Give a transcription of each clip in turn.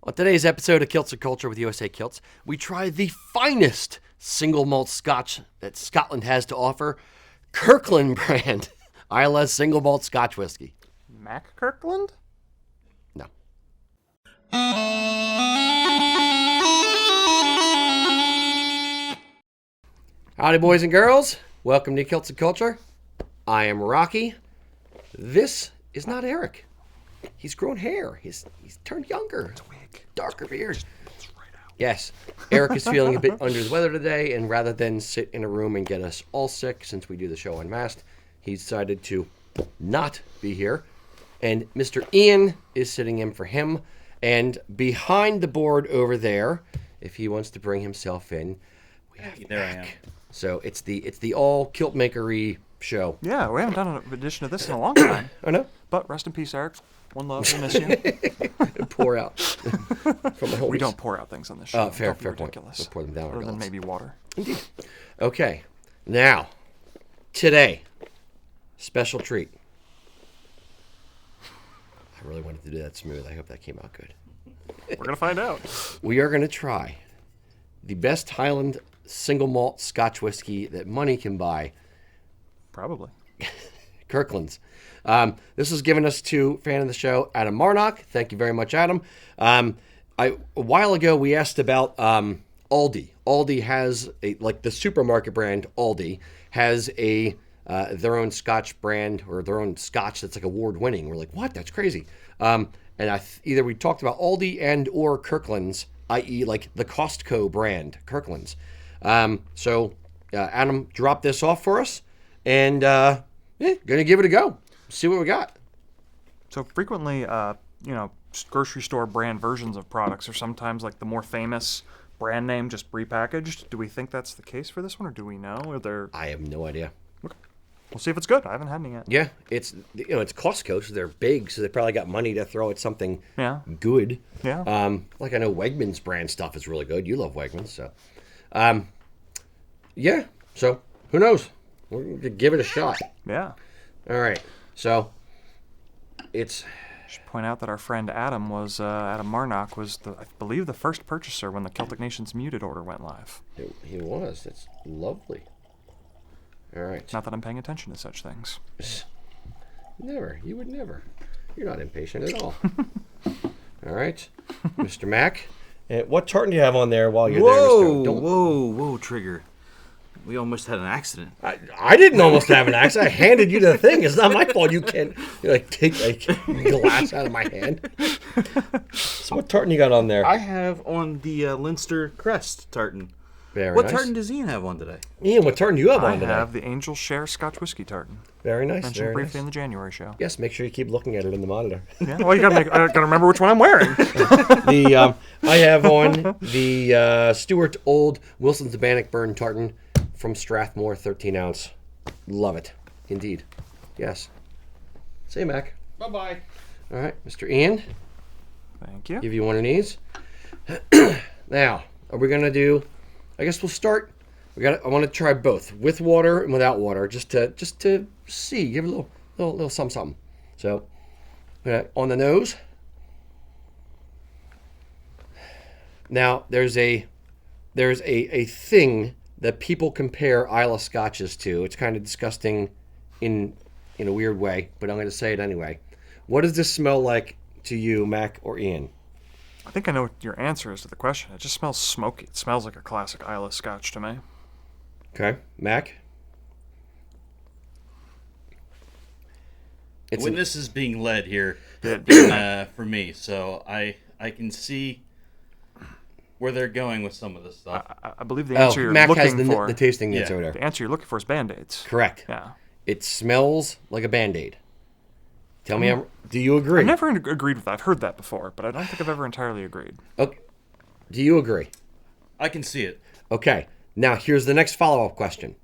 On today's episode of Kilts and Culture with USAK Kilts, we try the finest single malt Scotch that Scotland has to offer, Kirkland brand Isla's Single Malt Scotch Whisky. Mac Kirkland? No. Howdy, boys and girls. Welcome to Kilts and Culture. I am Rocky. This is not Eric. He's grown hair. He's turned younger. It's a wig. Darker beard. Just pulls right out. Yes. Eric is feeling a bit under the weather today, and rather than sit in a room and get us all sick since we do the show unmasked, he decided to not be here. And Mr. Ian is sitting in for him. And behind the board over there, if he wants to bring himself in, we have There Mac. I am. So it's the all kilt makery show. Yeah, we haven't done an edition of this in a long time. I know. But rest in peace, Eric. One love, we miss you. Pour out from the homies. We don't pour out things on this show. Fair Don't be point. ridiculous. We'll pour them down our Other than gullet. maybe water. Indeed. Okay. Now, today, special treat. I really wanted to do that smooth. I hope that came out good. We're going to find out. We are going to try the best Highland single malt Scotch whiskey that money can buy, Probably. Kirkland's. This was given us to fan of the show, Adam Marnock. Thank you very much, Adam. A while ago, we asked about Aldi. Aldi has the supermarket brand Aldi has their own Scotch brand or their own Scotch that's like award winning. We're like, what? That's crazy. And either we talked about Aldi and or Kirkland's, i.e. like the Costco brand, Kirkland's. So Adam dropped this off for us, and gonna give it a go. See what we got. So frequently, grocery store brand versions of products are sometimes like the more famous brand name just repackaged. Do we think that's the case for this one, or do we know? I have no idea. We'll see if it's good. I haven't had any yet. Yeah, it's Costco, so they're big, so they probably got money to throw at something good. Yeah. Like I know Wegmans brand stuff is really good. You love Wegmans, so yeah. So who knows? We're gonna give it a shot. Yeah. All right. So it's Should point out that our friend Adam Marnock was I believe the first purchaser when the Celtic Nations muted order went live. he was. It's lovely. All right. Not that I'm paying attention to such things. Never. You would never. You're not impatient at all. All right, Mr. Mac. What tartan do you have on there while you're there, Mr. Don't- Whoa, Trigger. We almost had an accident. I didn't almost have an accident. I handed you the thing. It's not my fault. You can't take a glass out of my hand. So what tartan you got on there? I have on the Leinster Crest tartan. Very What nice. tartan does Ian have on today? Ian, what tartan do you have I on today? have the Angel Share Scotch Whiskey tartan. Very nice. Mentioned Very briefly in nice. the January show. Yes, make sure you keep looking at it in the monitor. Yeah. Well, I gotta remember which one I'm wearing. I have on the Stewart Old Wilson's Bannockburn tartan from Strathmore, 13 ounce. Love it, indeed. Yes. Say, Mac. Bye-bye. All right, Mr. Ian. Thank you. Give you one of these. Now, are we gonna do? I guess we'll start. I want to try both with water and without water, just to see, give it a little something. So, on the nose. Now, there's a thing that people compare Islay Scotches to. It's kind of disgusting in a weird way, but I'm going to say it anyway. What does this smell like to you, Mac or Ian? I think I know what your answer is to the question. It just smells smoky. It smells like a classic Islay Scotch to me. Okay, Mac? Witness is being led here for me, so I can see where they're going with some of this stuff. I believe the answer you're Mac has looking for. the tasting notes Yeah. over The there. answer you're looking for is Band-Aids. Correct. Yeah. It smells like a Band-Aid. Tell me, do you agree? I've never agreed with that. I've heard that before, but I don't think I've ever entirely agreed. Okay. Do you agree? I can see it. Okay. Now, here's the next follow-up question.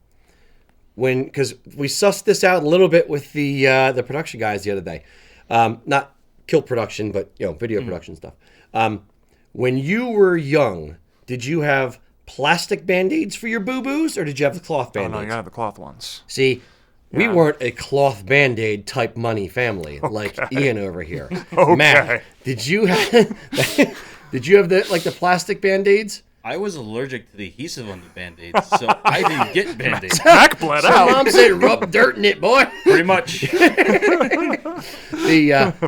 Because we sussed this out a little bit with the production guys the other day. Not kilt production, but video production stuff. When you were young, did you have plastic Band-Aids for your boo-boos, or did you have the cloth Oh, Band-Aids? no, you gotta have the cloth ones. See, we weren't a cloth Band-Aid type money family like Ian over here. Okay. Matt, did you have... Did you have the plastic Band-Aids? I was allergic to the adhesive on the Band-Aids, so I didn't get Band-Aids. Back bled So out. Mom said, "Rub dirt in it, boy." Pretty much. Put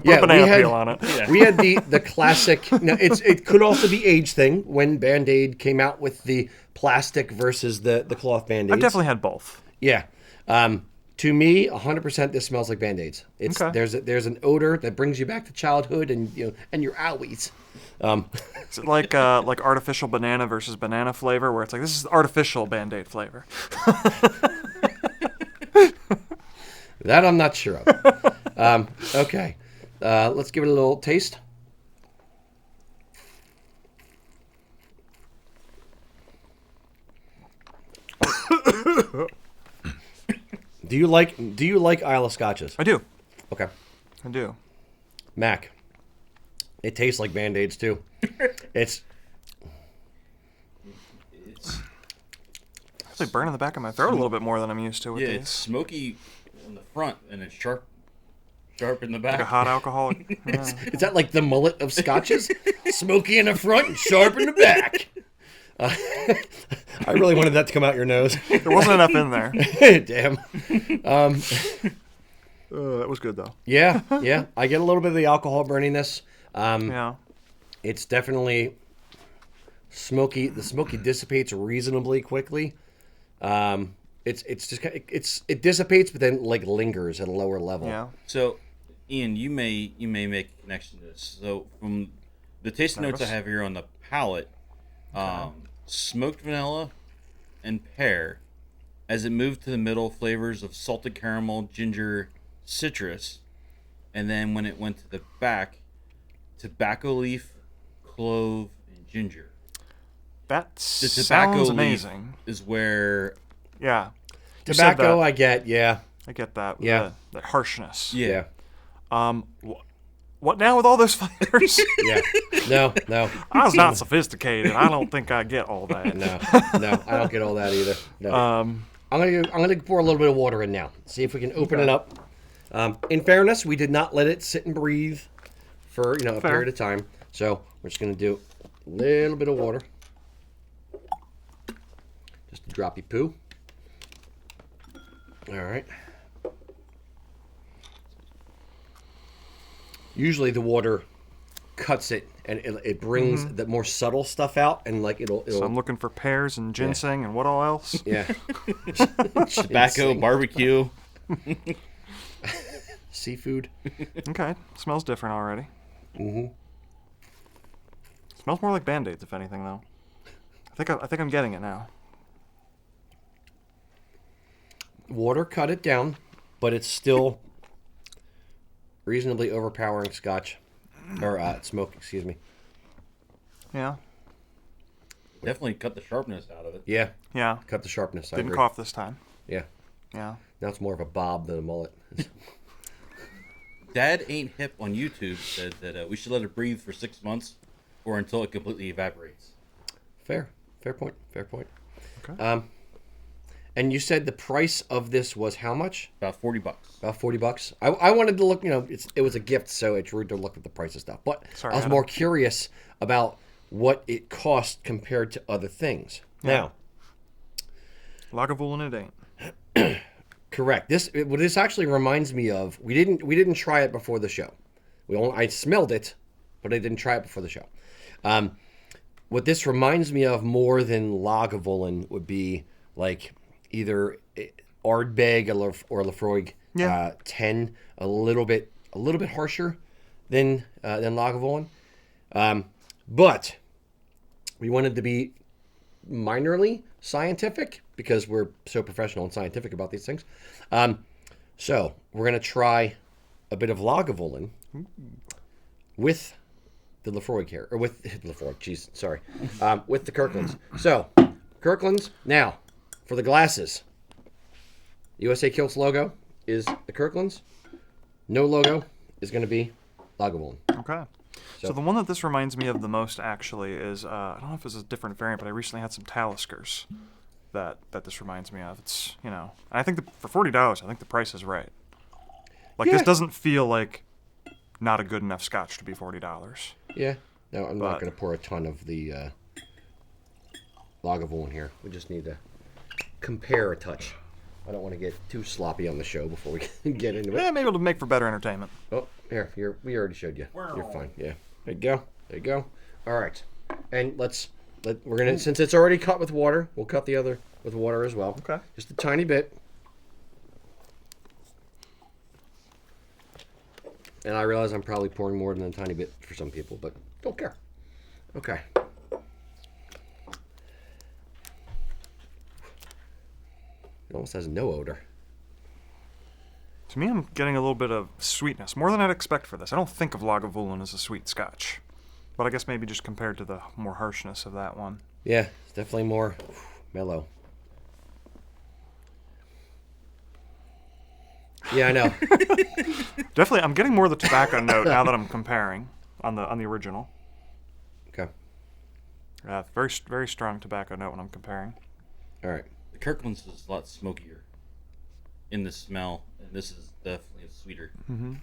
banana peel on it. Yeah. We had the classic. No, it could also be age thing when Band-Aid came out with the plastic versus the cloth Band-Aids. I've definitely had both. Yeah. To me, 100%, this smells like Band-Aids. It's Okay. there's an odor that brings you back to childhood and your owies. Is it like artificial banana versus banana flavor, where it's like, this is artificial Band-Aid flavor? That I'm not sure of. Okay. Let's give it a little taste. Do you like Isle of Scotches? I do. Okay. I do. Mac. It tastes like Band-Aids too. It's It's like burning the back of my throat a little bit more than I'm used to with Yeah, these. it's smoky in the front and it's sharp in the back. Like a hot alcoholic. Yeah. is that like the mullet of Scotches? Smoky in the front and sharp in the back. I really wanted that to come out your nose. There wasn't enough in there. Damn. That was good though. Yeah. I get a little bit of the alcohol burniness. Yeah. It's definitely smoky. The smoky dissipates reasonably quickly. It's just it dissipates, but then lingers at a lower level. Yeah. So, Ian, you may make a connection to this. So, from the taste notes I have here on the palate, smoked vanilla and pear, as it moved to the middle, flavors of salted caramel, ginger, citrus, and then when it went to the back, tobacco leaf, clove, and ginger. That The tobacco sounds leaf amazing. is where, Yeah. You said Tobacco, that. I get. Yeah. I get that. Yeah. That harshness. yeah. What now with all those flavors? Yeah. No. I was not sophisticated. I don't think I get all that. No. I don't get all that either. No. Um, I'm gonna pour a little bit of water in now. See if we can open it up. In fairness, we did not let it sit and breathe for a Fair. period of time. So we're just gonna do a little bit of water. Just a droppy poo. All right. Usually the water cuts it and it brings the more subtle stuff out and it'll so I'm looking for pears and ginseng and what all else? yeah. Tobacco, barbecue. Seafood. Okay. Smells different already. Smells more like Band-Aids, if anything, though. I think I'm getting it now. Water cut it down, but it's still reasonably overpowering Scotch or smoke. Excuse me. Yeah. Definitely cut the sharpness out of it. Yeah, Yeah. cut the sharpness. I Didn't agree. cough this time. Yeah, Yeah. now it's more of a bob than a mullet. Dad Ain't Hip on YouTube said that we should let it breathe for 6 months or until it completely evaporates. Fair point. Okay. And you said the price of this was how much? About $40. About $40. I wanted to look. It was a gift, so it's rude to look at the price of stuff. But Sorry, I was Adam. more curious about what it cost compared to other things. Now, Lagavulin it ain't. correct. What this actually reminds me of. We didn't try it before the show. I smelled it, but I didn't try it before the show. What this reminds me of more than Lagavulin would be like either Ardbeg or Lafroig 10, a little bit harsher than Lagavulin. But we wanted to be minorly scientific because we're so professional and scientific about these things. So we're going to try a bit of Lagavulin with the Lafroig here, or with Lafroig, jeez, sorry, with the Kirklands. So, Kirklands, now, for the glasses, USA Kilts logo is the Kirklands. No logo is going to be Lagavulin. Okay. So the one that this reminds me of the most, actually, is, I don't know if it's a different variant, but I recently had some Taliskers that this reminds me of. It's, I think for $40, I think the price is right. Like, Yeah. this doesn't feel like not a good enough Scotch to be $40. Yeah. No, I'm not going to pour a ton of the Lagavulin here. We just need to compare a touch. I don't want to get too sloppy on the show before we get into it. Yeah, maybe it'll make for better entertainment. Oh, here, we already showed you. You're fine. Yeah, there you go. There you go. All right, and we're gonna, since it's already cut with water, we'll cut the other with water as well. Okay. Just a tiny bit. And I realize I'm probably pouring more than a tiny bit for some people, but don't care. Okay. It almost has no odor. To me, I'm getting a little bit of sweetness, more than I'd expect for this. I don't think of Lagavulin as a sweet Scotch, but I guess maybe just compared to the more harshness of that one. Yeah, it's definitely more mellow. Yeah, I know. Definitely, I'm getting more of the tobacco note now that I'm comparing on the original. Okay. Very very strong tobacco note when I'm comparing. All right. The Kirkland's is a lot smokier in the smell, and this is definitely sweeter. Mm-hmm.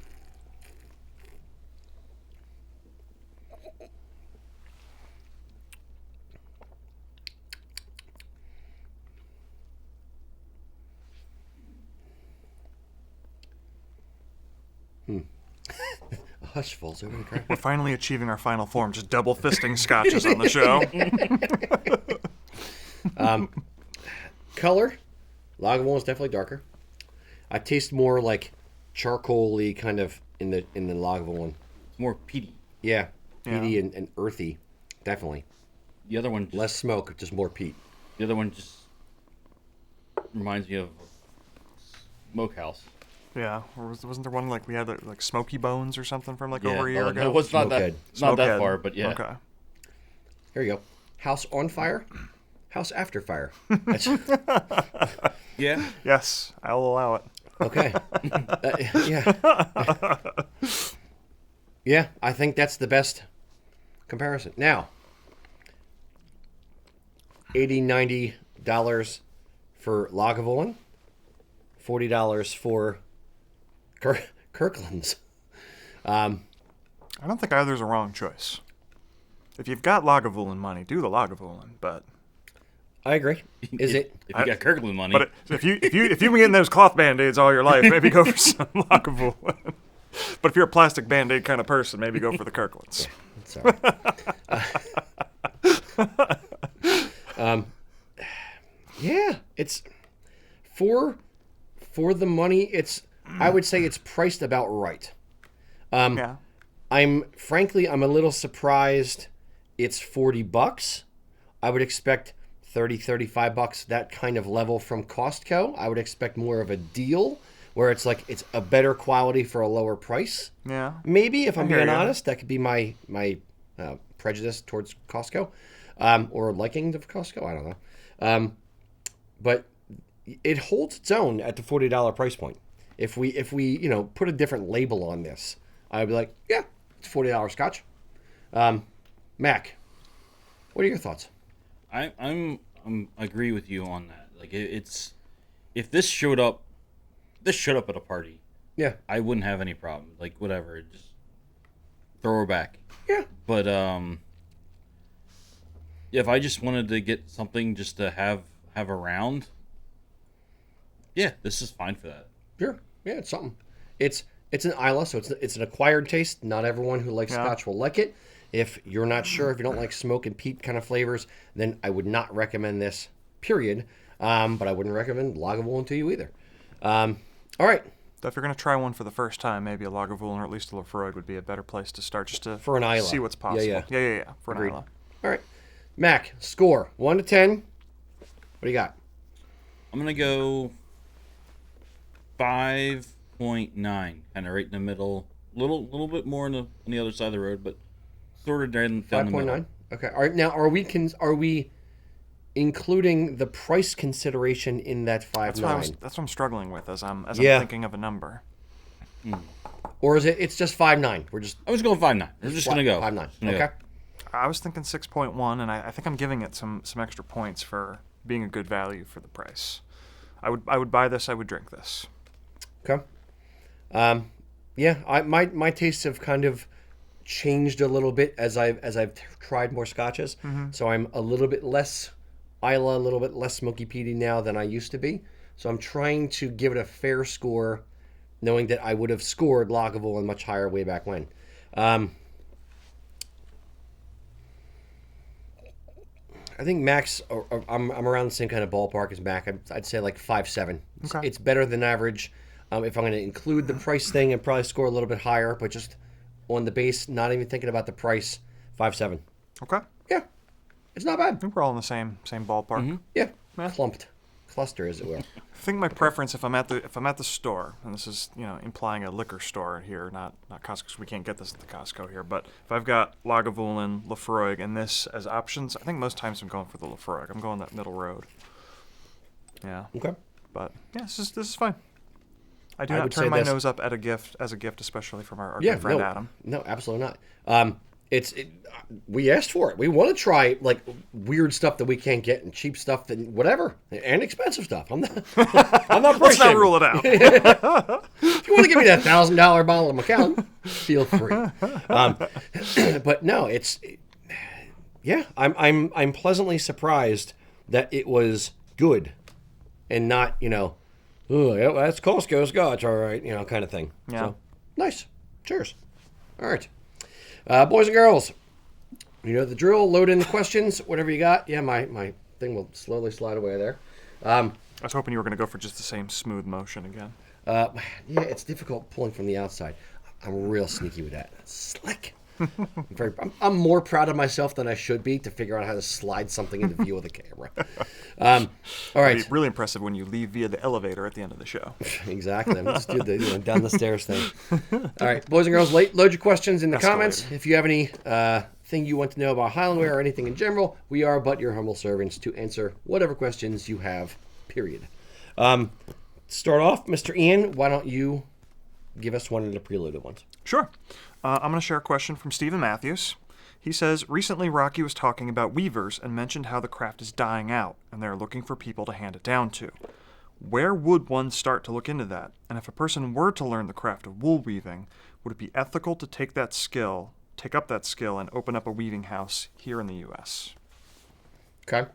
A hush falls over the crowd. We're finally achieving our final form, just double fisting scotches on the show. Color, Lagavulin is definitely darker. I taste more like charcoal-y kind of in the Lagavulin. It's more peaty. Yeah, peaty and earthy, definitely. The other one, Less smoke, just more peat. The other one just reminds me of smokehouse. Yeah, or wasn't there one like we had like Smoky Bones or something from like over a year ago? No, it's not that. Smokehead. It's not that Smokehead. far, but yeah. Okay. Here you go. House on fire, house after fire. Yeah. Yes, I'll allow it. Okay. Yeah. Yeah, I think that's the best comparison. Now, $80, $90 for Lagavulin, $40 for Kirkland's. I don't think either's a wrong choice. If you've got Lagavulin money, do the Lagavulin. But I agree. Is it? If you got Kirkland money. But if you've been getting those cloth band-aids all your life, maybe go for some Lagavulin. But if you're a plastic band-aid kind of person, maybe go for the Kirklands. It's all right. Yeah, it's for the money. It's, I would say it's priced about right. Yeah. I'm a little surprised it's $40. I would expect $30-$35, that kind of level from Costco. I would expect more of a deal where it's like it's a better quality for a lower price. Yeah. Maybe, if I'm hear being you. honest, that could be my prejudice towards Costco, or liking of Costco. I don't know. But it holds its own at the $40 price point. If we put a different label on this, I'd be like, yeah, it's $40 Scotch. Mac, what are your thoughts? I agree with you on that. Like it's, if this showed up at a party, Yeah. I wouldn't have any problem. Like whatever, just throw her back. Yeah. But if I just wanted to get something just to have around, yeah, this is fine for that. Sure. Yeah, it's something. It's an Isla, so it's an acquired taste. Not everyone who likes Scotch will like it. If you're not sure, if you don't like smoke and peat kind of flavors, then I would not recommend this, period. But I wouldn't recommend Lagavulin to you either. All right. So if you're going to try one for the first time, maybe a Lagavulin or at least a Lefroy would be a better place to start, just to For an Isla. see what's possible. Yeah. For Agreed. an Isla. All right. Mac, score 1 to 10. What do you got? I'm gonna go 5.9, kind of right in the middle. Little bit more on the other side of the road, but sort of down the middle. 5.9. Okay. All right. Now, are we including the price consideration in that 5.9? That's what I'm struggling with as I'm Yeah. thinking of a number. Or is it's just 5.9? We're just I was going 5.9. I'm just gonna go 5.9. Yeah. Okay. I was thinking 6.1, and I think I'm giving it some extra points for being a good value for the price. I would buy this. I would drink this. Okay. Yeah, my tastes have kind of changed a little bit as I've tried more scotches. So I'm a little bit less Isla, a little bit less smoky peaty now than I used to be. So I'm trying to give it a fair score, knowing that I would have scored Lagavulin much higher way back when. I think Max, I'm around the same kind of ballpark as Mac. I'd say like 5.7. Okay. It's better than average. If I'm going to include the price thing, I'd probably score a little bit higher, but just on the base, not even thinking about the price, 5.7. Okay. Yeah, it's not bad. I think we're all in the same ballpark. Yeah, Yeah. cluster, as it will. I think my preference, if I'm at the store, and this is implying a liquor store here, not Costco, 'cause we can't get this at the Costco here. But if I've got Lagavulin, Lafroig, and this as options, I think most times I'm going for the Lafroig. I'm going that middle road. Yeah. Okay. But yeah, this is fine. I do I not would turn say my this- nose up at a gift, especially from our Yeah, good friend no, Adam. no, absolutely not. We asked for it. We want to try like weird stuff that we can't get and cheap stuff and whatever and expensive stuff. I'm not Let's not pushing. rule it out. If you want to give me that $1,000 bottle of Macallan, feel free. But no, I'm pleasantly surprised that it was good and not oh yeah, well, that's Costco Scotch, all right, kind of thing. Yeah. So, nice. Cheers. All right. Boys and girls, you know the drill. Load in the questions, whatever you got. Yeah, my thing will slowly slide away there. I was hoping you were going to go for just the same smooth motion again. Yeah, it's difficult pulling from the outside. I'm real sneaky with that. Slick. I'm more proud of myself than I should be to figure out how to slide something into view of the camera. All right. It'd be really impressive when you leave via the elevator at the end of the show. Exactly. I'm just do the down the stairs thing. All right, boys and girls, load your questions in the comments. If you have any thing you want to know about Highlandware or anything in general, we are but your humble servants to answer whatever questions you have, period. Start off, Mr. Ian, why don't you give us one of the preloaded ones? Sure. I'm going to share a question from Stephen Matthews. He says, recently Rocky was talking about weavers and mentioned how the craft is dying out, and they're looking for people to hand it down to. Where would one start to look into that? And if a person were to learn the craft of wool weaving, would it be ethical to take up that skill, and open up a weaving house here in the U.S.? Okay.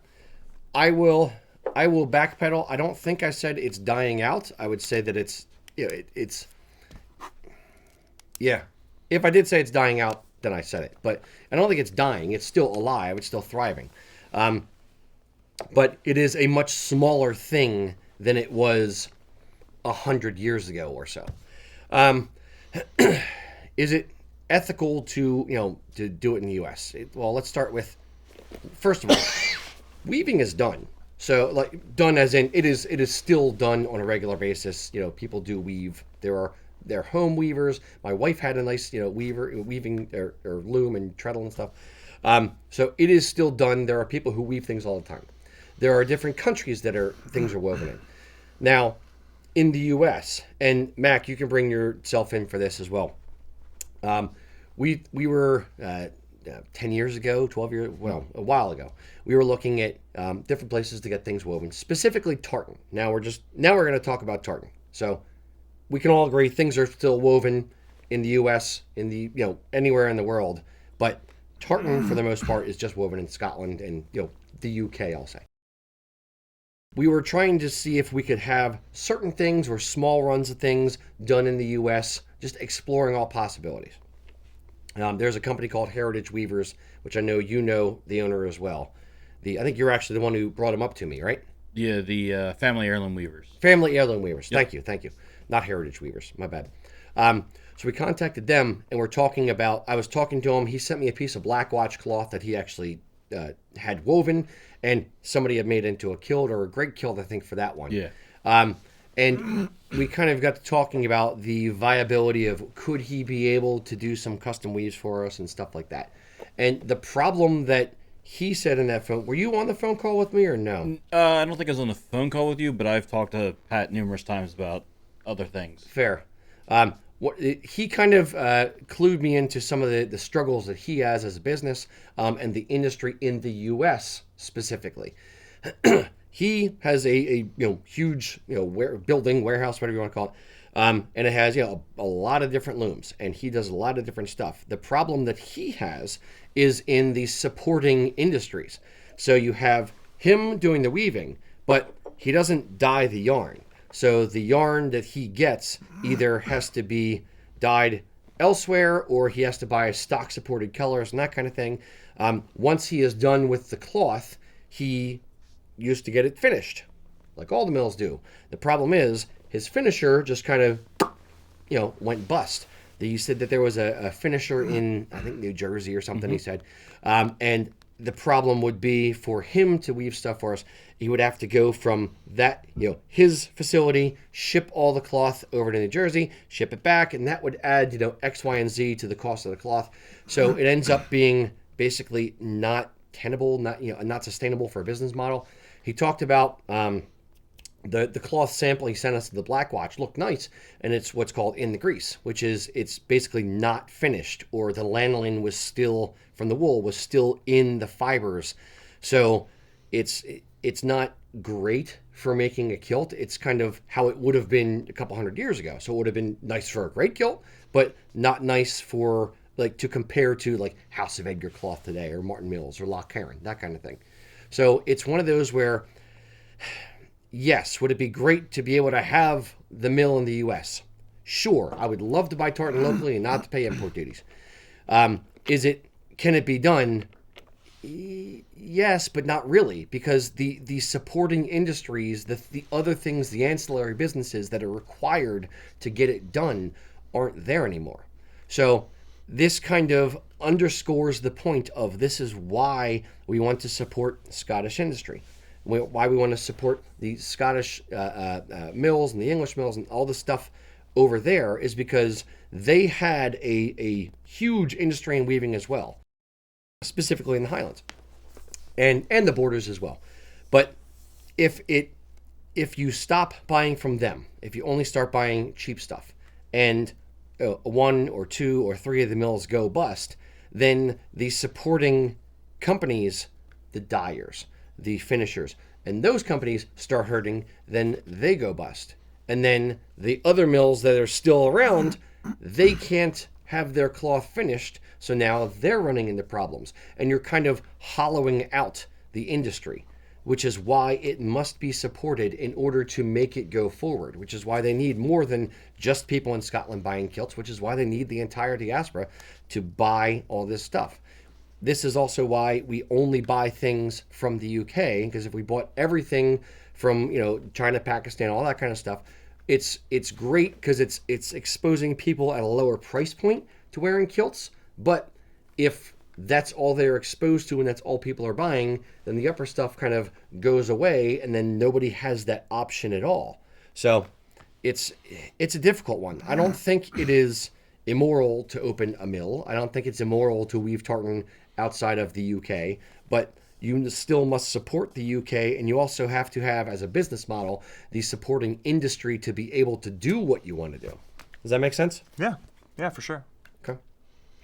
I will backpedal. I don't think I said it's dying out. I would say that it's if I did say it's dying out, then I said it. But I don't think it's dying. It's still alive. It's still thriving. But it is a much smaller thing than it was 100 years ago or so. Is it ethical to do it in the U.S.? Well, let's start with, first of all, weaving is done. So, like, done as in it is still done on a regular basis. People do weave. They're home weavers. My wife had a nice, weaving or loom and treadle and stuff. So it is still done. There are people who weave things all the time. There are different countries that things are woven in. Now, in the U.S., and Mac, you can bring yourself in for this as well. We were 10 years ago, 12 years, well, a while ago. We were looking at different places to get things woven, specifically tartan. Now we're going to talk about tartan. So we can all agree things are still woven in the U.S., in the anywhere in the world, but tartan for the most part is just woven in Scotland and the U.K. I'll say. We were trying to see if we could have certain things or small runs of things done in the U.S., just exploring all possibilities. There's a company called Heritage Weavers, which I know you know the owner as well. I think you're actually the one who brought him up to me, right? Yeah, the Family Heirloom Weavers. Family Heirloom Weavers. Yep. Thank you. Not Heritage Weavers. My bad. So we contacted them, and I was talking to him. He sent me a piece of black watch cloth that he actually had woven, and somebody had made into a kilt or a great kilt, I think, for that one. Yeah. And we kind of got to talking about the viability of could he be able to do some custom weaves for us and stuff like that. And the problem that he said in that phone, were you on the phone call with me or no? I don't think I was on the phone call with you, but I've talked to Pat numerous times about other things. Fair. He kind of clued me into some of the struggles that he has as a business and the industry in the U.S. specifically. He has a huge building, warehouse, whatever you want to call And it has, a lot of different looms, and he does a lot of different stuff. The problem that he has is in the supporting industries. So you have him doing the weaving, but he doesn't dye the yarn. So the yarn that he gets either has to be dyed elsewhere, or he has to buy stock supported colors and that kind of thing. Once he is done with the cloth, he used to get it finished, like all the mills do. The problem is his finisher just kind of, went bust. He said that there was a finisher in, I think, New Jersey or something, he said. And the problem would be for him to weave stuff for us, he would have to go from that, his facility, ship all the cloth over to New Jersey, ship it back, and that would add, X, Y, and Z to the cost of the cloth. So it ends up being basically not tenable, not sustainable for a business model. He talked about the cloth sample he sent us to the Black Watch looked nice, and it's what's called in the grease, which is it's basically not finished, or the lanolin was still, from the wool, was still in the fibers. So it's not great for making a kilt. It's kind of how it would have been a couple hundred years ago. So it would have been nice for a great kilt, but not nice for, to compare to, House of Edgar cloth today, or Martin Mills, or Loch Carron, that kind of thing. So it's one of those where, yes, would it be great to be able to have the mill in the U.S.? Sure, I would love to buy tartan locally and not to pay import duties. Can it be done? Yes, but not really, because the supporting industries, the other things, the ancillary businesses that are required to get it done aren't there anymore. So this kind of underscores the point of this is why we want to support Scottish industry, why we want to support the Scottish mills and the English mills and all the stuff over there, is because they had a huge industry in weaving as well, specifically in the Highlands and the borders as well. But if you stop buying from them, if you only start buying cheap stuff, and one or two or three of the mills go bust, then the supporting companies, the dyers, the finishers, and those companies start hurting, then they go bust. And then the other mills that are still around, they can't have their cloth finished, so now they're running into problems. And you're kind of hollowing out the industry, which is why it must be supported in order to make it go forward, which is why they need more than just people in Scotland buying kilts, which is why they need the entire diaspora to buy all this stuff. This is also why we only buy things from the UK, because if we bought everything from, China, Pakistan, all that kind of stuff, it's great because it's exposing people at a lower price point to wearing kilts. But if that's all they're exposed to and that's all people are buying, then the upper stuff kind of goes away, and then nobody has that option at all. So it's a difficult one. I don't think it is immoral to open a mill. I don't think it's immoral to weave tartan outside of the UK, but you still must support the UK, and you also have to have, as a business model, the supporting industry to be able to do what you want to do. Does that make sense? Yeah, for sure. Okay.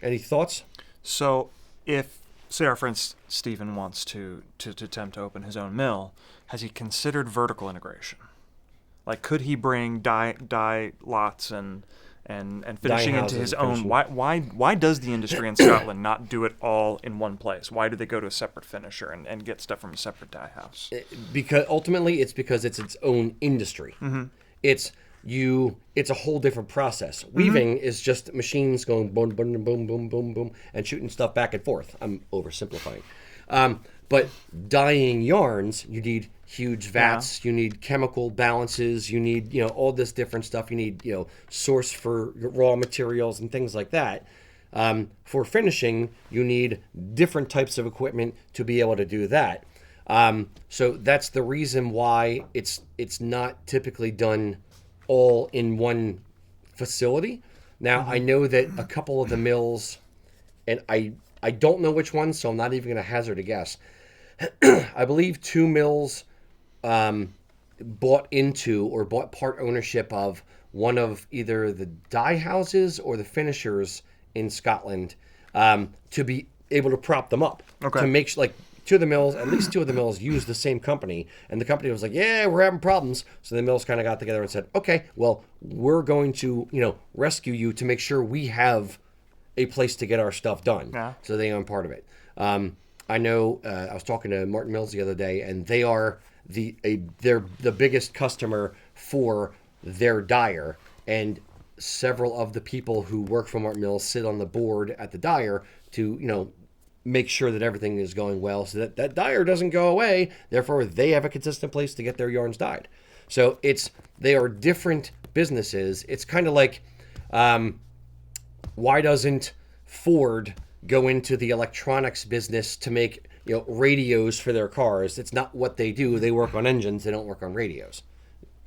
Any thoughts? So if, say, our friend Stephen wants to attempt to open his own mill, has he considered vertical integration? Could he bring dye lots and finishing into his own? Why does the industry in Scotland not do it all in one place? Why do they go to a separate finisher and get stuff from a separate dye house? Because ultimately it's because it's its own industry. Mm-hmm. It's a whole different process. Weaving is just machines going boom, boom, boom, boom, boom, boom, and shooting stuff back and forth. I'm oversimplifying. But dyeing yarns, you need huge vats, you need chemical balances, you need, all this different stuff. You need, source for raw materials and things like that. For finishing, you need different types of equipment to be able to do that. So that's the reason why it's not typically done all in one facility. Now, I know that a couple of the mills, and I don't know which ones, so I'm not even going to hazard a guess. I believe two mills bought into or bought part ownership of one of either the dye houses or the finishers in Scotland to be able to prop them up. Okay. To make two of the mills, at least two of the mills, used the same company, and the company was like, "Yeah, we're having problems." So the mills kind of got together and said, "Okay, well, we're going to, rescue you to make sure we have a place to get our stuff done." Yeah. So they own part of it. I know. I was talking to Martin Mills the other day, and they are they're the biggest customer for their dyer, and several of the people who work for Martin Mills sit on the board at the dyer to, make sure that everything is going well so that dyer doesn't go away. Therefore, they have a consistent place to get their yarns dyed. So they are different businesses. It's kind of like, why doesn't Ford go into the electronics business to make, radios for their cars? It's not what they do. They work on engines. They don't work on radios.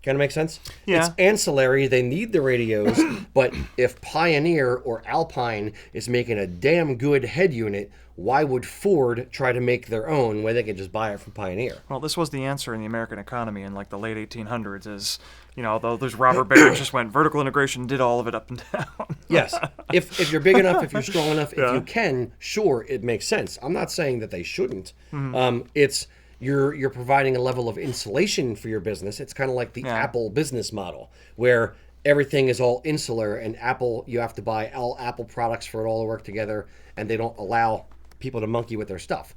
Kind of make sense? Yeah. It's ancillary. They need the radios, but if Pioneer or Alpine is making a damn good head unit, why would Ford try to make their own when they can just buy it from Pioneer? Well, this was the answer in the American economy in like the late 1800s is, although there's robber barons just went vertical integration, did all of it up and down. Yes. If you're big enough, if you're strong enough, if you can, sure, it makes sense. I'm not saying that they shouldn't. It's you're providing a level of insulation for your business. It's kind of like the Apple business model where everything is all insular, and Apple, you have to buy all Apple products for it all to work together, and they don't allow people to monkey with their stuff.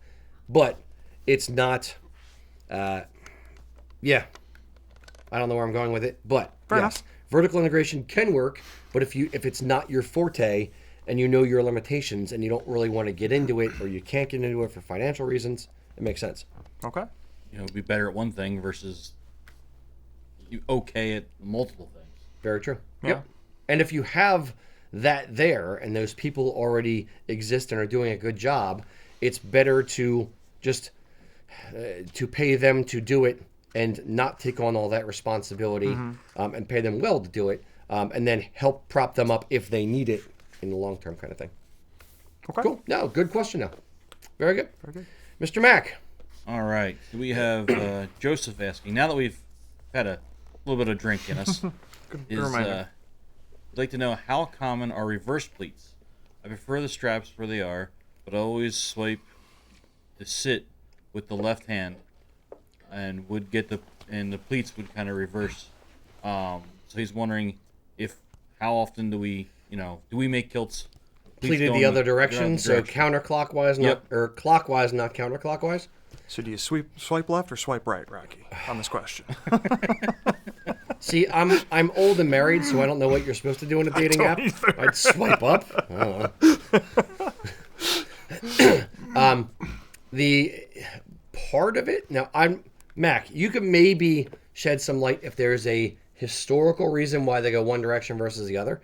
But it's not, I don't know where I'm going with it, but Fair enough. Vertical integration can work, but if it's not your forte and you know your limitations and you don't really want to get into it, or you can't get into it for financial reasons, it makes sense. Okay. Be better at one thing versus you okay at multiple things. Very true. Yeah. Yep. And if you have that there and those people already exist and are doing a good job, it's better to just to pay them to do it and not take on all that responsibility, and pay them well to do it, and then help prop them up if they need it in the long term kind of thing. Okay. Cool. No, good question now. Very good. Very good. Mr. Mack. All right. So we have Joseph asking, now that we've had a little bit of drink in us, I'd like to know how common are reverse pleats? I prefer the straps where they are, but I always swipe to sit with the left hand and the pleats would kind of reverse. So he's wondering how often do we make kilts Pleated the other direction, so counterclockwise, or clockwise, not counterclockwise. So do you swipe left or swipe right, Rocky, on this question? See, I'm old and married, so I don't know what you're supposed to do in a dating app. I'd swipe up. I don't know. The part of it now, Mac. You could maybe shed some light if there's a historical reason why they go one direction versus the other.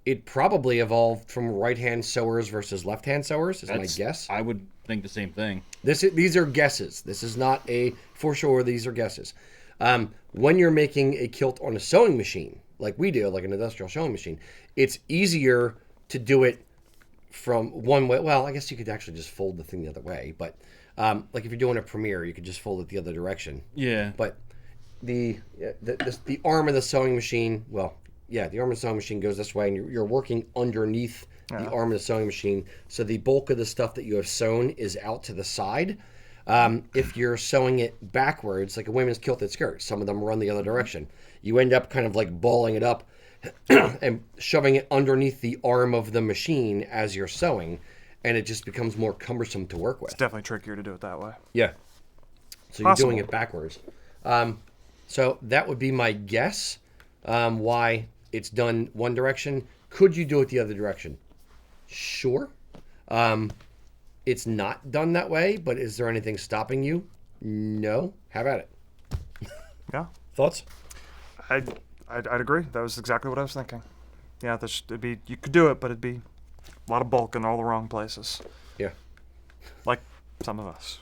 It probably evolved from right-hand sewers versus left-hand sewers, is my guess. I would think the same thing. These are guesses. This is not for sure. These are guesses. When you're making a kilt on a sewing machine, like we do, like an industrial sewing machine, it's easier to do it from one way. Well, I guess you could actually just fold the thing the other way, but like if you're doing a Premiere, you could just fold it the other direction. Yeah. But the arm of the sewing machine, the arm of the sewing machine goes this way, and you're working underneath the arm of the sewing machine. So the bulk of the stuff that you have sewn is out to the side. If you're sewing it backwards, like a women's kilted skirt, some of them run the other direction. You end up kind of like balling it up and shoving it underneath the arm of the machine as you're sewing, and it just becomes more cumbersome to work with. It's definitely trickier to do it that way. Yeah. So you're doing it backwards. So that would be my guess, why it's done one direction. Could you do it the other direction? Sure. It's not done that way, but is there anything stopping you? No. Have at it. Yeah. Thoughts? I'd agree. That was exactly what I was thinking. Yeah, you could do it, but it'd be a lot of bulk in all the wrong places. Yeah. Like some of us.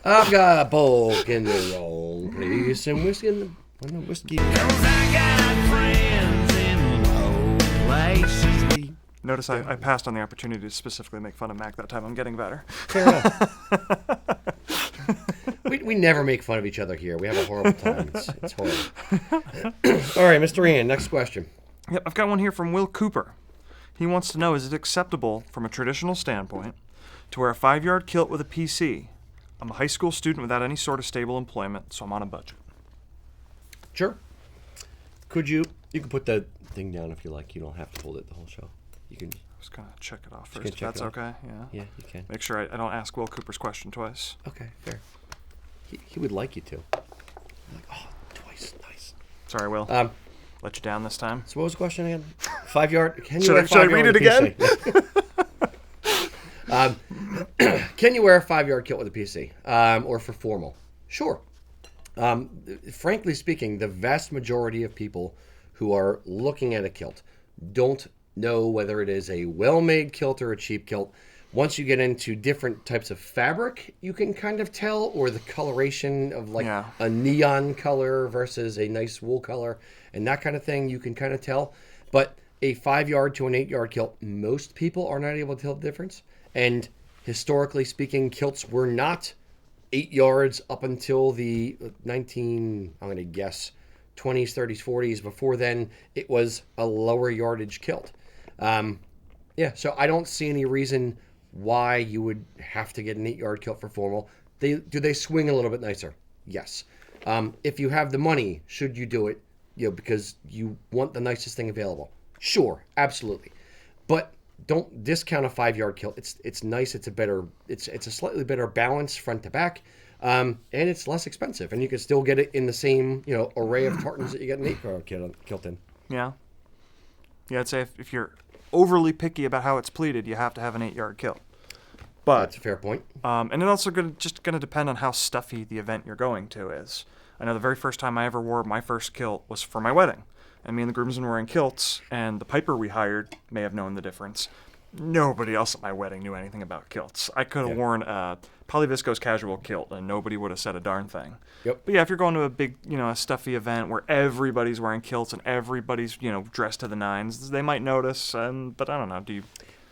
I've got bulk in the wrong place and whiskey in the whiskey. 'Cause I got friends in low places. Notice I passed on the opportunity to specifically make fun of Mac that time. I'm getting better. Fair enough. We never make fun of each other here. We have a horrible time. It's horrible. All right, Mr. Ian, next question. Yep, I've got one here from Will Cooper. He wants to know, is it acceptable from a traditional standpoint to wear a 5-yard kilt with a PC? I'm a high school student without any sort of stable employment, so I'm on a budget. Sure. Could you can put the thing down if you like. You don't have to hold it the whole show. You can. I was going to check it off Just first, if check that's it off. okay. Yeah. Yeah, you can. Make sure I don't ask Will Cooper's question twice. Okay, fair. He would like you to. Like, oh, twice, nice. Sorry, Will. Let you down this time. So what was the question again? 5-yard. Can you Should wear I read it again? Can you wear a 5-yard kilt with a PC, or for formal? Sure. Frankly speaking, the vast majority of people who are looking at a kilt don't know whether it is a well-made kilt or a cheap kilt. Once you get into different types of fabric, you can kind of tell, or the coloration of like a neon color versus a nice wool color and that kind of thing, you can kind of tell. But a 5-yard to an 8-yard kilt, most people are not able to tell the difference. And historically speaking, kilts were not 8 yards up until the 20s, 30s, 40s. Before then, it was a lower yardage kilt. So I don't see any reason why you would have to get an 8-yard kilt for formal. Do they swing a little bit nicer? Yes. If you have the money, should you do it? Because you want the nicest thing available. Sure, absolutely. But don't discount a 5-yard kilt. It's nice. It's a slightly better balance front to back, and it's less expensive. And you can still get it in the same array of tartans that you get an 8-yard kilt in. Yeah. Yeah, I'd say if you're overly picky about how it's pleated, you have to have an 8-yard kilt. But that's a fair point. And it's also going to depend on how stuffy the event you're going to is. I know the very first time I ever wore my first kilt was for my wedding. And me and the groomsmen were wearing kilts, and the piper we hired may have known the difference. Nobody else at my wedding knew anything about kilts. I could have worn a polyviscose casual kilt, and nobody would have said a darn thing. Yep. But yeah, if you're going to a big, a stuffy event where everybody's wearing kilts and everybody's, dressed to the nines, they might notice. But I don't know. Do you?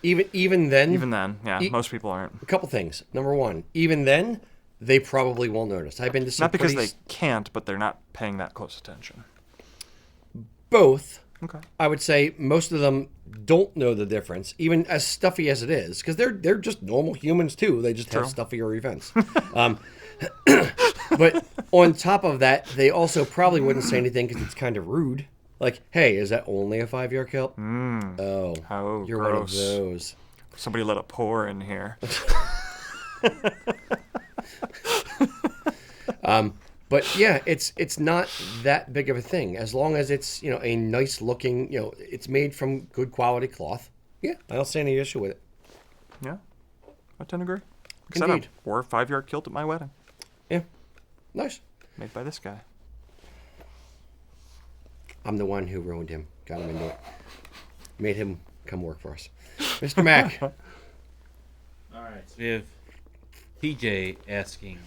Even then? Even then, yeah. Most people aren't. A couple things. Number one, even then, they probably won't notice. I've been to some not because they can't, but they're not paying that close attention. Both. Okay. I would say most of them don't know the difference, even as stuffy as it is, because they're just normal humans too. They just have stuffier events. But on top of that, they also probably wouldn't say anything because it's kind of rude. Like, hey, is that only a 5-yard kilt? Oh, you're gross. one of those. Somebody let a pour in here. But yeah, it's not that big of a thing as long as it's a nice looking it's made from good quality cloth. Yeah, I don't see any issue with it. Yeah, I tend to agree. Indeed. I wore a 5-yard kilt at my wedding. Yeah, nice. Made by this guy. I'm the one who ruined him. Got him into it. Made him come work for us, Mr. Mac. All right, so we have TJ asking,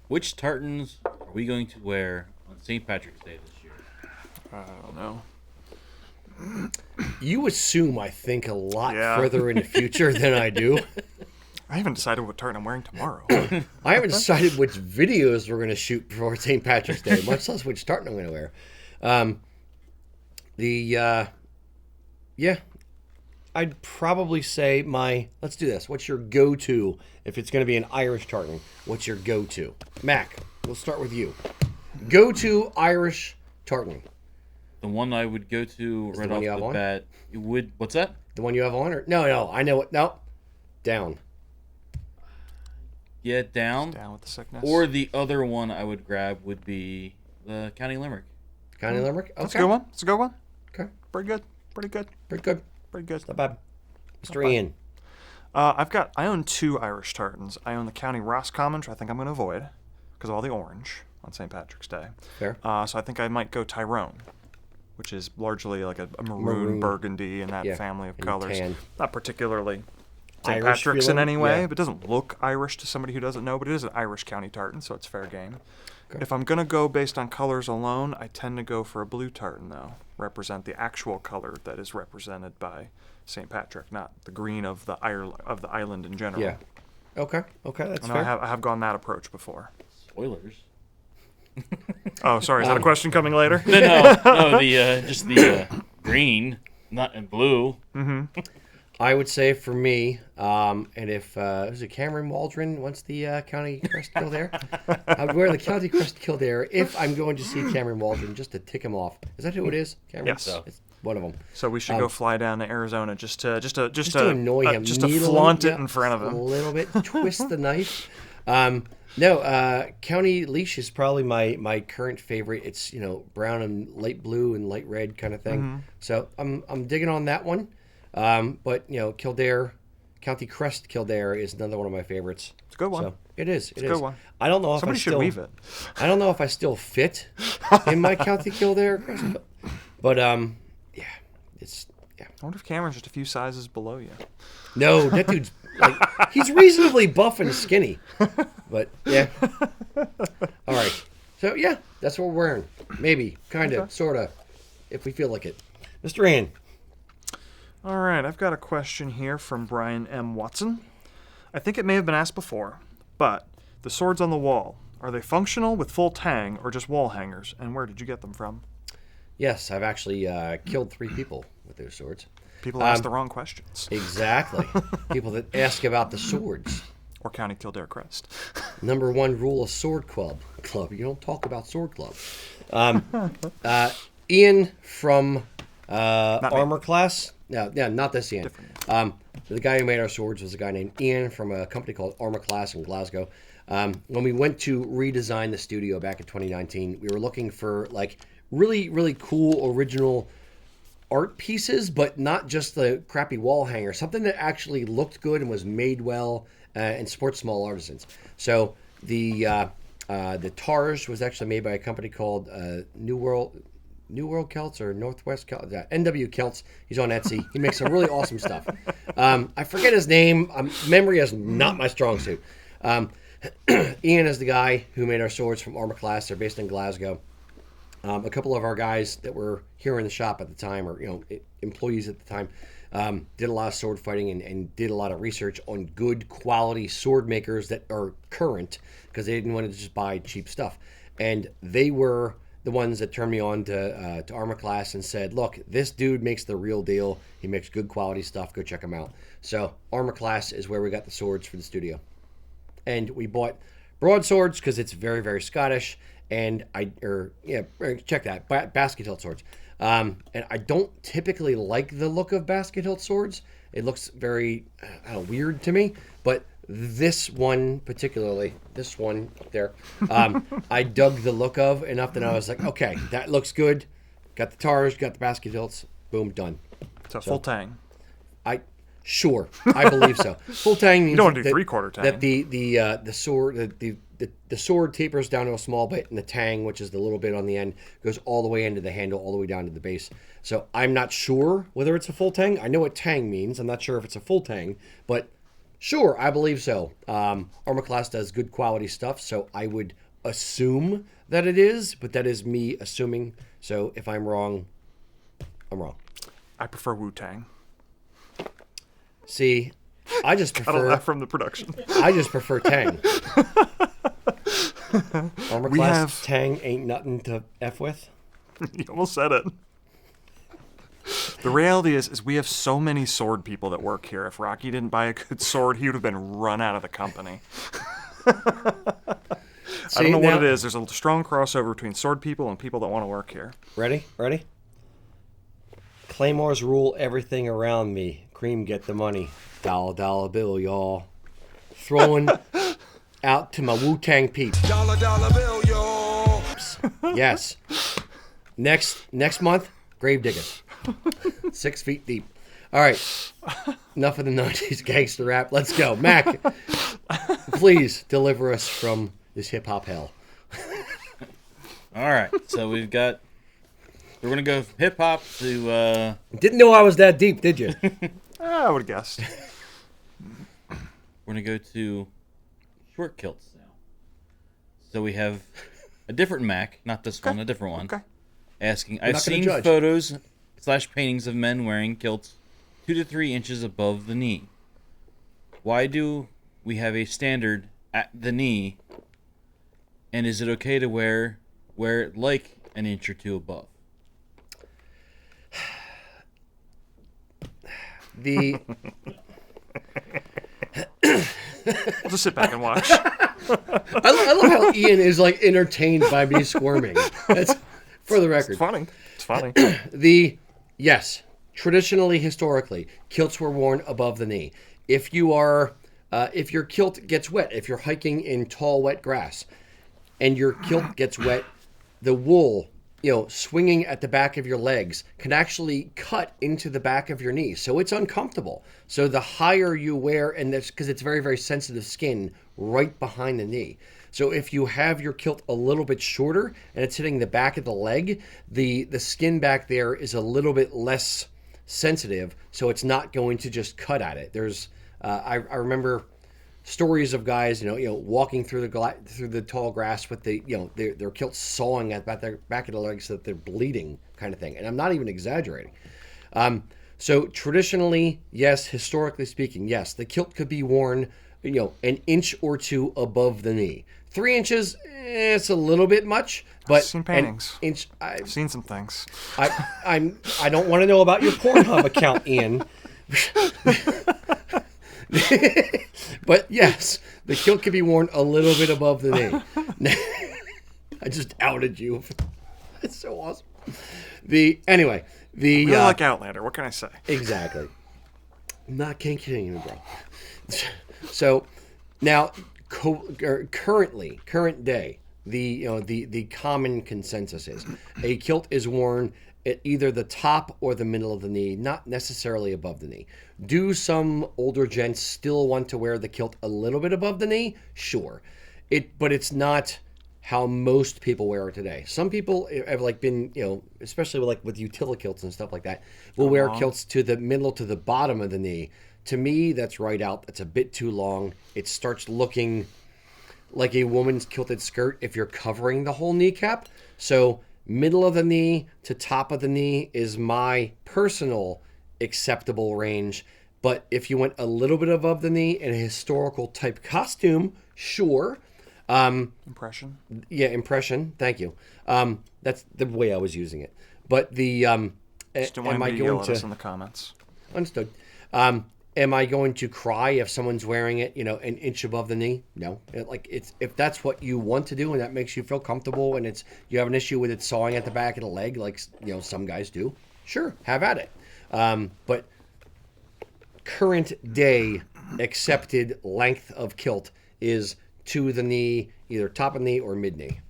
which tartans are we going to wear on St. Patrick's Day this year? I don't know. You assume I think a lot further in the future than I do. I haven't decided what tartan I'm wearing tomorrow. I haven't decided which videos we're going to shoot for St. Patrick's Day, much less which tartan I'm going to wear. I'd probably say let's do this. What's your go-to if it's going to be an Irish tartan? What's your go-to? Mac, we'll start with you. Go-to Irish tartan. The one I would go to right off the bat, what's that? The one you have on? Or no, I know it. No, down. Yeah, down. Down with the sickness. Or the other one I would grab would be the County Limerick. County Limerick? Okay. That's a good one. It's a good one. Okay. Pretty good. Pretty good. Pretty good. Pretty good. Not bad. Mr. Ian. I own 2 Irish tartans. I own the County Roscommon, which I think I'm going to avoid because of all the orange on St. Patrick's Day. Fair. So I think I might go Tyrone, which is largely like a maroon burgundy and that family of colors. Tan. Not particularly St. Irish Patrick's feeling? in any way, Yeah. but it doesn't look Irish to somebody who doesn't know, but it is an Irish county tartan, so it's fair game. Okay. If I'm going to go based on colors alone, I tend to go for a blue tartan, though. Represent the actual color that is represented by St. Patrick, not the green of the island in general. Yeah. Okay, that's I fair. I have gone that approach before. Spoilers. Oh, sorry, is that a question coming later? No, just the green. Not in blue. I would say for me, and if was it Cameron Waldron wants the County Crest Kildare, I would wear the County Crest Kildare if I'm going to see Cameron Waldron just to tick him off. Is that who it is? Cameron? Yes. So. It's one of them. So we should go fly down to Arizona just to annoy him, just to needle flaunt him, it in front of him. A little bit, twist the knife. No, County Leash is probably my current favorite. It's brown and light blue and light red kind of thing. So I'm digging on that one. But Kildare, County Crest Kildare is another one of my favorites. It's a good one. So it is. It's a good one. I don't know if Somebody should weave it. I don't know if I still fit in my County Kildare crest, but yeah, it's yeah. I wonder if Cameron's just a few sizes below you. No, that dude's he's reasonably buff and skinny, but yeah. All right, so yeah, that's what we're wearing. Maybe, kind of, sort of, if we feel like it. Mr. Ian. All right, I've got a question here from Brian M. Watson. I think it may have been asked before, but the swords on the wall, are they functional with full tang or just wall hangers? And where did you get them from? Yes, I've actually killed 3 people with those swords. People ask the wrong questions. Exactly. People that ask about the swords. Or County Kildare Crest. Number 1 rule of Sword Club. You don't talk about Sword Club. Ian from Armor Class. No, not this Ian. The guy who made our swords was a guy named Ian from a company called Armor Class in Glasgow. When we went to redesign the studio back in 2019, we were looking for really, really cool original art pieces, but not just the crappy wall hanger. Something that actually looked good and was made well and supports small artisans. So the Tars was actually made by a company called New World Kilts or Northwest Kilts. NW Kilts. He's on Etsy. He makes some really awesome stuff. I forget his name. Memory is not my strong suit. Ian is the guy who made our swords from Armor Class. They're based in Glasgow. A couple of our guys that were here in the shop at the time, or employees at the time, did a lot of sword fighting and did a lot of research on good quality sword makers that are current, because they didn't want to just buy cheap stuff. And they were the ones that turned me on to Armor Class and said, look, this dude makes the real deal. He makes good quality stuff. Go check him out. So Armor Class is where we got the swords for the studio. And we bought broadswords because it's very, very Scottish. And check that, basket hilt swords. And I don't typically like the look of basket hilt swords. It looks very weird to me. But this one particularly, this one up there, I dug the look of enough that I was like, okay, that looks good. Got the Tars, got the basket hilts, boom, done. So full tang. Sure, I believe so. Full tang means you don't want to do 3/4 tang. That the sword the sword tapers down to a small bit, and the tang, which is the little bit on the end, goes all the way into the handle, all the way down to the base. So I'm not sure whether it's a full tang. I know what tang means. I'm not sure if it's a full tang, but sure, I believe so. Armor Class does good quality stuff, so I would assume that it is, but that is me assuming. So if I'm wrong, I'm wrong. I prefer Wu-Tang. See, I just prefer that from the production. I just prefer Tang. Armor Class Tang ain't nothing to F with. You almost said it. The reality is we have so many sword people that work here. If Rocky didn't buy a good sword, he would have been run out of the company. I don't know what it is. There's a strong crossover between sword people and people that want to work here. Ready? Claymores rule everything around me. Cream get the money. Dollar bill, y'all. Throwing out to my Wu-Tang peeps. Dollar bill, y'all. Yes. Next month, Gravediggers. 6 feet deep. All right. Enough of the 90s gangster rap. Let's go. Mac, please deliver us from this hip-hop hell. All right. So we're going to go hip-hop to... Didn't know I was that deep, did you? I would have guessed. We're going to go to short kilts now. So we have a different Mac, not this one, a different one. Okay. Asking, I've seen photos / paintings of men wearing kilts 2 to 3 inches above the knee. Why do we have a standard at the knee? And is it okay to wear it like an inch or two above? The We'll just sit back and watch. I love how Ian is like entertained by me squirming. That's for the record. It's funny. Yes, traditionally, historically, kilts were worn above the knee. If your kilt gets wet, if you're hiking in tall, wet grass, and your kilt gets wet, the wool, swinging at the back of your legs can actually cut into the back of your knee. So it's uncomfortable. So the higher you wear, and that's because it's very, very sensitive skin right behind the knee. So if you have your kilt a little bit shorter and it's hitting the back of the leg, the skin back there is a little bit less sensitive, so it's not going to just cut at it. There's I remember stories of guys, walking through the tall grass with their kilts sawing at their back of the legs so that they're bleeding, kind of thing. And I'm not even exaggerating. So traditionally, yes, historically speaking, yes, the kilt could be worn, an inch or two above the knee. 3 inches, it's a little bit much, but I've seen paintings. I've seen some things. I don't want to know about your Pornhub account, Ian. But yes, the kilt can be worn a little bit above the knee. I just outed you. It's so awesome. I really like Outlander. What can I say? Exactly. I'm not kidding you, bro. So now, current day, the common consensus is a kilt is worn at either the top or the middle of the knee, not necessarily above the knee. Do some older gents still want to wear the kilt a little bit above the knee? Sure. But it's not how most people wear it today. Some people have been, especially with utility kilts and stuff like that, will wear kilts to the middle to the bottom of the knee. To me, that's right out. That's a bit too long. It starts looking like a woman's kilted skirt if you're covering the whole kneecap. So middle of the knee to top of the knee is my personal acceptable range. But if you went a little bit above the knee in a historical type costume, sure. Impression. Yeah, impression. Thank you. That's the way I was using it. But Just don't want anybody to yell at us in the comments. Understood. Am I going to cry if someone's wearing it, an inch above the knee? No. If that's what you want to do and that makes you feel comfortable and you have an issue with it sawing at the back of the leg, like some guys do, sure, have at it. But current day accepted length of kilt is to the knee, either top of the knee or mid knee.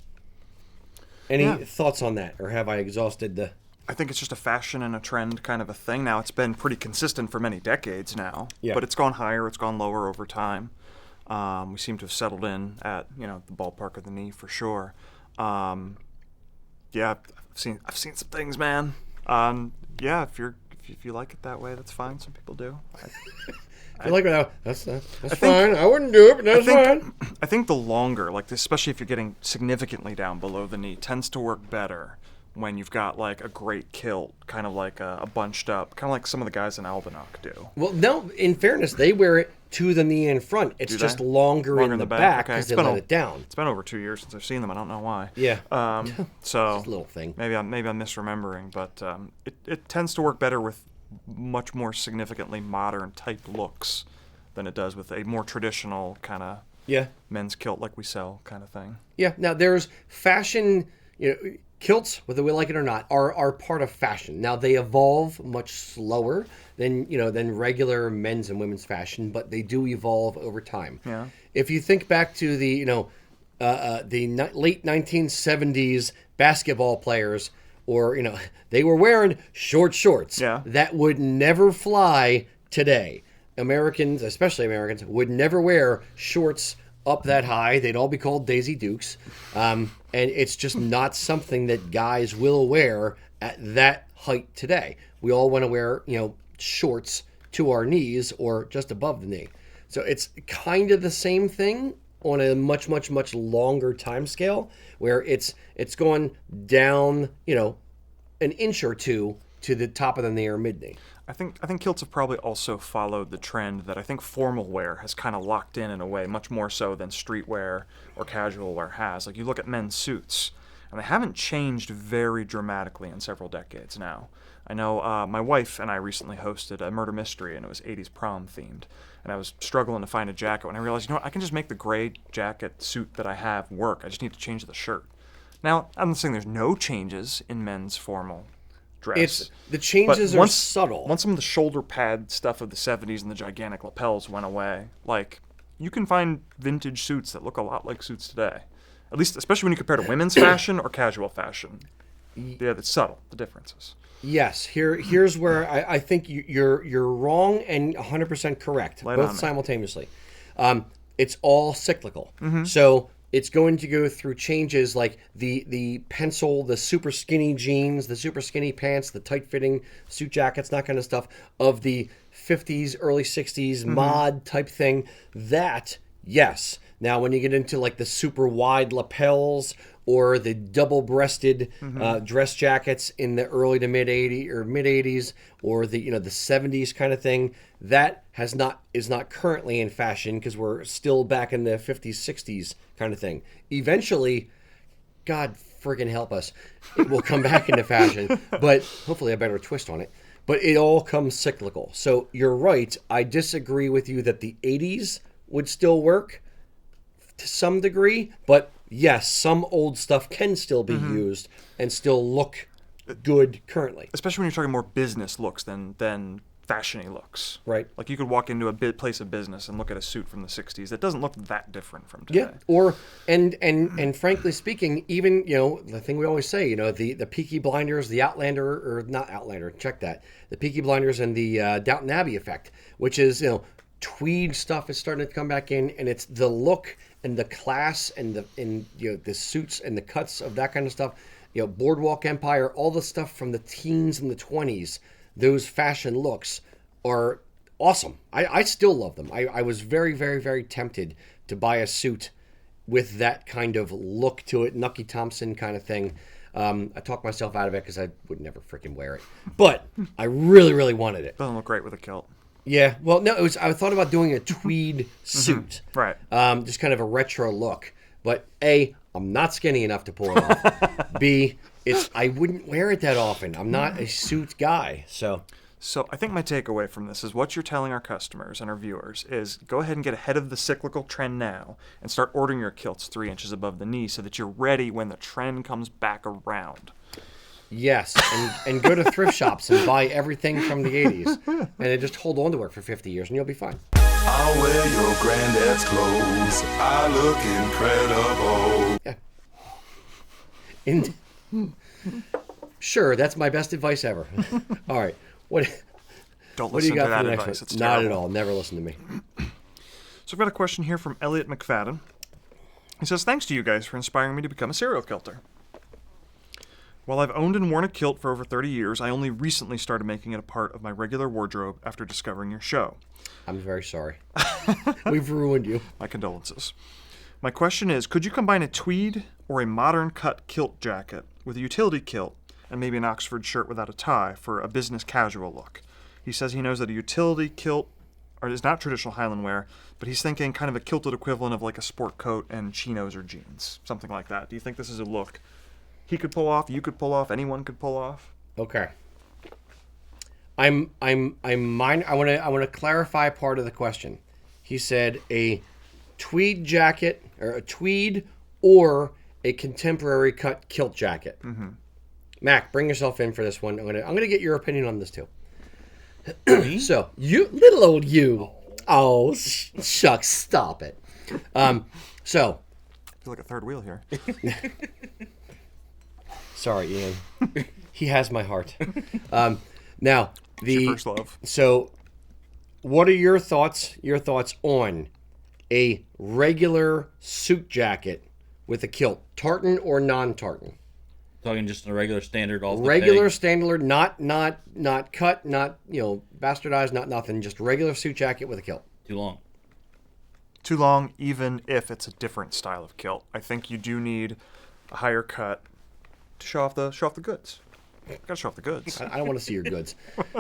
Any thoughts on that, or have I exhausted the? I think it's just a fashion and a trend kind of a thing now. It's been pretty consistent for many decades now, yeah. But it's gone higher, it's gone lower over time. We seem to have settled in at the ballpark of the knee for sure. I've seen some things, man. If you like it that way, that's fine. Some people do. I like it. That's fine. I wouldn't do it, but that's fine. I think the longer, especially if you're getting significantly down below the knee, tends to work better when you've got a great kilt, kind of like a bunched up, kind of like some of the guys in Albanock do. Well, no, in fairness, they wear it to the knee in front. It's just longer in the back because they let it down. It's been over 2 years since I've seen them. I don't know why. Yeah. So just a little thing. Maybe I'm misremembering, but it tends to work better with much more significantly modern type looks than it does with a more traditional kind of men's kilt like we sell kind of thing. Yeah. Now there's fashion, kilts, whether we like it or not, are part of fashion. Now they evolve much slower than regular men's and women's fashion, but they do evolve over time. Yeah. If you think back to the late 1970s basketball players, or they were wearing short shorts. Yeah. That would never fly today. Americans, especially Americans, would never wear shorts up that high. They'd all be called Daisy Dukes. And it's just not something that guys will wear at that height today. We all want to wear, shorts to our knees or just above the knee. So it's kind of the same thing on a much, much, much longer time scale, where it's going down, an inch or two to the top of the knee or mid knee. I think kilts have probably also followed the trend that I think formal wear has kind of locked in a way, much more so than streetwear or casual wear has. You look at men's suits, and they haven't changed very dramatically in several decades now. I know my wife and I recently hosted a murder mystery, and it was 80s prom themed. And I was struggling to find a jacket when I realized, you know what, I can just make the gray jacket suit that I have work. I just need to change the shirt. Now, I'm not saying there's no changes in men's formal dress. The changes are subtle. Once some of the shoulder pad stuff of the 70s and the gigantic lapels went away, like, you can find vintage suits that look a lot like suits today. At least, especially when you compare to women's fashion or casual fashion. Yeah, it's subtle, the differences. Yes, here's where I think you're wrong and 100% correct, both simultaneously. It's all cyclical. So it's going to go through changes like the pencil, the super skinny jeans, the super skinny pants, the tight-fitting suit jackets, that kind of stuff of the 50s, early 60s mod type thing. That, yes. Now, when you get into like the super wide lapels or the double-breasted dress jackets in the early to mid 80s or the the 70s kind of thing, that is not currently in fashion because we're still back in the 50s, 60s kind of thing. Eventually, God friggin' help us, it will come back into fashion, but hopefully a better twist on it. But it all comes cyclical. So you're right. I disagree with you that the 80s would still work to some degree, but yes, some old stuff can still be used and still look good currently. Especially when you're talking more business looks than fashiony looks. Right. Like you could walk into a place of business and look at a suit from the 60s. It doesn't look that different from today. Yeah. Or and frankly speaking, even the thing we always say, the Peaky Blinders, the Outlander, or not Outlander, check that. The Peaky Blinders and the Downton Abbey effect, which is tweed stuff is starting to come back in, and it's the look and the class and the suits and the cuts of that kind of stuff. Boardwalk Empire, all the stuff from the teens and the 20s, those fashion looks are awesome. I still love them. I was very, very, very tempted to buy a suit with that kind of look to it, Nucky Thompson kind of thing. I talked myself out of it because I would never freaking wear it. But I really, really wanted it. Doesn't look great with a kilt. Yeah, well, no, I thought about doing a tweed suit. Right. Just kind of a retro look. But A, I'm not skinny enough to pull it off. B, I wouldn't wear it that often. I'm not a suit guy, so I think my takeaway from this is what you're telling our customers and our viewers is go ahead and get ahead of the cyclical trend now and start ordering your kilts 3 inches above the knee so that you're ready when the trend comes back around. Yes, and go to thrift shops and buy everything from the 80s. And then just hold on to it for 50 years and you'll be fine. I'll wear your granddad's clothes. I look incredible. Yeah. Sure, that's my best advice ever. All right. What Don't do you listen got to that for the next advice. one? It's Not terrible. at all. Never listen to me. So I've got a question here from Elliot McFadden. He says, thanks to you guys for inspiring me to become a serial kilter. While I've owned and worn a kilt for over 30 years, I only recently started making it a part of my regular wardrobe after discovering your show. I'm very sorry. We've ruined you. My condolences. My question is, could you combine a tweed or a modern cut kilt jacket with a utility kilt and maybe an Oxford shirt without a tie for a business casual look? He says he knows that a utility kilt is not traditional Highland wear, but he's thinking kind of a kilted equivalent of like a sport coat and chinos or jeans, something like that. Do you think this is a look he could pull off, you could pull off, anyone could pull off? Okay. I want to clarify part of the question. He said a tweed jacket or a tweed or a contemporary cut kilt jacket. Mm-hmm. Mac, bring yourself in for this one. I'm gonna get your opinion on this too. So you little old you. Oh shucks, stop it. So I feel like a third wheel here. Sorry, Ian. He has my heart. Now, Your first love. So, what are your thoughts? Your thoughts on a regular suit jacket with a kilt, tartan or non-tartan? Talking just a regular standard all the Regular peg. standard, not cut, not bastardized, not nothing. Just regular suit jacket with a kilt. Too long. Too long, even if it's a different style of kilt. I think you do need a higher cut to show off the goods. Gotta show off the goods. I don't want to see your goods.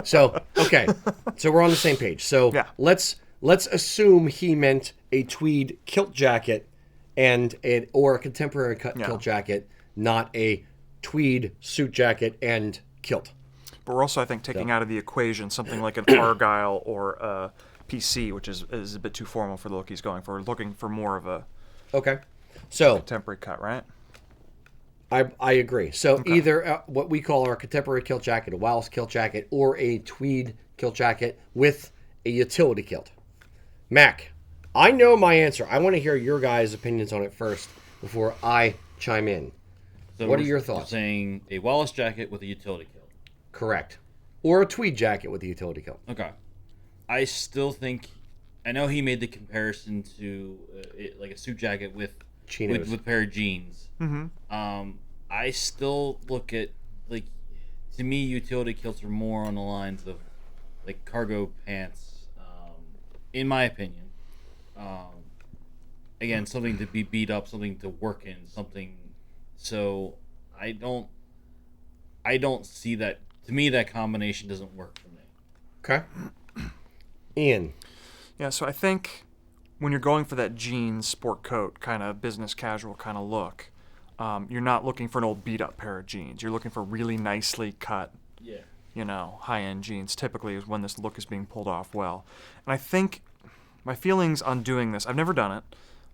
So, okay. So we're on the same page. So Yeah. let's assume he meant a tweed kilt jacket or a contemporary cut kilt jacket not a tweed suit jacket and kilt. But we're also, I think, taking out of the equation something like an Argyle or a PC, which is a bit too formal for the look he's going for. We're looking for more of a Okay. So contemporary cut, right? I agree. So either what we call our contemporary kilt jacket, a Wallace kilt jacket, or a tweed kilt jacket with a utility kilt. Mac, I know my answer. I want to hear your guys' opinions on it first before I chime in. So what are your thoughts? You're saying a Wallace jacket with a utility kilt. Correct. Or a tweed jacket with a utility kilt. Okay. I still think, I know he made the comparison to like a suit jacket with chinos, with a pair of jeans. Mm-hmm. I still look at, like, to me, utility kilts are more on the lines of like cargo pants, in my opinion. Again, something to be beat up, something to work in, something. So I don't see that. To me, that combination doesn't work for me. Okay. Ian. Yeah, so I think when you're going for that jeans sport coat kind of business casual kind of look, you're not looking for an old beat up pair of jeans. You're looking for really nicely cut, high end jeans. Typically, is when this look is being pulled off well. And I think my feelings on doing this, I've never done it.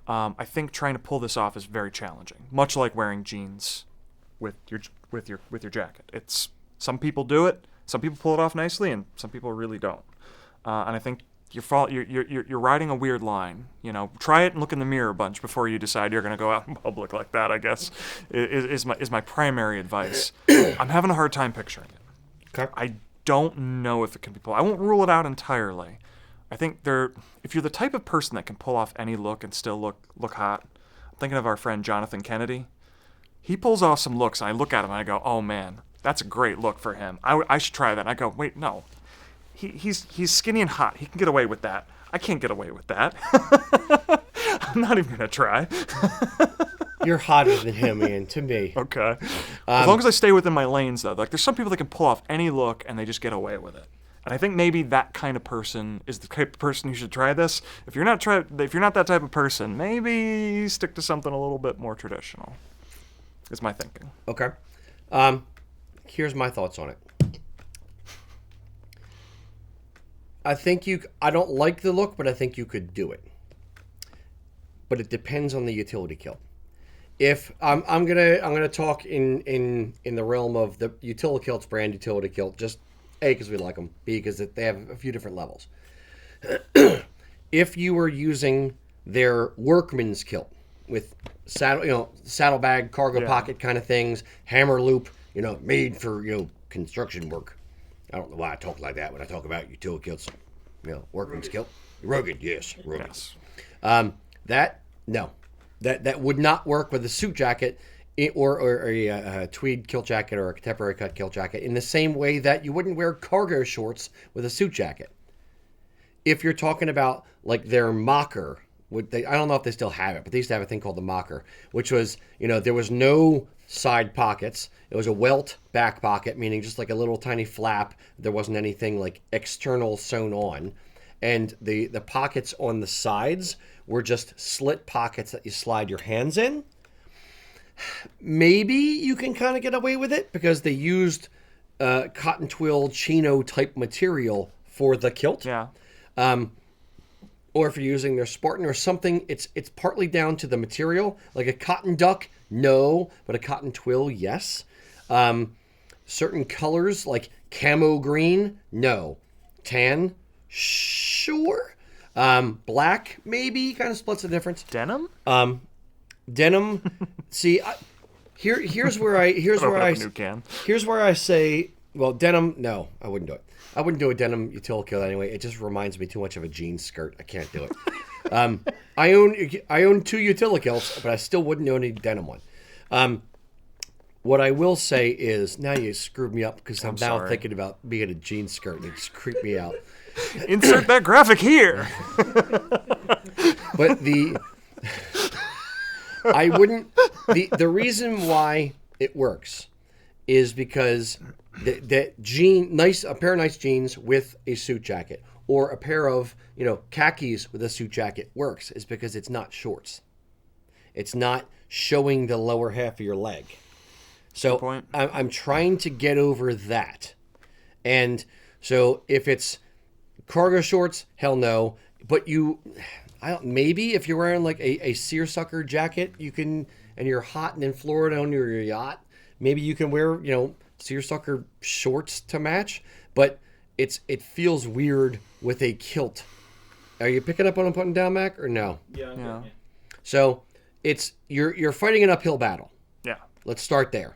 I think trying to pull this off is very challenging. Much like wearing jeans with your jacket. It's some people do it, some people pull it off nicely, and some people really don't. And I think you're riding a weird line. Try it and look in the mirror a bunch before you decide you're going to go out in public like that. I guess is my primary advice. I'm having a hard time picturing it. Okay. I don't know if it can be pulled. I won't rule it out entirely. I think if you're the type of person that can pull off any look and still look hot, I'm thinking of our friend Jonathan Kennedy. He pulls off some looks, and I look at him and I go, "Oh man, that's a great look for him. I should try that." And I go, "Wait, no, he's skinny and hot. He can get away with that. I can't get away with that. I'm not even gonna try." You're hotter than him, Ian, to me. Okay. As long as I stay within my lanes, though. Like, there's some people that can pull off any look and they just get away with it. And I think maybe that kind of person is the type of person who should try this. If you're not that type of person, maybe stick to something a little bit more traditional. Is my thinking. Okay. Here's my thoughts on it. I don't like the look, but I think you could do it. But it depends on the utility kilt. If I'm gonna talk in the realm of the utility kilts brand utility kilt, just A, because we like them, B, because they have a few different levels. If you were using their workman's kilt with saddlebag, cargo pocket kind of things, hammer loop, made for construction work. I don't know why I talk like that when I talk about utility kilts. Workman's kilt, rugged, yes, rugged. Yes. That would not work with a suit jacket or a tweed kilt jacket or a contemporary cut kilt jacket in the same way that you wouldn't wear cargo shorts with a suit jacket. If you're talking about like their mocker, I don't know if they still have it, but they used to have a thing called the mocker, which was, there was no side pockets. It was a welt back pocket, meaning just like a little tiny flap. There wasn't anything like external sewn on. And the pockets on the sides were just slit pockets that you slide your hands in. Maybe you can kind of get away with it because they used cotton twill chino type material for the kilt. Yeah. Or if you're using their Spartan or something, it's partly down to the material. Like a cotton duck, no, but a cotton twill, yes. Certain colors like camo green, no. Tan, sure. Black, maybe, kind of splits the difference. Denim? Denim. See, here's where I say, well, denim. No, I wouldn't do it. I wouldn't do a denim utility kilt anyway. It just reminds me too much of a jeans skirt. I can't do it. I own 2 utility kilts, but I still wouldn't own any denim one. What I will say is, now you screwed me up because I'm now thinking about being a jeans skirt and it just creeped me out. Insert that graphic here. But I wouldn't. The reason why it works is because a pair of nice jeans with a suit jacket, or a pair of khakis with a suit jacket works, is because it's not shorts. It's not showing the lower half of your leg. So point. I'm trying to get over that. And so if it's cargo shorts, hell no. But maybe if you're wearing like a seersucker jacket, you can, and you're hot and in Florida on your yacht, maybe you can wear, seersucker shorts to match. But it feels weird with a kilt. Are you picking up what I'm putting down, Mac, or no? Yeah. So you're fighting an uphill battle. Yeah. Let's start there.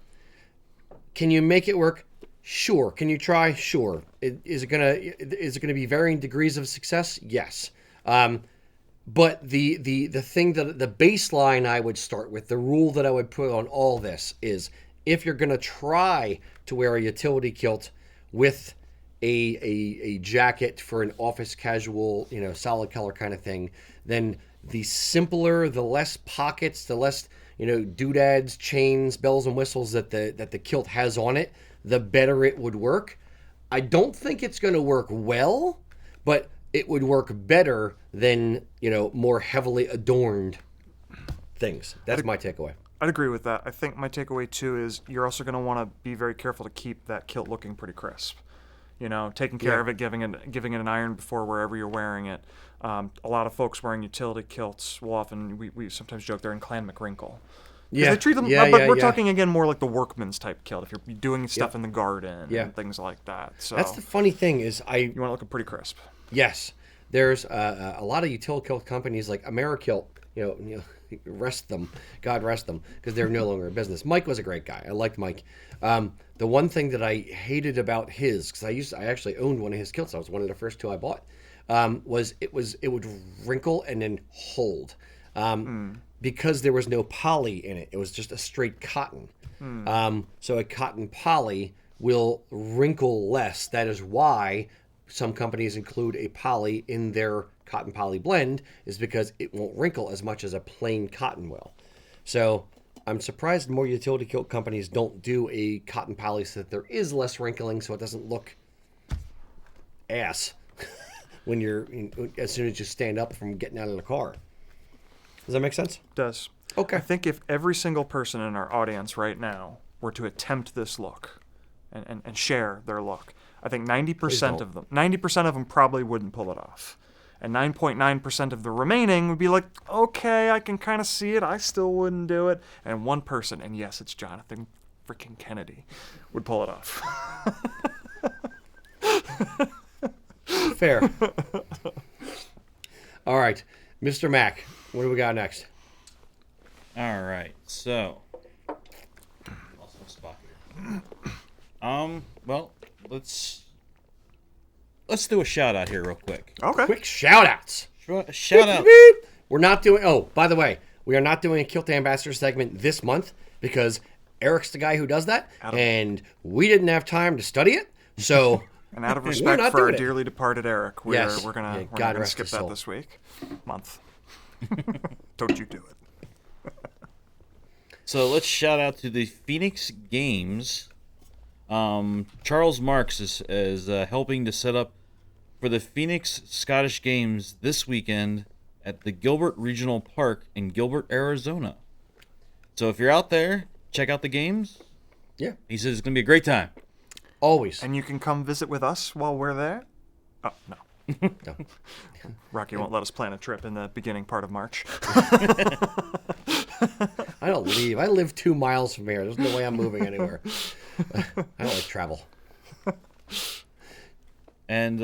Can you make it work? Sure. Can you try? Sure. Is it gonna be varying degrees of success? Yes. But the thing that the baseline I would start with, the rule that I would put on all this is, if you're gonna try to wear a utility kilt with a jacket for an office casual, solid color kind of thing, then the simpler, the less pockets, the less doodads, chains, bells and whistles that the kilt has on it, the better it would work. I don't think it's going to work well, but it would work better than more heavily adorned things. That's my takeaway. I'd agree with that. I think my takeaway too is you're also going to want to be very careful to keep that kilt looking pretty crisp. Taking care of it, giving it an iron before wherever you're wearing it. A lot of folks wearing utility kilts will often, we sometimes joke they're in Clan McWrinkle. Yeah, they treat them, but we're talking again more like the workman's type kilt. If you're doing stuff in the garden and things like that. So that's the funny thing is you want it looking pretty crisp. Yes, there's a lot of utility kilt companies like AmeriKilt. Rest them, God rest them, because they're no longer in business. Mike was a great guy. I liked Mike. The one thing that I hated about his, because I actually owned one of his kilts. I was one of the first two I bought. Was it would wrinkle and then hold, because there was no poly in it. It was just a straight cotton. So a cotton poly will wrinkle less. That is why some companies include a poly in their cotton poly blend, is because it won't wrinkle as much as a plain cotton will. So I'm surprised more utility kilt companies don't do a cotton poly so that there is less wrinkling, so it doesn't look ass when as soon as you stand up from getting out of the car. Does that make sense? It does. Okay. I think if every single person in our audience right now were to attempt this look and share their look, I think 90% of them probably wouldn't pull it off. And 9.9% of the remaining would be like, okay, I can kind of see it. I still wouldn't do it. And one person, and yes, it's Jonathan freaking Kennedy, would pull it off. Fair. All right. Mr. Mac, what do we got next? All right. So, lost my spot here. Well, let's do a shout out here real quick. Okay. Quick shout outs. Shout out. We're not doing, by the way, we are not doing a Kilt Ambassador segment this month because Eric's the guy who does that, and we didn't have time to study it. So, and out of respect for our dearly departed Eric, we're gonna skip that this week. Month. Don't you do it. So let's shout out to the Phoenix Games. Charles Marks is helping to set up for the Phoenix Scottish Games this weekend at the Gilbert Regional Park in Gilbert, Arizona. So if you're out there, check out the games. Yeah. He says it's going to be a great time. Always. And you can come visit with us while we're there? Oh, no. No. Rocky won't let us plan a trip in the beginning part of March. I don't leave. I live 2 miles from here. There's no way I'm moving anywhere. I don't like travel. And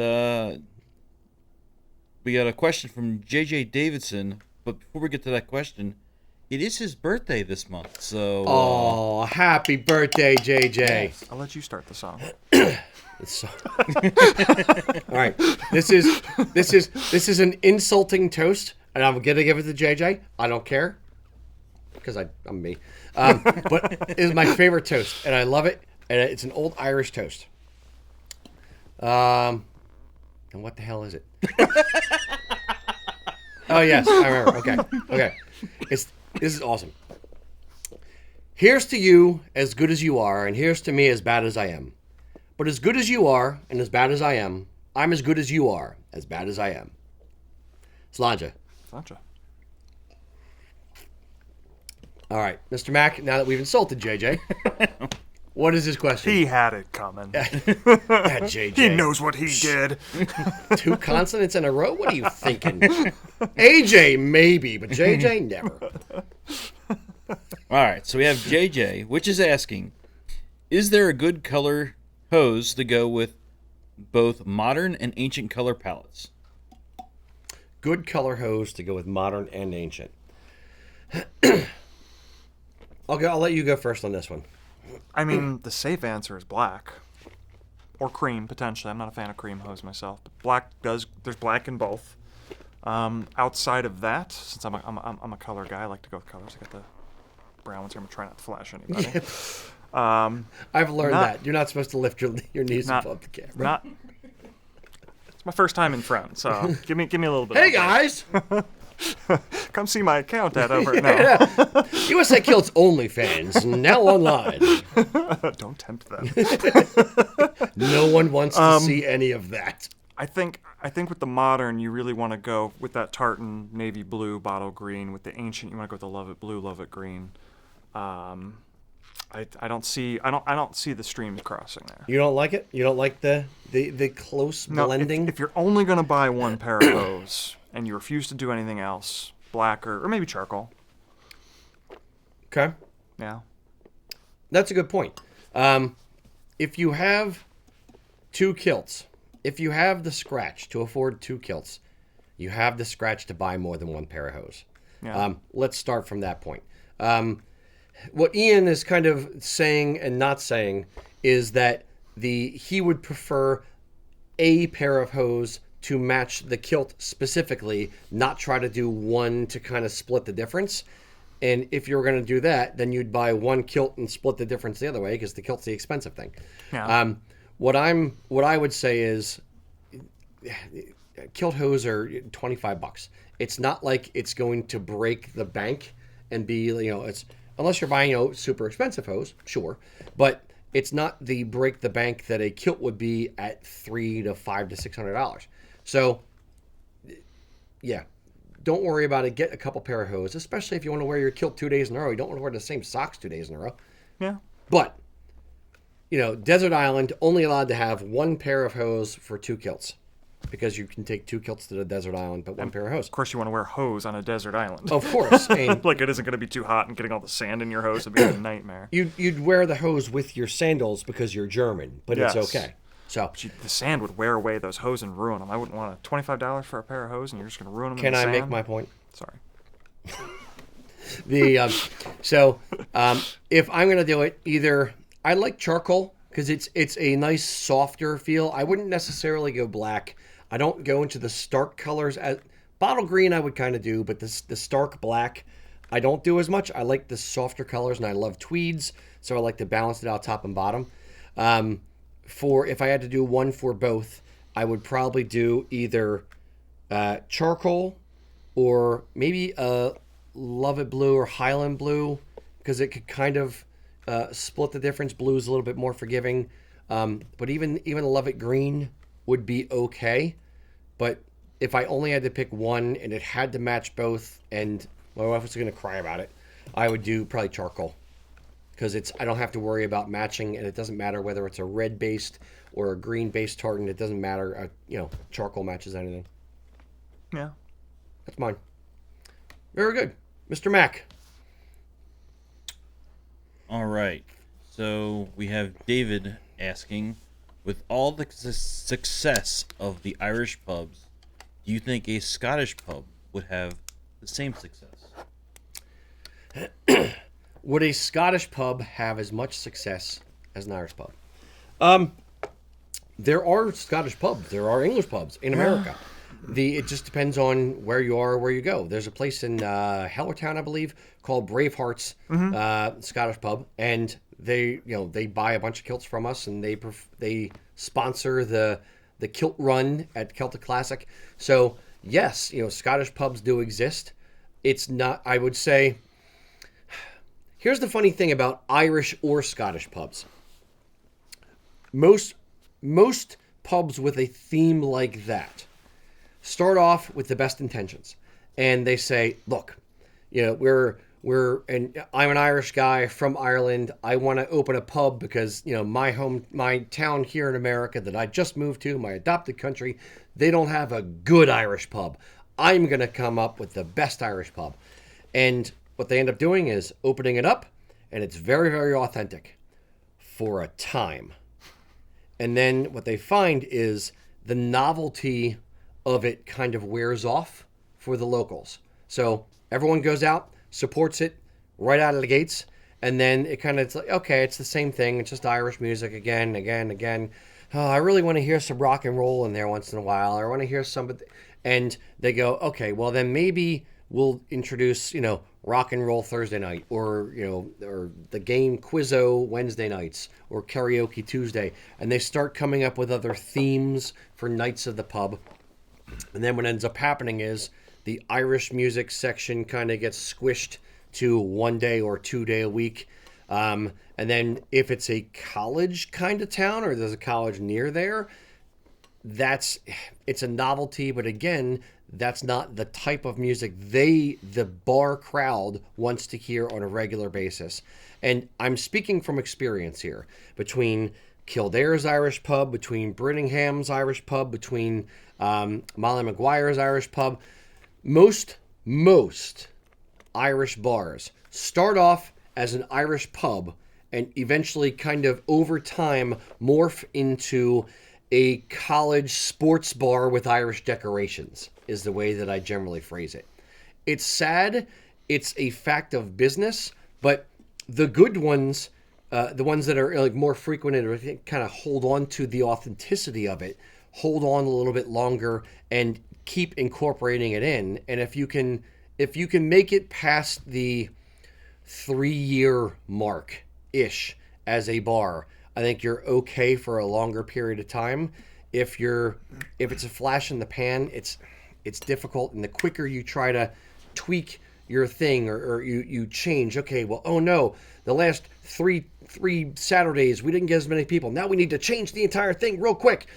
we got a question from JJ Davidson. But before we get to that question, it is his birthday this month. So happy birthday, JJ. I'll let you start the song. All right. This is an insulting toast, and I'm gonna give it to JJ. I don't care, because I'm me. But it is my favorite toast, and I love it. And it's an old Irish toast. And what the hell is it? Oh yes, I remember. Okay. This is awesome. Here's to you as good as you are, and here's to me as bad as I am. But as good as you are, and as bad as I am, I'm as good as you are, as bad as I am. Slanja. All right, Mr. Mack, now that we've insulted JJ, what is his question? He had it coming. Yeah, JJ. He knows what he did. 2 consonants in a row? What are you thinking? AJ, maybe, but JJ, never. All right, so we have JJ, which is asking, is there a good color hose to go with both modern and ancient color palettes? Good color hose to go with modern and ancient. I'll let you go first on this one. I mean, the safe answer is black. Or cream, potentially. I'm not a fan of cream hose myself. But there's black in both. Outside of that, since I'm a color guy, I like to go with colors. I got the brown ones here. I'm going to try not to flash anybody. I've learned that. You're not supposed to lift your knees above the camera. It's my first time in front, so give me a little bit. Hey, guys! Come see my account over now. USAK Kilts OnlyFans, now online. Don't tempt them. No one wants to see any of that. I think with the modern, you really want to go with that tartan navy blue bottle green. With the ancient, you want to go with the love it blue, love it green. I don't see the streams crossing there. You don't like it? You don't like the close blending? If you're only gonna buy one pair of hose and you refuse to do anything else, black or maybe charcoal. Okay. Yeah. That's a good point. If you have 2 kilts, if you have the scratch to afford 2 kilts, you have the scratch to buy more than one pair of hose. Yeah. Let's start from that point. What Ian is kind of saying and not saying is that he would prefer a pair of hose to match the kilt specifically, not try to do one to kind of split the difference. And if you were going to do that, then you'd buy one kilt and split the difference the other way because the kilt's the expensive thing. Yeah. What I would say is kilt hose are $25. It's not like it's going to break the bank and be, it's unless you're buying, super expensive hose, sure, but it's not the break the bank that a kilt would be at $300 to $500 to $600. So, yeah, don't worry about it. Get a couple pair of hose, especially if you want to wear your kilt 2 days in a row. You don't want to wear the same socks 2 days in a row. Yeah. But, desert island only allowed to have one pair of hose for 2 kilts. Because you can take 2 kilts to the desert island, but one pair of hose. Of course, you want to wear hose on a desert island. Of course. Like, it isn't going to be too hot and getting all the sand in your hose would be a nightmare. You'd wear the hose with your sandals because you're German, but Yes. It's okay. So the sand would wear away those hose and ruin them. I wouldn't want $25 for a pair of hose, and you're just going to ruin them. Can in the I sand. make my point? Sorry. If I'm going to do it, either I like charcoal because it's a nice softer feel. I wouldn't necessarily go black. I don't go into the stark colors. Bottle green I would kind of do, but the stark black I don't do as much. I like the softer colors, and I love tweeds, so I like to balance it out top and bottom. If I had to do one for both, I would probably do either charcoal or maybe Love It Blue or Highland Blue, because it could kind of split the difference. Blue is a little bit more forgiving, but even Love It Green would be okay. But if I only had to pick one and it had to match both, and my wife was going to cry about it, I would do probably charcoal, because I don't have to worry about matching, and it doesn't matter whether it's a red based or a green based tartan. It doesn't matter. Charcoal matches anything. Yeah. That's mine. Very good. Mr. Mack. All right. So we have David asking, with all the success of the Irish pubs, do you think a Scottish pub would have the same success? Would a Scottish pub have as much success as an Irish pub? There are Scottish pubs. There are English pubs in America. It just depends on where you are, where you go. There's a place in Hellertown, I believe, called Braveheart's Scottish pub, and they buy a bunch of kilts from us, and they sponsor the kilt run at Celtic Classic. So yes, Scottish pubs do exist. It's not. I would say. Here's the funny thing about Irish or Scottish pubs. Most pubs with a theme like that start off with the best intentions, and they say, "Look, and I'm an Irish guy from Ireland. I want to open a pub because, my town here in America that I just moved to, my adopted country, they don't have a good Irish pub. I'm going to come up with the best Irish pub. And what they end up doing is opening it up, and it's very, very authentic for a time. And then what they find is the novelty of it kind of wears off for the locals. So everyone goes out, supports it right out of the gates, and then it kind of, it's like, okay, it's the same thing. It's just Irish music again. Oh, I really want to hear some rock and roll in there once in a while. I want to hear somebody, and they go, okay, well then maybe we'll introduce, rock and roll Thursday night, or the game Quizzo Wednesday nights, or karaoke Tuesday, and they start coming up with other themes for nights of the pub. And then what ends up happening is the Irish music section kind of gets squished to 1 day or 2 day a week. And then if it's a college kind of town, or there's a college near there, it's a novelty. But again, that's not the type of music the bar crowd wants to hear on a regular basis. And I'm speaking from experience here. Between Kildare's Irish pub, between Brittingham's Irish pub, between Molly Maguire's Irish pub, most Irish bars start off as an Irish pub and eventually kind of over time morph into a college sports bar with Irish decorations, is the way that I generally phrase it. It's sad. It's a fact of business, but the good ones, the ones that are like more frequented or kind of hold on to the authenticity of it, hold on a little bit longer and keep incorporating it in. And if you can make it past the 3-year mark ish as a bar, I think you're okay for a longer period of time. If it's a flash in the pan, it's difficult. And the quicker you try to tweak your thing or you change, okay, well, oh no, the last three Saturdays we didn't get as many people. Now we need to change the entire thing real quick.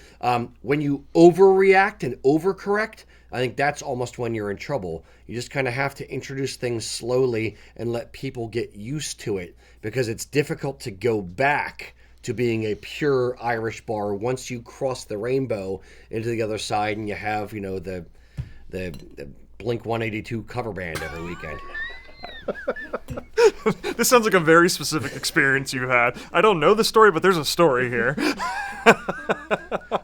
When you overreact and overcorrect, I think that's almost when you're in trouble. You just kind of have to introduce things slowly and let people get used to it, because it's difficult to go back to being a pure Irish bar once you cross the rainbow into the other side and you have, the Blink 182 cover band every weekend. This sounds like a very specific experience you had. I don't know the story, but there's a story here.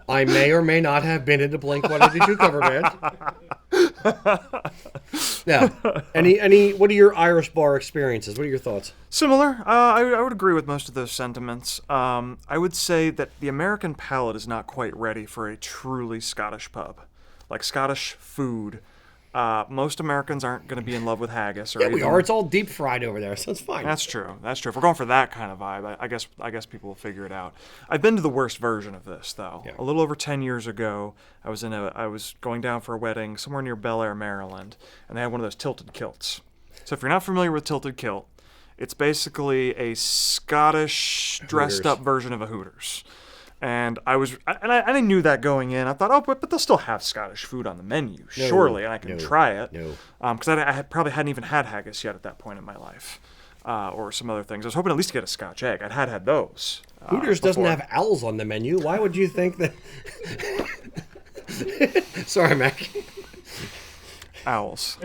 I may or may not have been in the Blink 182 cover band. Now, what are your Irish bar experiences? What are your thoughts? Similar. I would agree with most of those sentiments. I would say that the American palate is not quite ready for a truly Scottish pub. Like Scottish food. Most Americans aren't going to be in love with haggis. Or we are. It's all deep fried over there, so it's fine. That's true. If we're going for that kind of vibe, I guess people will figure it out. I've been to the worst version of this, though. Yeah. A little over 10 years ago, I was going down for a wedding somewhere near Bel Air, Maryland, and they had one of those tilted kilts. So if you're not familiar with tilted kilt, it's basically a Scottish dressed-up version of a Hooters. And I knew that going in. I thought, but they'll still have Scottish food on the menu, surely, and I can try it. Because I probably hadn't even had haggis yet at that point in my life, or some other things. I was hoping at least to get a Scotch egg. I'd had those. Hooters doesn't have owls on the menu. Why would you think that? Sorry, Mac. Owls.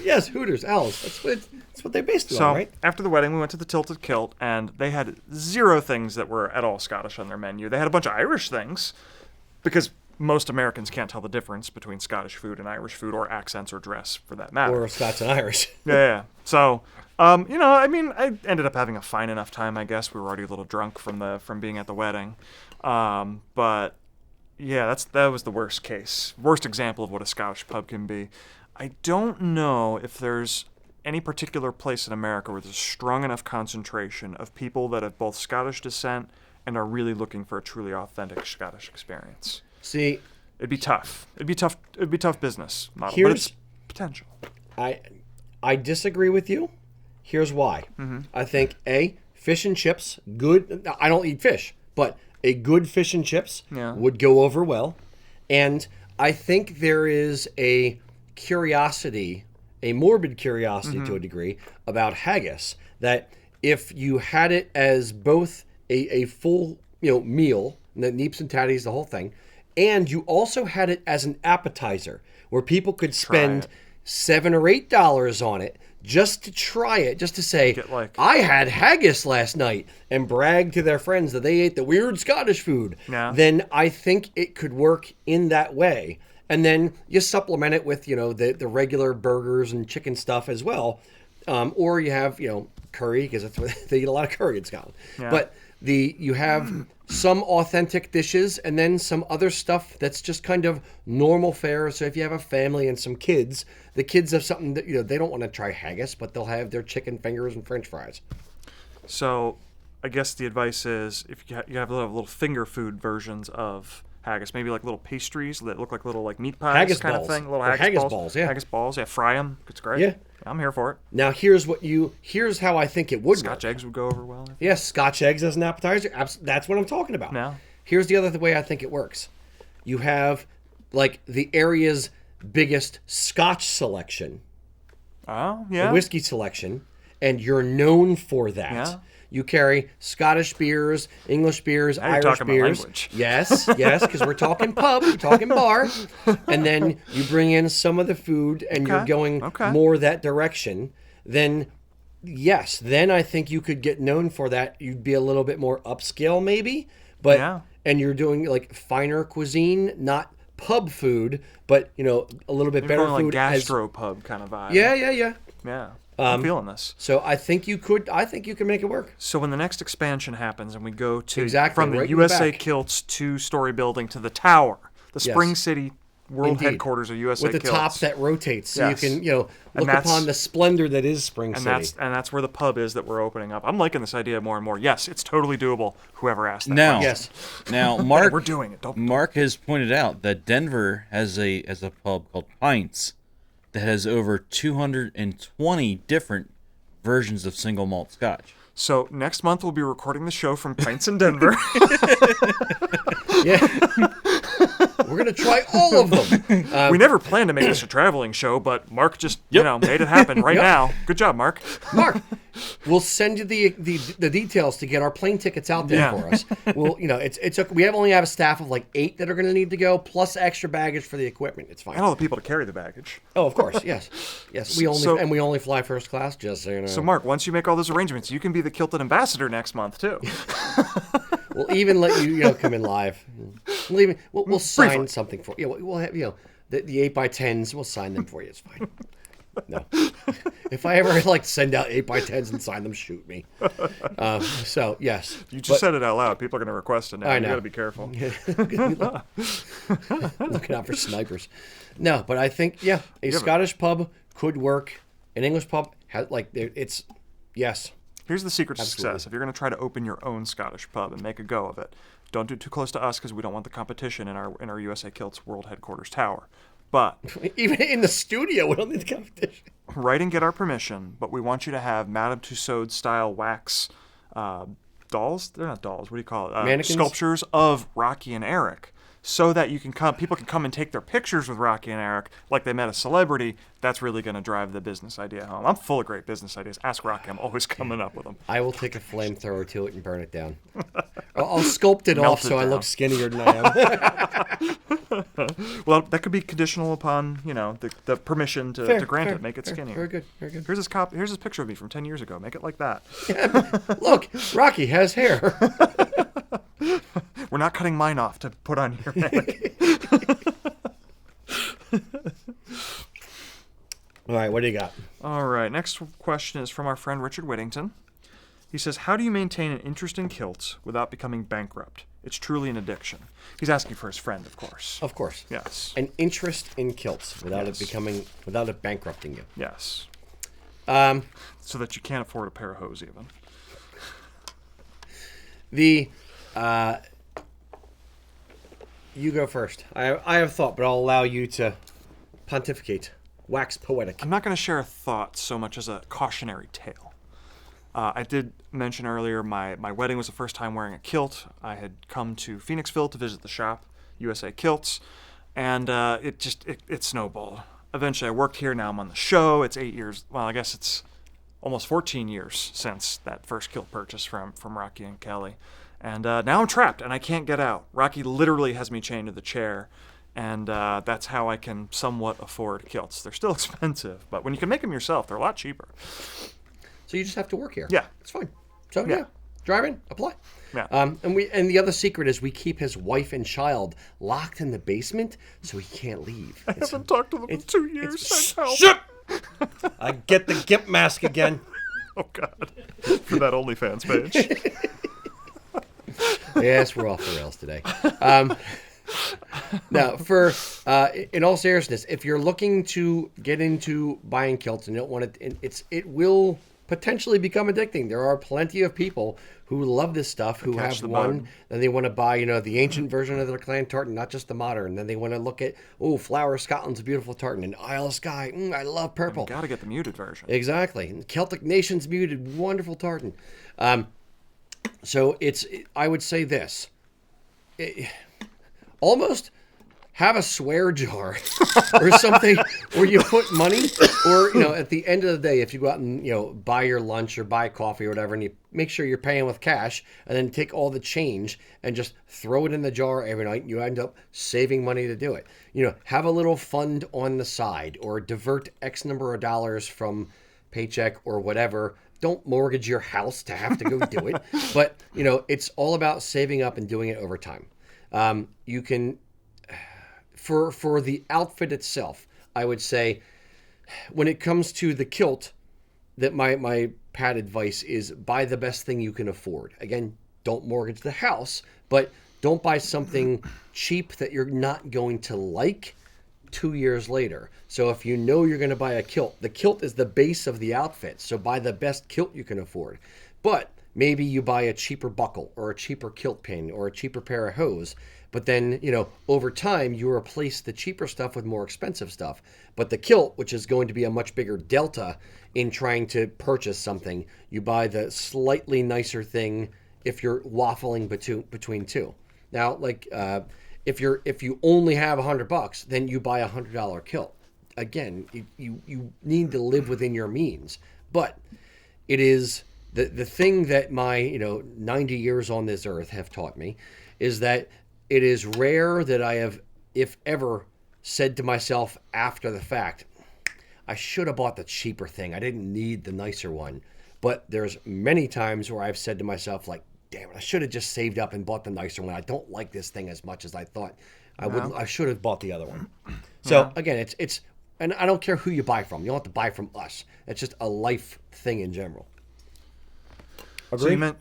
Yes, Hooters, owls. That's what they based it on, right? After the wedding, we went to the Tilted Kilt, and they had 0 things that were at all Scottish on their menu. They had a bunch of Irish things, because most Americans can't tell the difference between Scottish food and Irish food, or accents or dress, for that matter. Or Scots and Irish. Yeah. So, I ended up having a fine enough time, I guess. We were already a little drunk from being at the wedding. But, yeah, that was the worst example of what a Scottish pub can be. I don't know if there's any particular place in America where there's a strong enough concentration of people that have both Scottish descent and are really looking for a truly authentic Scottish experience. See, it'd be tough. It'd be tough business model, but it's potential. I disagree with you. Here's why. Mm-hmm. I think fish and chips, good. I don't eat fish, but a good fish and chips would go over well. And I think there is a curiosity a morbid curiosity to a degree about haggis, that if you had it as both a full meal, the neeps and tatties, the whole thing, and you also had it as an appetizer where people could spend $7 or $8 on it just to try it, just to say, I had haggis last night, and brag to their friends that they ate the weird Scottish food, then I think it could work in that way. And then you supplement it with, the regular burgers and chicken stuff as well. Or you have, curry, because that's what they eat a lot of curry in Scotland. Yeah. But you have some authentic dishes and then some other stuff that's just kind of normal fare. So if you have a family and some kids, the kids have something that, they don't want to try haggis, but they'll have their chicken fingers and French fries. So I guess the advice is if you have little finger food versions of haggis, maybe like little pastries that look like little meat pies haggis kind balls. of thing. Little haggis balls, yeah. Haggis balls, yeah. Fry them. It's great. Yeah. I'm here for it. Now here's how I think it would Scotch work. eggs would go over well. Yes, Scotch eggs as an appetizer. That's what I'm talking about. Now, here's the other way I think it works. You have the area's biggest Scotch selection. Oh, yeah. Whiskey selection, and you're known for that. Yeah. You carry Scottish beers, English beers, now you're Irish talking beers. My language. Yes, because we're talking pub, we're talking bar, and then you bring in some of the food, and you're going more that direction. Then, yes, then I think you could get known for that. You'd be a little bit more upscale, maybe, but and you're doing finer cuisine, not pub food, but a little bit better food, gastropub kind of vibe. Yeah. I'm feeling this. So I think you can make it work. So when the next expansion happens and we go to from the right USA Kilts 2-story building to the tower, the Spring City world headquarters of USA with the Kilts. top that rotates, so you can look upon the splendor that is Spring City. That's where the pub is that we're opening up. I'm liking this idea more and more. Yes, it's totally doable. Whoever asked that. Now, Mark, we're doing it. Mark has pointed out that Denver has a pub called Pints that has over 220 different versions of single malt Scotch. So next month we'll be recording the show from Pints in Denver. Yeah. We're going to try all of them. We never planned to make this a traveling show, but Mark just, made it happen right now. Good job, Mark. Mark, we'll send you the details to get our plane tickets out there for us. We'll, we only have a staff of 8 that are going to need to go, plus extra baggage for the equipment. It's fine. And all the people to carry the baggage. Oh, of course, yes. We only fly first class, just so you know. So, Mark, once you make all those arrangements, you can be the kilted ambassador next month, too. We'll even let you, come in live. We'll sign something for you. We'll have, the 8x10s. We'll sign them for you. It's fine. No. If I ever send out 8x10s and sign them, shoot me. So yes. You just said it out loud. People are going to request it now. I know. You got to be careful. Looking out for snipers. No, but I think Scottish pub could work. An English pub it's yes. Here's the secret to success. If you're going to try to open your own Scottish pub and make a go of it, don't do it too close to us because we don't want the competition in our USA Kilts World Headquarters Tower. But even in the studio, we don't need the competition. Write and get our permission, but we want you to have Madame Tussauds style wax dolls. They're not dolls. What do you call it? Mannequins? Sculptures of Rocky and Eric, so that people can come and take their pictures with Rocky and Eric like they met a celebrity. That's really going to drive the business idea home. I'm full of great business ideas. Ask Rocky. I'm always coming up with them. I will take a flamethrower to it and burn it down. I'll sculpt it off so I look skinnier than I am. Well, that could be conditional upon the permission to grant it. Make it skinnier. Very good. Very good. Here's his picture of me from 10 years ago. Make it like that. Look, Rocky has hair. We're not cutting mine off to put on your neck. All right, what do you got? All right, next question is from our friend Richard Whittington. He says, how do you maintain an interest in kilts without becoming bankrupt? It's truly an addiction. He's asking for his friend, of course. Of course. Yes. An interest in kilts without it bankrupting you. Yes. So that you can't afford a pair of hose even. You go first. I have thought, but I'll allow you to pontificate. Wax poetic. I'm not going to share a thought so much as a cautionary tale. I did mention earlier my wedding was the first time wearing a kilt. I had come to Phoenixville to visit the shop, USA Kilts, and it snowballed. eventually I worked here. Now I'm on the show. It's 8 years. Well, I guess it's almost 14 years since that first kilt purchase from Rocky and Kelly. And now I'm trapped, and I can't get out. Rocky literally has me chained to the chair, and that's how I can somewhat afford kilts. They're still expensive, but when you can make them yourself, they're a lot cheaper. So you just have to work here. Yeah. It's fine. So, yeah. Drive in, apply. Yeah. And the other secret is we keep his wife and child locked in the basement so he can't leave. I haven't talked to them in 2 years. Help. Shut! I get the gimp mask again. Oh, God. For that OnlyFans page. Yes, we're off the rails today. Now, in all seriousness, if you're looking to get into buying kilts and you don't want it will potentially become addicting. There are plenty of people who love this stuff, who have one, and they want to buy, the ancient version of their Clan tartan, not just the modern. Then they want to look at, Flower of Scotland's a beautiful tartan, and Isle of Skye, I love purple. Got to get the muted version. Exactly. And Celtic Nations muted, wonderful tartan. So I would say this. Almost have a swear jar or something where you put money, or, at the end of the day, if you go out and, buy your lunch or buy coffee or whatever, and you make sure you're paying with cash, and then take all the change and just throw it in the jar every night, you end up saving money to do it. Have a little fund on the side, or divert X number of dollars from paycheck or whatever. Don't mortgage your house to have to go do it. But, it's all about saving up and doing it over time. You can, for the outfit itself, I would say, when it comes to the kilt, that my pat advice is buy the best thing you can afford. Again, don't mortgage the house, but don't buy something cheap that you're not going to like 2 years later. So if you're going to buy a kilt, the kilt is the base of the outfit. So buy the best kilt you can afford. But maybe you buy a cheaper buckle or a cheaper kilt pin or a cheaper pair of hose. But then, over time, you replace the cheaper stuff with more expensive stuff. But the kilt, which is going to be a much bigger delta in trying to purchase something, you buy the slightly nicer thing if you're waffling between two. Now, if you only have $100, then you buy $100 kilt. Again, you need to live within your means. But it is the thing that my 90 years on this earth have taught me is that it is rare that I have, if ever, said to myself after the fact, I should have bought the cheaper thing. I didn't need the nicer one. But there's many times where I've said to myself, damn it, I should have just saved up and bought the nicer one. I don't like this thing as much as I thought I would. I should have bought the other one. So again, it's and I don't care who you buy from. You don't have to buy from us. It's just a life thing in general. Agree? So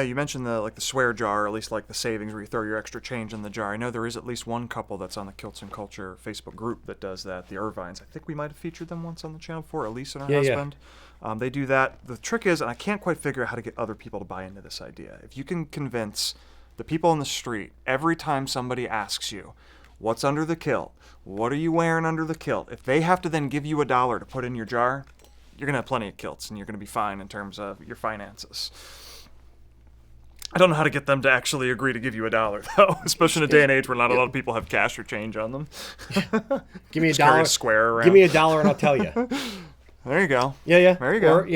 you mentioned the swear jar, or at least the savings where you throw your extra change in the jar. I know there is at least one couple that's on the Kilts and Culture Facebook group that does that, the Irvines. I think we might have featured them once on the channel before, Elise and her husband. Yeah. They do that. The trick is, and I can't quite figure out how to get other people to buy into this idea, if you can convince the people on the street, every time somebody asks you, what's under the kilt? What are you wearing under the kilt? If they have to then give you $1 to put in your jar, you're going to have plenty of kilts, and you're going to be fine in terms of your finances. I don't know how to get them to actually agree to give you $1, though, especially in a day and age where not a lot of people have cash or change on them. Give me $1. Square around. Give me $1 and I'll tell you. There you go. Yeah. There you go. Or,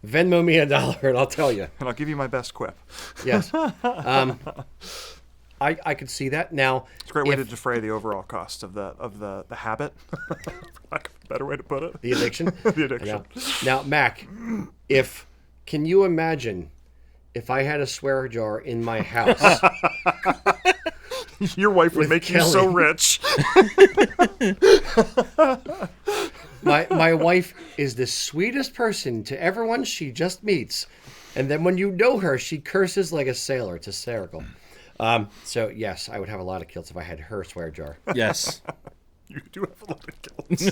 Venmo me $1 and I'll tell you. And I'll give you my best quip. Yes. I could see that. Now, it's a great way to defray the overall cost of the habit. Better way to put it. The addiction. The addiction. Now, Mac, can you imagine if I had a swear jar in my house? Your wife would make you so rich. My wife is the sweetest person to everyone she just meets. And then when you know her, she curses like a sailor. It's hysterical. So, yes, I would have a lot of kilts if I had her swear jar. Yes. You do have a lot of kilts.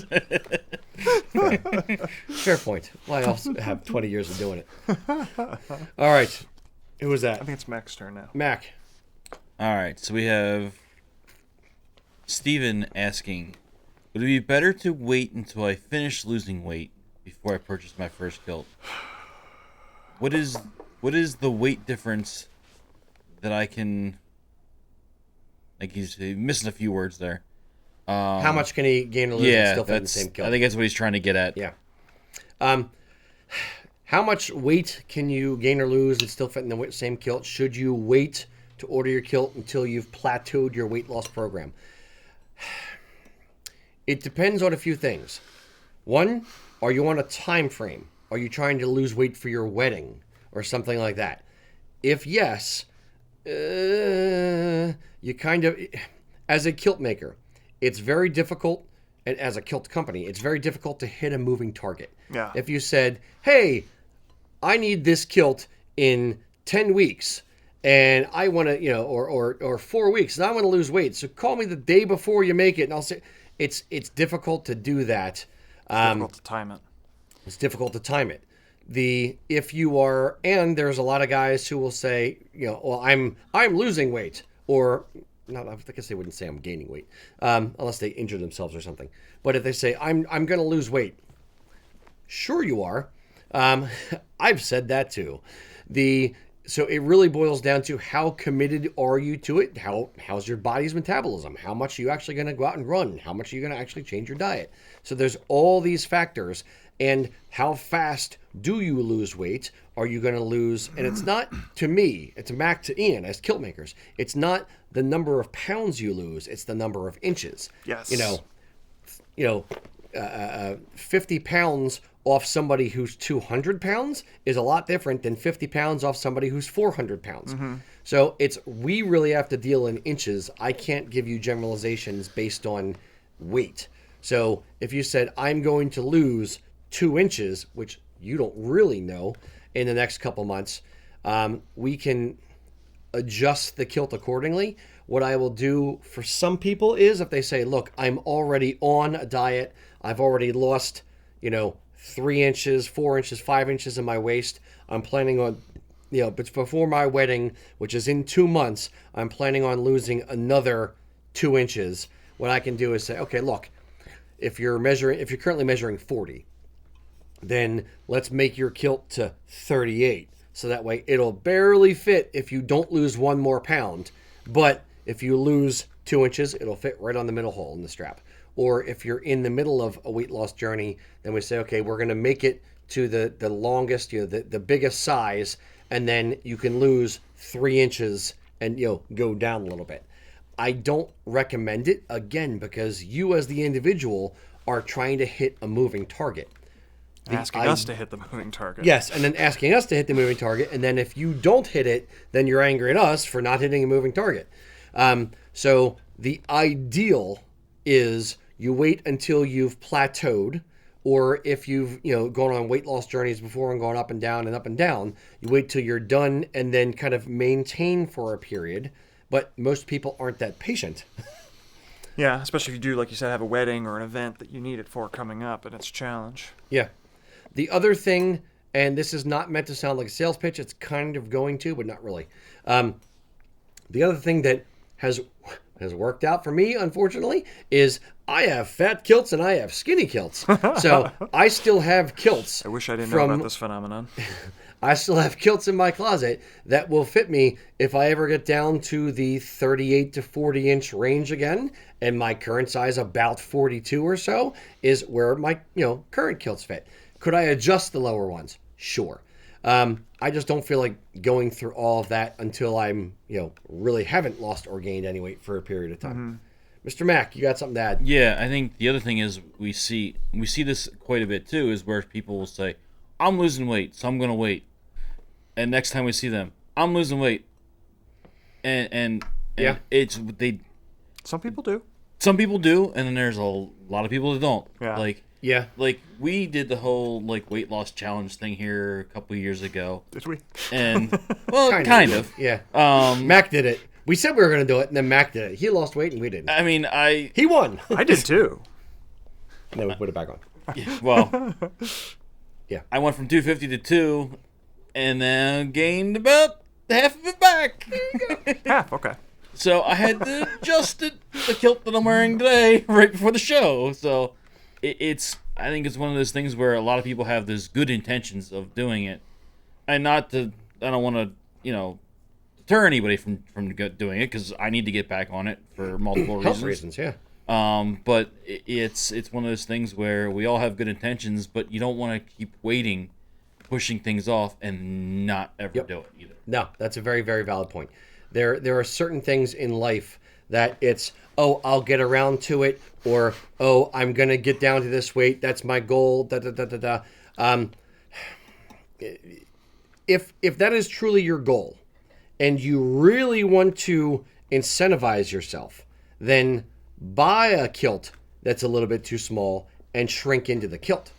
Fair point. Well, I also have 20 years of doing it. All right. Who was that? I think it's Mac's turn now. Mac. All right. So we have Steven asking, would it be better to wait until I finish losing weight before I purchase my first kilt? What is the weight difference that I can... he's missing a few words there. How much can he gain or lose and still fit in the same kilt? I think that's what he's trying to get at. Yeah. How much weight can you gain or lose and still fit in the same kilt? Should you wait to order your kilt until you've plateaued your weight loss program? It depends on a few things. One, are you on a time frame? Are you trying to lose weight for your wedding or something like that? If yes, you kind of, as a kilt maker, it's very difficult, and as a kilt company, it's very difficult to hit a moving target. Yeah. If you said, hey, I need this kilt in 10 weeks, and I want to, or 4 weeks, and I want to lose weight, so call me the day before you make it, and I'll say, it's difficult to do that. Difficult to time it. It's difficult to time it. If you are, and there's a lot of guys who will say, well, I'm losing weight, or not. I guess they wouldn't say I'm gaining weight, unless they injure themselves or something. But if they say I'm going to lose weight, sure you are. I've said that too. So it really boils down to how committed are you to it? How's your body's metabolism? How much are you actually going to go out and run? How much are you going to actually change your diet? So there's all these factors. And how fast do you lose weight? Are you going to lose? And it's not, to me, it's back to Ian as kilt makers. It's not the number of pounds you lose. It's the number of inches. Yes. 50 pounds off somebody who's 200 pounds is a lot different than 50 pounds off somebody who's 400 pounds. Mm-hmm. So we really have to deal in inches. I can't give you generalizations based on weight. So if you said, I'm going to lose 2 inches, which you don't really know, in the next couple months, we can adjust the kilt accordingly. What I will do for some people is if they say, look, I'm already on a diet, I've already lost, 3 inches, 4 inches, 5 inches in my waist. I'm planning on, but before my wedding, which is in 2 months, I'm planning on losing another 2 inches. What I can do is say, okay, look, if you're currently measuring 40, then let's make your kilt to 38. So that way it'll barely fit if you don't lose 1 more pound. But if you lose 2 inches, it'll fit right on the middle hole in the strap. Or if you're in the middle of a weight loss journey, then we say, okay, we're going to make it to the longest, the biggest size, and then you can lose 3 inches and, go down a little bit. I don't recommend it, again, because you as the individual are trying to hit a moving target. Asking us to hit the moving target. Yes, and then asking us to hit the moving target, and then if you don't hit it, then you're angry at us for not hitting a moving target. So the ideal is you wait until you've plateaued, or if you've gone on weight loss journeys before and gone up and down and up and down, you wait till you're done and then kind of maintain for a period. But most people aren't that patient. Yeah, especially if you do, like you said, have a wedding or an event that you need it for coming up, and it's a challenge. Yeah. The other thing, and this is not meant to sound like a sales pitch, it's kind of going to, but not really. The other thing that has worked out for me, unfortunately, is I have fat kilts and I have skinny kilts. So I still have kilts. I wish I didn't know about this phenomenon. I still have kilts in my closet that will fit me if I ever get down to the 38 to 40 inch range again. And my current size, about 42 or so, is where my current kilts fit. Could I adjust the lower ones? Sure. I just don't feel like going through all of that until I'm, really haven't lost or gained any weight for a period of time. Mm-hmm. Mr. Mack, you got something to add? Yeah, I think the other thing is we see this quite a bit too, is where people will say, I'm losing weight, so I'm going to wait. And next time we see them, I'm losing weight. And yeah, some people do. Some people do, and then there's a lot of people that don't. Yeah. Like we did the whole weight loss challenge thing here a couple of years ago. Did we? And well, kind of. Yeah. Mac did it. We said we were going to do it, and then Mac did it. He lost weight, and we didn't. I mean, he won. I did too. And then we put it back on. Yeah, well, yeah. I went from 250 to 2, and then gained about half of it back. Half, okay. So I had to adjust the kilt that I'm wearing today right before the show. So I think it's one of those things where a lot of people have those good intentions of doing it, and I don't want to, deter anybody from doing it, because I need to get back on it for multiple reasons. Health reasons, yeah. But it's one of those things where we all have good intentions, but you don't want to keep waiting, pushing things off, and not ever do it either. No, that's a very, very valid point. There are certain things in life that it's, oh, I'll get around to it, or, oh, I'm going to get down to this weight. That's my goal. If that is truly your goal and you really want to incentivize yourself, then buy a kilt that's a little bit too small and shrink into the kilt.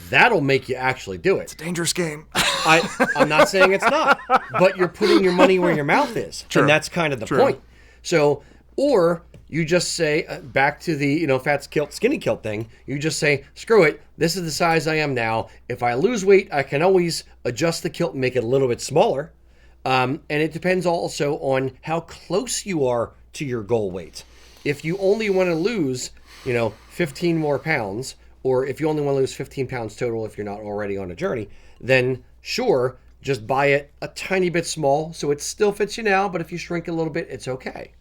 That'll make you actually do it. It's a dangerous game. I'm not saying it's not, but you're putting your money where your mouth is. True. And that's kind of the point. So, or you just say, back to the, fat kilt, skinny kilt thing, you just say, screw it, this is the size I am now. If I lose weight, I can always adjust the kilt and make it a little bit smaller. And it depends also on how close you are to your goal weight. If you only want to lose, 15 more pounds, or if you only want to lose 15 pounds total if you're not already on a journey, then sure, just buy it a tiny bit small so it still fits you now, but if you shrink a little bit, it's okay.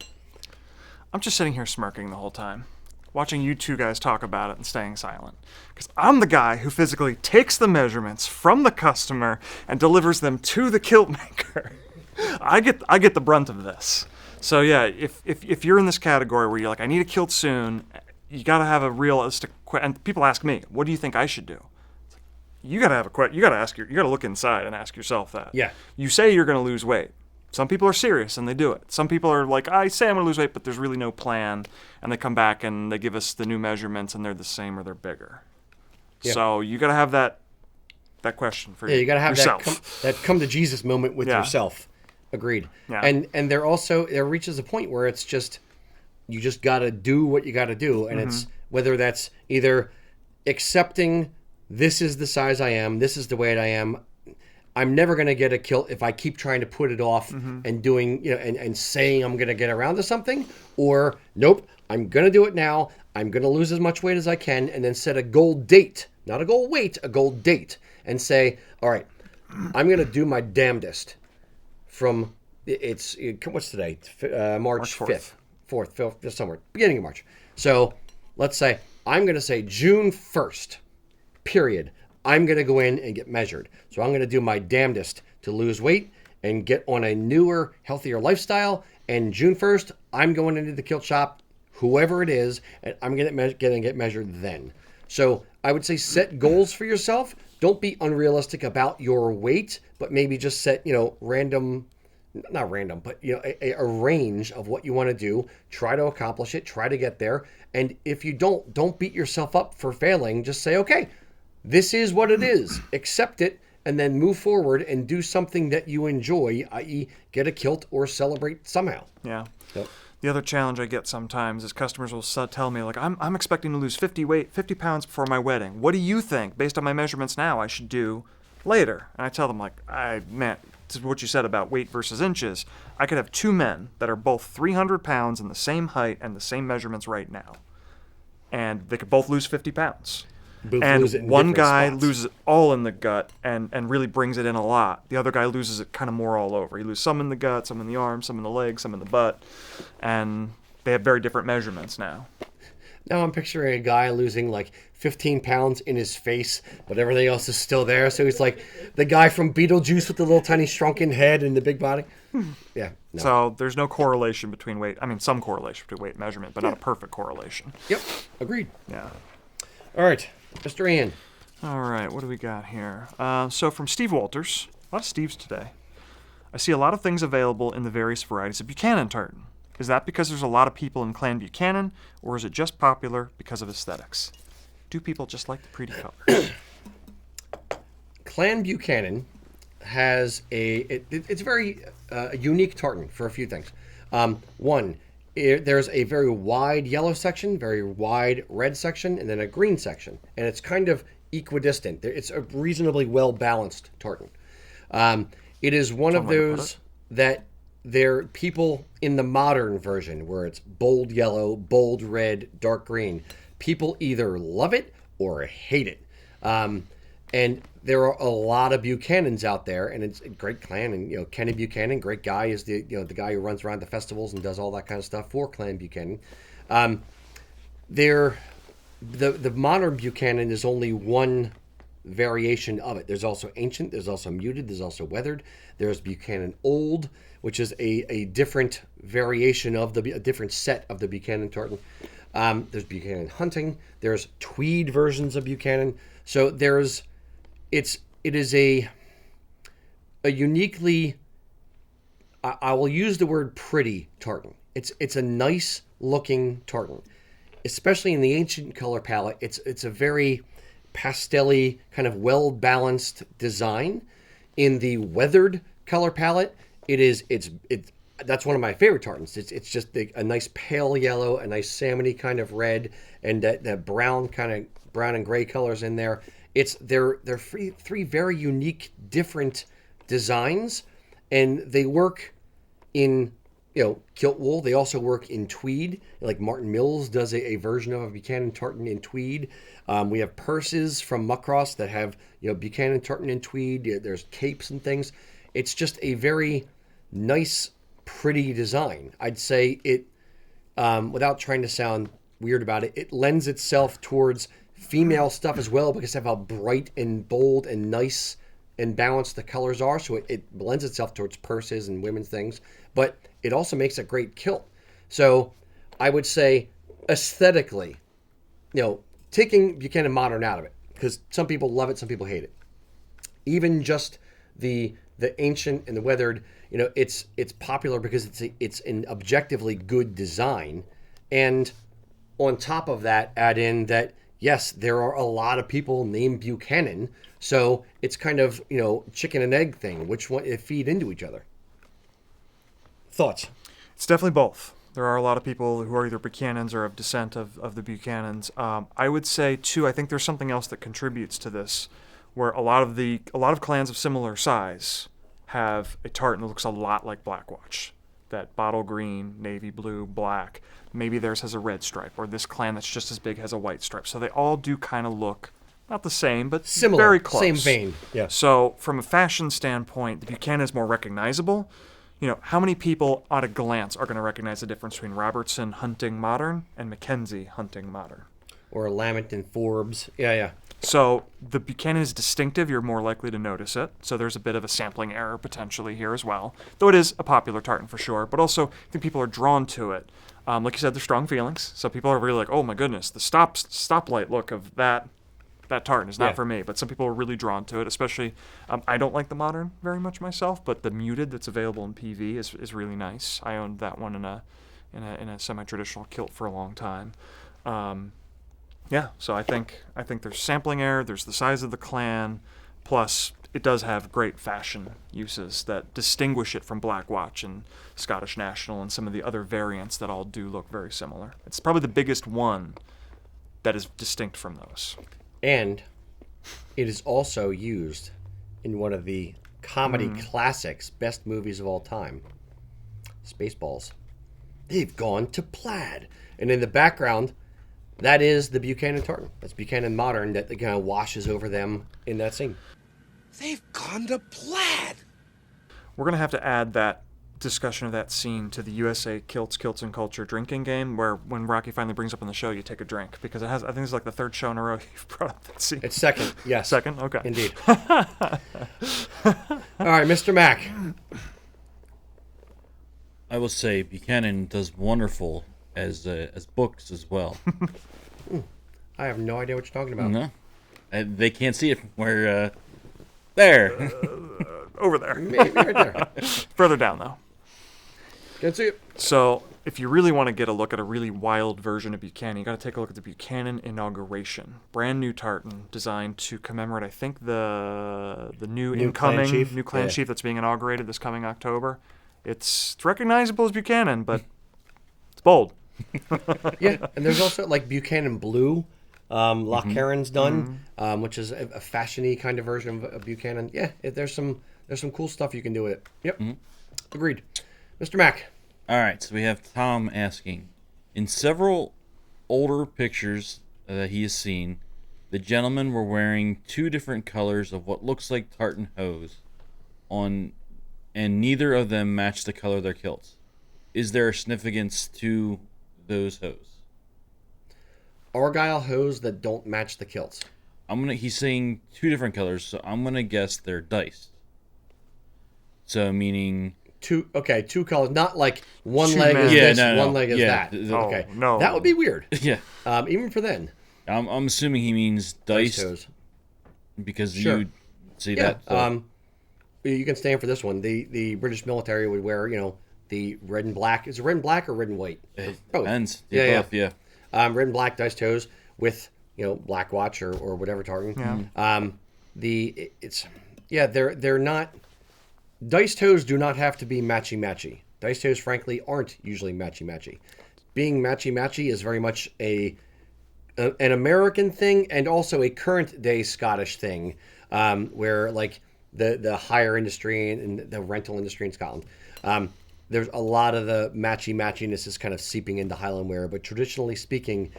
I'm just sitting here smirking the whole time, watching you two guys talk about it and staying silent. Because I'm the guy who physically takes the measurements from the customer and delivers them to the kilt maker. I get the brunt of this. So yeah, if you're in this category where you're like, I need a kilt soon, you got to have a realistic. And people ask me, what do you think I should do? It's like, you got to have a you got to look inside and ask yourself that. Yeah. You say you're going to lose weight. Some people are serious and they do it. Some people are like, I say I'm going to lose weight, but there's really no plan. And they come back and they give us the new measurements and they're the same or they're bigger. Yeah. So you got to have that question for you got to have yourself. that come to Jesus moment with yourself. Agreed. Yeah. And there reaches a point where it's just, you just got to do what you got to do. And it's whether that's either accepting this is the size I am, this is the weight I am. I'm never going to get a kilt if I keep trying to put it off and doing, and saying I'm going to get around to something, or nope, I'm going to do it now. I'm going to lose as much weight as I can, and then set a goal date, not a goal weight, a goal date, and say, all right, I'm going to do my damnedest from what's today? March 5th, 4th, somewhere, beginning of March. So let's say I'm going to say June 1st, period. I'm going to go in and get measured. So I'm going to do my damnedest to lose weight and get on a newer, healthier lifestyle. And June 1st, I'm going into the kilt shop, whoever it is, and I'm going to get measured then. So I would say set goals for yourself. Don't be unrealistic about your weight, but maybe just set, random, not random, but, a range of what you want to do. Try to accomplish it. Try to get there. And if you don't beat yourself up for failing. Just say, okay, this is what it is. Accept it, and then move forward and do something that you enjoy, i.e. get a kilt or celebrate somehow. Yeah. Yep. The other challenge I get sometimes is customers will tell me, like, I'm expecting to lose 50 pounds before my wedding. What do you think, based on my measurements now, I should do later? And I tell them, like, man, this is what you said about weight versus inches. I could have two men that are both 300 pounds and the same height and the same measurements right now. And they could both lose 50 pounds. And one guy loses it all in the gut and really brings it in a lot. The other guy loses it kind of more all over. He loses some in the gut, some in the arms, some in the legs, some in the butt. And they have very different measurements now. Now I'm picturing a guy losing like 15 pounds in his face, but everything else is still there. So he's like the guy from Beetlejuice with the little tiny shrunken head and the big body. Yeah. No. So there's no correlation between weight. I mean, some correlation between weight and measurement, but not a perfect correlation. Yep. Agreed. Yeah. All right. Mr. Ian. All right, what do we got here? So from Steve Walters, a lot of Steves today. I see a lot of things available in the various varieties of Buchanan tartan. Is that because there's a lot of people in Clan Buchanan, or is it just popular because of aesthetics? Do people just like the pretty colors? Clan Buchanan has it's very unique tartan for a few things. One, there's a very wide yellow section, very wide red section, and then a green section. And it's kind of equidistant. It's a reasonably well-balanced tartan. It is one of those that there people in the modern version where it's bold yellow, bold red, dark green. People either love it or hate it. And there are a lot of Buchanans out there, and it's a great clan. And Kenny Buchanan, great guy, is the guy who runs around the festivals and does all that kind of stuff for Clan Buchanan. the modern Buchanan is only one variation of it. There's also ancient, there's also muted, there's also weathered. There's Buchanan Old, which is a different variation of a different set of the Buchanan tartan. There's Buchanan Hunting. There's tweed versions of Buchanan. So it is a uniquely, I will use the word pretty tartan. It's a nice looking tartan, especially in the ancient color palette. It's a very pastel-y, kind of well balanced design. In the weathered color palette, that's one of my favorite tartans. It's just a nice pale yellow, a nice salmony kind of red, and that brown and gray colors in there. They're three very unique, different designs, and they work in kilt wool. They also work in tweed. Like Martin Mills does a version of a Buchanan tartan in tweed. We have purses from Muckross that have Buchanan tartan in tweed. There's capes and things. It's just a very nice, pretty design. I'd say it, without trying to sound weird about it, it lends itself towards female stuff as well because of how bright and bold and nice and balanced the colors are. So it lends itself towards purses and women's things, but it also makes a great kilt. So I would say aesthetically, taking Buchanan Modern out of it, because some people love it, some people hate it. Even just the ancient and the weathered, it's popular because it's an objectively good design. And on top of that, add in that, yes, there are a lot of people named Buchanan. So it's kind of, chicken and egg thing, which one it feed into each other. Thoughts? It's definitely both. There are a lot of people who are either Buchanans or of descent of the Buchanans. I would say, too, I think there's something else that contributes to this, where a lot of clans of similar size have a tartan that looks a lot like Blackwatch. That bottle green, navy blue, black. Maybe theirs has a red stripe, or this clan that's just as big has a white stripe. So they all do kind of look not the same, but similar, very close. Same vein. Yeah. So from a fashion standpoint, the Buchanan is more recognizable. How many people at a glance are going to recognize the difference between Robertson Hunting Modern and Mackenzie Hunting Modern? Or Lamington Forbes. Yeah. So the Buchanan is distinctive. You're more likely to notice it. So there's a bit of a sampling error potentially here as well. Though it is a popular tartan for sure. But also, I think people are drawn to it. Like you said, there's strong feelings. So people are really like, oh my goodness, the stoplight look of that tartan is not for me. But some people are really drawn to it, especially, I don't like the modern very much myself, but the muted that's available in PV is really nice. I owned that one in a semi-traditional kilt for a long time. So I think there's sampling error, there's the size of the clan, plus it does have great fashion uses that distinguish it from Blackwatch and Scottish National and some of the other variants that all do look very similar. It's probably the biggest one that is distinct from those. And it is also used in one of the comedy classics, best movies of all time, Spaceballs. They've gone to plaid. And in the background, that is the Buchanan tartan. That's Buchanan Modern that kind of washes over them in that scene. They've gone to plaid. We're going to have to add that discussion of that scene to the USAK Kilts and Culture drinking game, where when Rocky finally brings up on the show, you take a drink, because I think it's like the third show in a row you've brought up that scene. It's second, yes. Second? Okay. Indeed. All right, Mr. Mack. I will say Buchanan does wonderful as books as well. I have no idea what you're talking about. No, they can't see it from where. There. Over there. Maybe right there. Further down, though. Can't see it. So, if you really want to get a look at a really wild version of Buchanan, you got to take a look at the Buchanan Inauguration. Brand new tartan designed to commemorate, I think, the new incoming clan chief that's being inaugurated this coming October. It's recognizable as Buchanan, but it's bold. Yeah, and there's also like Buchanan Blue. Loch Karen's done, which is a fashiony kind of version of Buchanan. Yeah, there's some cool stuff you can do with it. Yep, agreed. Mr. Mack. All right, so we have Tom asking, in several older pictures that he has seen, the gentlemen were wearing two different colors of what looks like tartan hose on, and neither of them match the color of their kilts. Is there a significance to those hose? Argyle hose that don't match the kilts. He's saying 2 different colors, so I'm gonna guess they're diced. So meaning Two colors, not like one Two leg is men. this, one leg is that. Oh, Okay, no. that would be weird. yeah. Even for then. I'm assuming he means Diced diced hose. because Sure. you see Yeah. that. So- You can stand for this one. The British military would wear, the red and black. Is it red and black or red and white? it Both. depends. Yeah, Both, yeah. Red and black diced hose with black watch or whatever tartan. Yeah. They're not. Diced hose do not have to be matchy. Diced hose, frankly, aren't usually matchy. Being matchy is very much an American thing and also a current day Scottish thing, where like the hire industry and the rental industry in Scotland, there's a lot of the matchiness is kind of seeping into Highland wear, but traditionally speaking,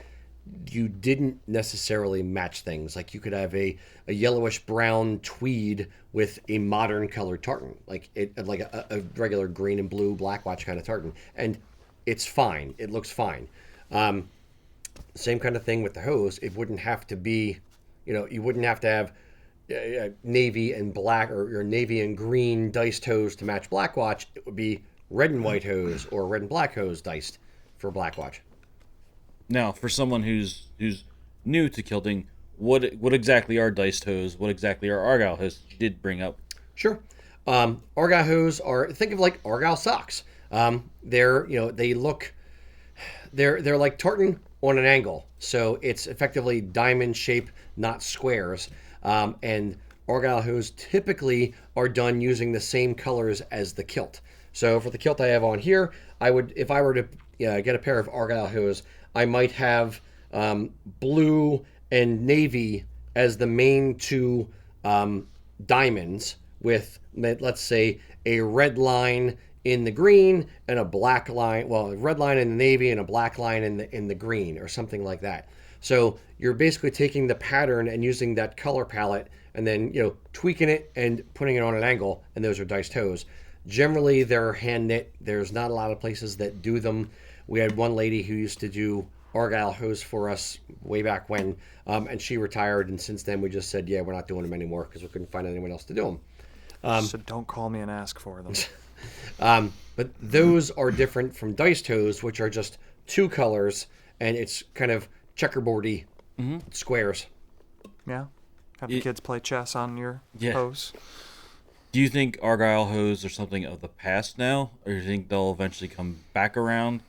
you didn't necessarily match things. Like you could have a yellowish brown tweed with a modern colored tartan, like a regular green and blue black watch kind of tartan, and it's fine. It looks fine. Same kind of thing with the hose. It wouldn't have to be, you wouldn't have to have navy and black or navy and green diced hose to match black watch. It would be red and white hose or red and black hose diced for black watch. Now, for someone who's new to kilting, what exactly are diced hose? What exactly are Argyle hose? You did bring up. Sure. Argyle hose think of like Argyle socks. They're like tartan on an angle, so it's effectively diamond shape, not squares. And Argyle hose typically are done using the same colors as the kilt. So for the kilt I have on here, if I were to get a pair of Argyle hose, I might have blue and navy as the main 2 diamonds, with, let's say, a red line in the green and a black line, a red line in the navy and a black line in the green, or something like that. So you're basically taking the pattern and using that color palette and then tweaking it and putting it on an angle, and those are diced hose. Generally, they're hand knit. There's not a lot of places that do them. We had one lady who used to do Argyle hose for us way back when, and she retired, and since then we just said, we're not doing them anymore because we couldn't find anyone else to do them. So don't call me and ask for them. But those are different from diced hose, which are just 2 colors, and it's kind of checkerboardy squares. Yeah. Have the kids play chess on your hose. Do you think Argyle hose are something of the past now, or do you think they'll eventually come back around?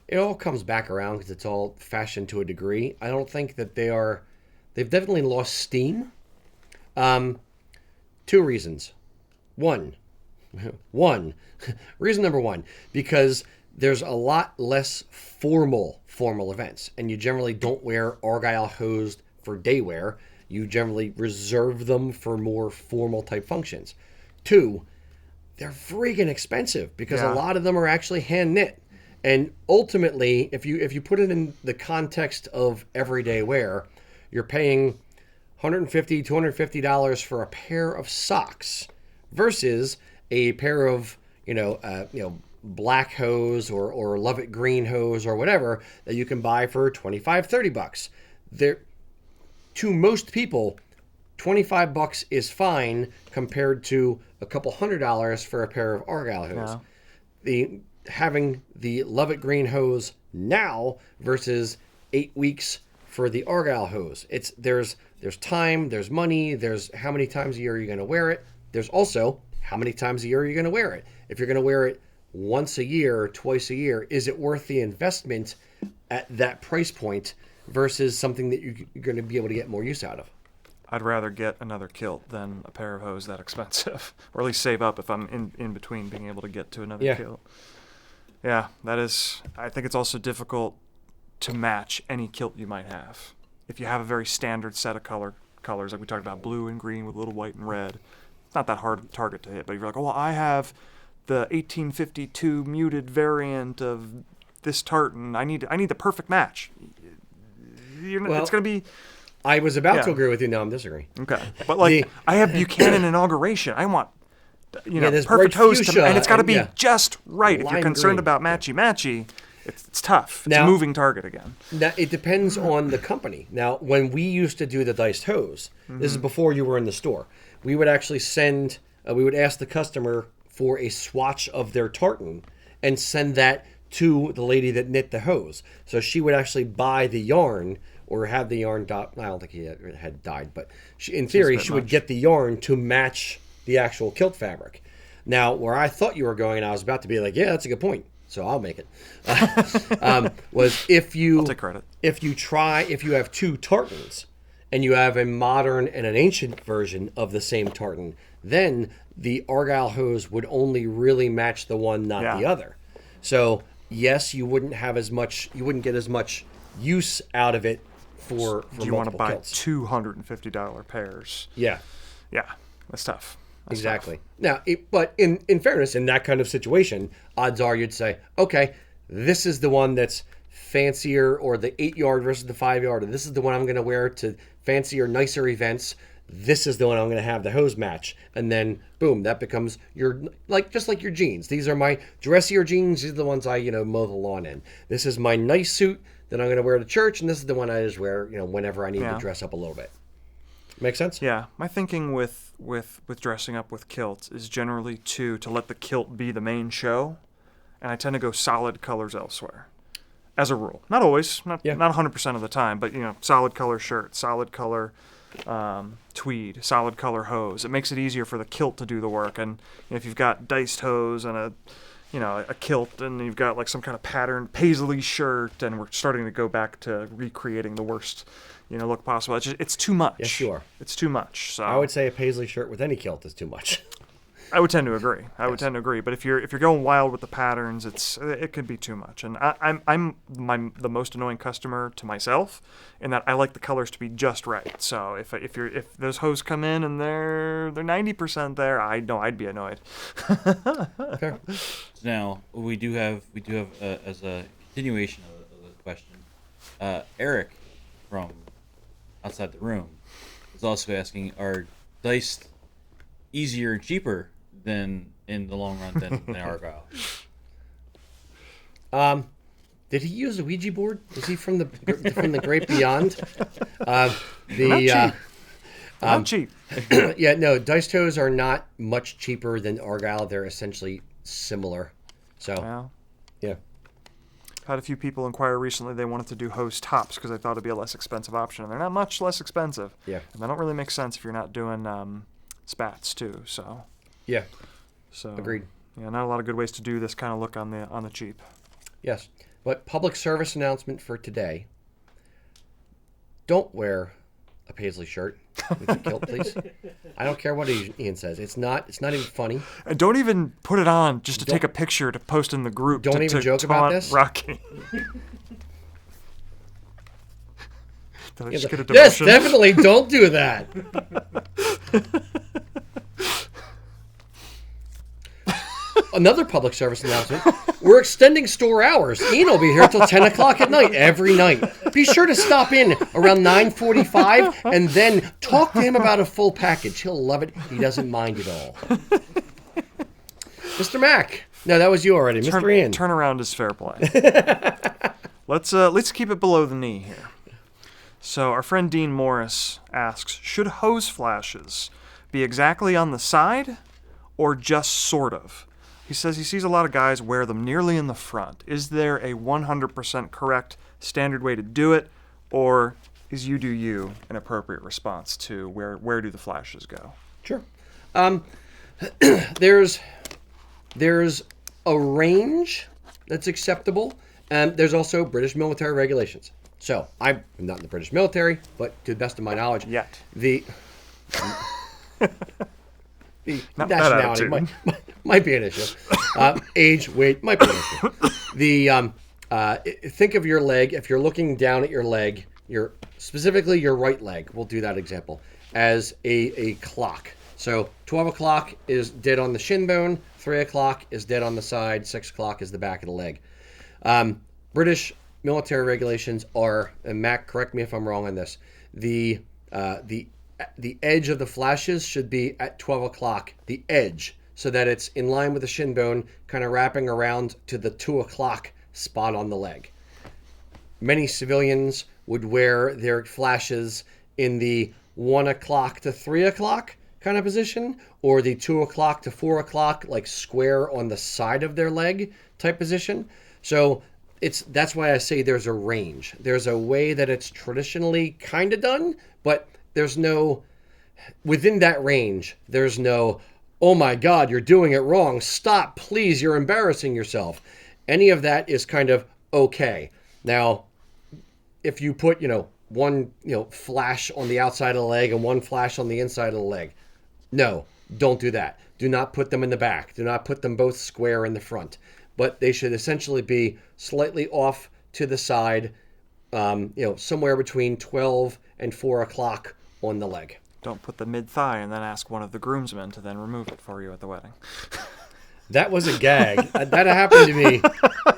It all comes back around because it's all fashioned to a degree. I don't think that they've definitely lost steam. 2 reasons. One, reason number 1, because there's a lot less formal events, and you generally don't wear Argyle hose for day wear. You generally reserve them for more formal type functions. 2, they're freaking expensive because a lot of them are actually hand knit. And ultimately, if you put it in the context of everyday wear, you're paying $150, $250 for a pair of socks versus a pair of black hose or love it green hose or whatever that you can buy for $25-$30. To most people, $25 is fine compared to a couple $100 for a pair of Argyle hose. Yeah. Having the love it green hose now versus 8 weeks for the Argyle hose. There's time, there's money, there's how many times a year you're going to wear it. There's also how many times a year you're going to wear it. If you're going to wear it once a year, twice a year, is it worth the investment at that price point versus something that you're going to be able to get more use out of? I'd rather get another kilt than a pair of hose that expensive, or at least save up if I'm in between being able to get to another kilt. Yeah, that is. I think it's also difficult to match any kilt you might have. If you have a very standard set of colors, like we talked about, blue and green with a little white and red, it's not that hard to target to hit. But if you're like, I have the 1852 muted variant of this tartan. I need the perfect match. It's going to be. I was about to agree with you. Now I'm disagreeing. Okay, but I have Buchanan inauguration. I want this perfect hose, and it's got to be yeah. just right. If you're Lime concerned green. about matchy, it's tough. It's Now- a moving target again. Now, it depends on the company. Now, when we used to do the diced hose, this is before you were in the store, we would actually we would ask the customer for a swatch of their tartan and send that to the lady that knit the hose. So she would actually buy the yarn or have the yarn I don't think he had dyed, but in theory, she would get the yarn to match the actual kilt fabric. Now, where I thought you were going, and I was about to be like, yeah, that's a good point, so I'll make it, was if you I'll take credit. If you have two tartans and you have a modern and an ancient version of the same tartan, then the Argyle hose would only really match the one, not the other. So yes, you wouldn't get as much use out of it for Do you want to buy kilts. $250 pairs? Yeah. Yeah, that's tough. That's Exactly. Now, but in fairness, in that kind of situation, odds are you'd say, okay, this is the one that's fancier, or the 8-yard versus the 5-yard, or this is the one I'm going to wear to fancier, nicer events. This is the one I'm going to have the hose match. And then, boom, that becomes just like your jeans. These are my dressier jeans. These are the ones I, mow the lawn in. This is my nice suit that I'm going to wear to church, and this is the one I just wear, whenever I need to dress up a little bit. Make sense? Yeah, my thinking with dressing up with kilts is generally to let the kilt be the main show, and I tend to go solid colors elsewhere, as a rule. Not always, not 100% of the time, but solid color shirt, solid color tweed, solid color hose. It makes it easier for the kilt to do the work. And if you've got diced hose and a kilt, and you've got like some kind of patterned paisley shirt, and we're starting to go back to recreating the worst look possible. It's too much. Yes, you are. It's too much. So I would say a paisley shirt with any kilt is too much. I would tend to agree. But if you're going wild with the patterns, it could be too much. And I'm the most annoying customer to myself, in that I like the colors to be just right. So if those hose come in and they're 90% there, I know I'd be annoyed. Okay. Now we do have as a continuation of the question, Eric from outside the room is also asking, are diced easier and cheaper than in the long run than Argyle? Did he use a Ouija board? Is he from the great beyond? Not cheap. Yeah, no, diced hose are not much cheaper than Argyle. They're essentially similar. So, yeah. Had a few people inquire recently. They wanted to do hose tops because they thought it'd be a less expensive option, and they're not much less expensive. Yeah. And they don't really make sense if you're not doing spats too. So. Yeah. So. Agreed. Yeah, not a lot of good ways to do this kind of look on the cheap. Yes, but public service announcement for today: don't wear a paisley shirt with a kilt, please. I don't care what Ian says. It's not even funny. And don't even put it on just to take a picture to post in the group. Don't even joke about this. Rocky. Did I just get a Yes, demotion? definitely don't do that. Another public service announcement. We're extending store hours. Ian will be here till 10 o'clock at night, every night. Be sure to stop in around 9:45 and then talk to him about a full package. He'll love it. He doesn't mind at all. Mr. Mack. No, that was you already. Mr. Ian. Turnaround is fair play. Let's keep it below the knee here. So our friend Dean Morris asks, should hose flashes be exactly on the side or just sort of? He says he sees a lot of guys wear them nearly in the front. Is there a 100% correct standard way to do it, or is you do you an appropriate response to where do the flashes go? Sure. There's a range that's acceptable, and there's also British military regulations. So I'm not in the British military, but to the best of my knowledge, Yet. the Not that nationality attitude. might be an issue. Age, weight might be an issue. Think of your leg. If you're looking down at your leg, specifically your right leg, we'll do that example, as a clock. So 12 o'clock is dead on the shin bone, 3 o'clock is dead on the side, 6 o'clock is the back of the leg. British military regulations are, and Mac, correct me if I'm wrong on this, the edge of the flashes should be at 12 o'clock, the edge, so that it's in line with the shin bone, kind of wrapping around to the 2 o'clock spot on the leg. Many civilians would wear their flashes in the 1 o'clock to 3 o'clock kind of position, or the 2 o'clock to 4 o'clock, like square on the side of their leg type position. So that's why I say there's a range. There's a way that it's traditionally kind of done, but there's no, within that range, there's no, oh my God, you're doing it wrong. Stop, please, you're embarrassing yourself. Any of that is kind of okay. Now, if you put, one, flash on the outside of the leg and one flash on the inside of the leg, no, don't do that. Do not put them in the back. Do not put them both square in the front. But they should essentially be slightly off to the side, somewhere between 12 and 4 o'clock on the leg. Don't put the mid-thigh and then ask one of the groomsmen to then remove it for you at the wedding. That was a gag. That happened to me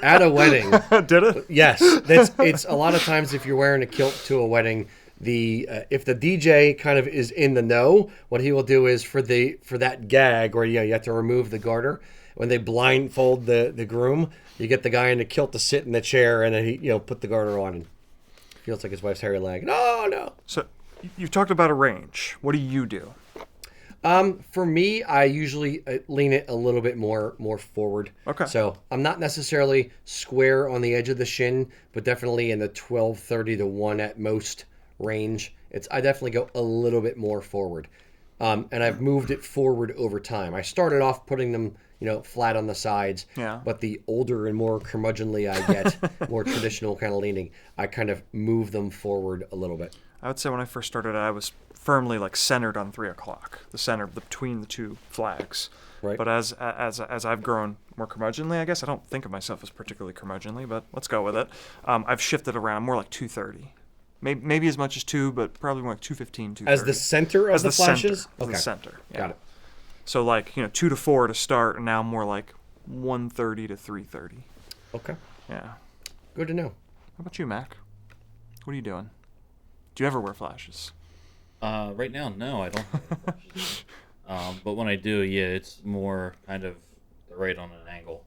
at a wedding. Did it? Yes. It's a lot of times if you're wearing a kilt to a wedding, if the DJ kind of is in the know, what he will do is for that gag where you have to remove the garter, when they blindfold the groom, you get the guy in the kilt to sit in the chair and then he put the garter on and feels like his wife's hairy leg. No. So you've talked about a range. What do you do? For me, I usually lean it a little bit more forward. Okay. So I'm not necessarily square on the edge of the shin, but definitely in the 12:30 to 1 at most range. I definitely go a little bit more forward. And I've moved it forward over time. I started off putting them, flat on the sides. Yeah. But the older and more curmudgeonly I get, more traditional kind of leaning, I kind of move them forward a little bit. I would say when I first started, I was firmly centered on 3 o'clock, the center between the two flags. Right. But as I've grown more curmudgeonly, I guess I don't think of myself as particularly curmudgeonly, but let's go with it. I've shifted around more like 2:30, maybe as much as 2, but probably more like 2:15, 2:30. As the center of the flashes? Okay. The center. Yeah. Got it. So 2 to 4 to start, and now more like 1:30 to 3:30. Okay. Yeah. Good to know. How about you, Mac? What are you doing? Do you ever wear flashes? Right now, no, I don't. But when I do, yeah, it's more kind of right on an angle.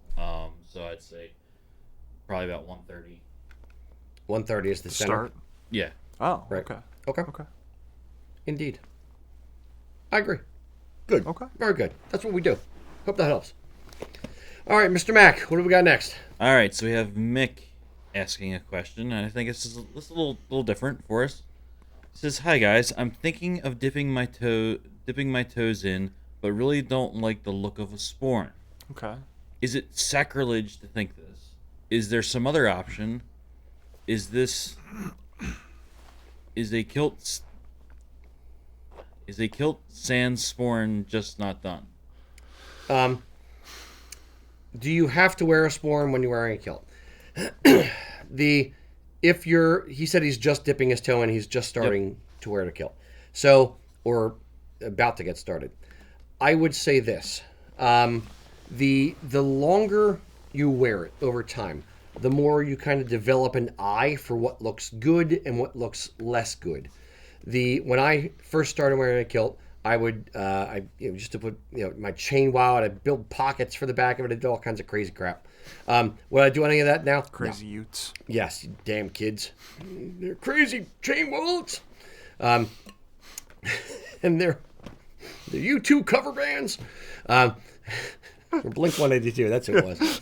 So I'd say probably about 1:30. 1:30 is the center. Start? Yeah. Oh, Right. okay. Okay. Indeed. I agree. Good. Okay. Very good. That's what we do. Hope that helps. All right, Mr. Mack, what do we got next? All right, so we have Mick asking a question, and I think this is a little different for us. He says, "Hi guys, I'm thinking of dipping my toes in, but really don't like the look of a sporran. Okay. Is it sacrilege to think this? Is there some other option? Is a kilt sans sporran just not done?" Do you have to wear a sporran when you're wearing a kilt? He said he's just dipping his toe in, he's just starting to wear the kilt. So, or about to get started. I would say this. The longer you wear it over time, the more you kind of develop an eye for what looks good and what looks less good. When I first started wearing a kilt, I would just to put my chain wow, I'd build pockets for the back of it. I did all kinds of crazy crap. Would I do any of that now? Crazy Utes. Yes, you damn kids. They're crazy chain wallets. And they're U2 cover bands. Blink 182, that's who it was.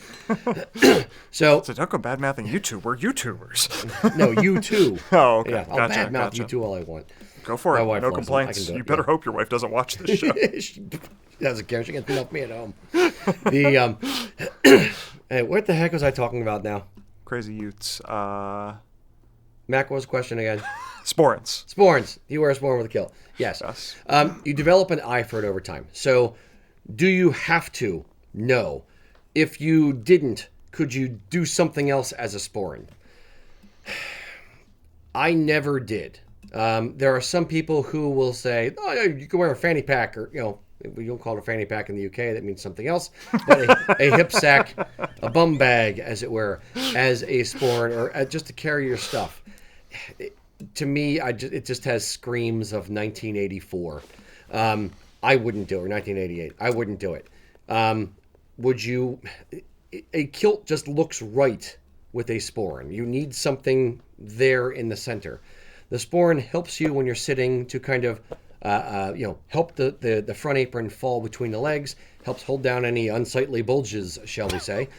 So don't go bad mouthing YouTube. We're YouTubers. No, U2. Oh, okay. Yeah, I'll Gotcha. badmouth U2 all I want. Go for My it. wife No loves them. complaints. I can do it, You better yeah. hope your wife doesn't watch this show. She doesn't care. She gets enough me at home. Hey, what the heck was I talking about now? Crazy Utes. Mac, what was the question again? Sporrans. Sporrans. Do you wear a sporran with a kilt? Yes. You develop an eye for it over time. So, do you have to? No. If you didn't, could you do something else as a sporran? I never did. There are some people who will say, "Oh, yeah, you can wear a fanny pack," or we don't call it a fanny pack in the UK. That means something else. But a hip sack, a bum bag, as it were, as a sporran, or just to carry your stuff. To me, it just has screams of 1984. I wouldn't do it. Or 1988. I wouldn't do it. Would you? A kilt just looks right with a sporran. You need something there in the center. The sporran helps you when you're sitting to kind of help the front apron fall between the legs, helps hold down any unsightly bulges, shall we say.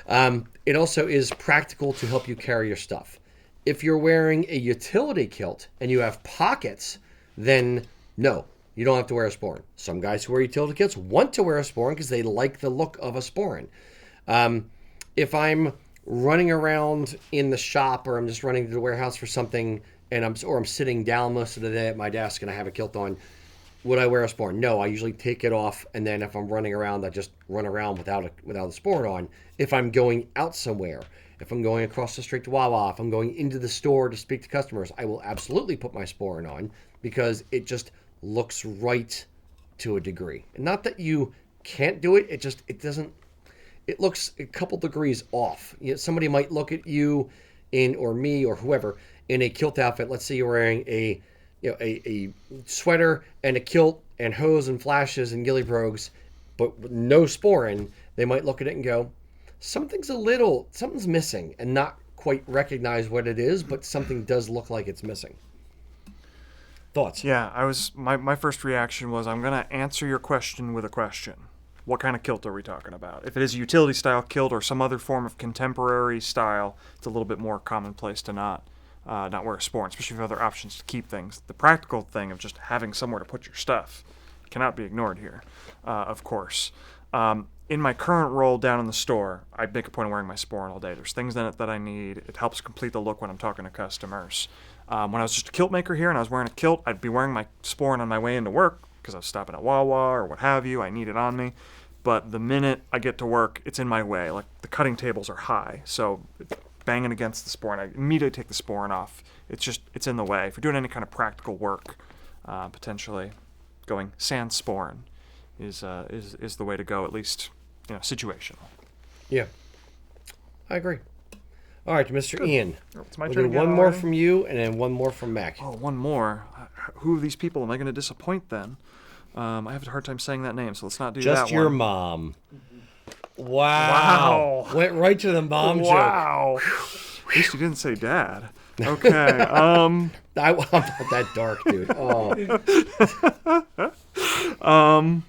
It also is practical to help you carry your stuff. If you're wearing a utility kilt and you have pockets, then no, you don't have to wear a sporran. Some guys who wear utility kilts want to wear a sporran because they like the look of a sporran. If I'm running around in the shop or I'm just running to the warehouse for something and I'm sitting down most of the day at my desk and I have a kilt on, would I wear a sporran? No, I usually take it off, and then if I'm running around, I just run around without a sporran on. If I'm going out somewhere, if I'm going across the street to Wawa, if I'm going into the store to speak to customers, I will absolutely put my sporran on because it just looks right to a degree. And not that you can't do it, it looks a couple degrees off. Somebody might look at you or me or whoever in a kilt outfit. Let's say you're wearing a sweater and a kilt and hose and flashes and ghillie brogues, but with no sporran. They might look at it and go, something's missing, and not quite recognize what it is, but something does look like it's missing. Thoughts? Yeah, my first reaction was, I'm going to answer your question with a question. What kind of kilt are we talking about? If it is a utility style kilt or some other form of contemporary style, it's a little bit more commonplace to not wear a sporran, especially if you have other options to keep things. The practical thing of just having somewhere to put your stuff cannot be ignored here, of course. In my current role down in the store, I make a point of wearing my sporran all day. There's things in it that I need. It helps complete the look when I'm talking to customers. When I was just a kilt maker here and I was wearing a kilt, I'd be wearing my sporran on my way into work because I was stopping at Wawa or what have you. I need it on me. But the minute I get to work, it's in my way. Like, the cutting tables are high, so banging against the sporran, I immediately take the sporran off. It's in the way. If you're doing any kind of practical work, potentially going sans sporran is the way to go, at least situational. Yeah, I agree. All right, Mr. Ian. It's my we'll turn do again one more already? from you and then one more from Mac. Oh, one more. Who of these people am I going to disappoint then? I have a hard time saying that name, so let's not do that one. Just your mom. Wow. Went right to the mom joke. Wow. At least you didn't say dad. Okay. I'm not that dark, dude. Oh.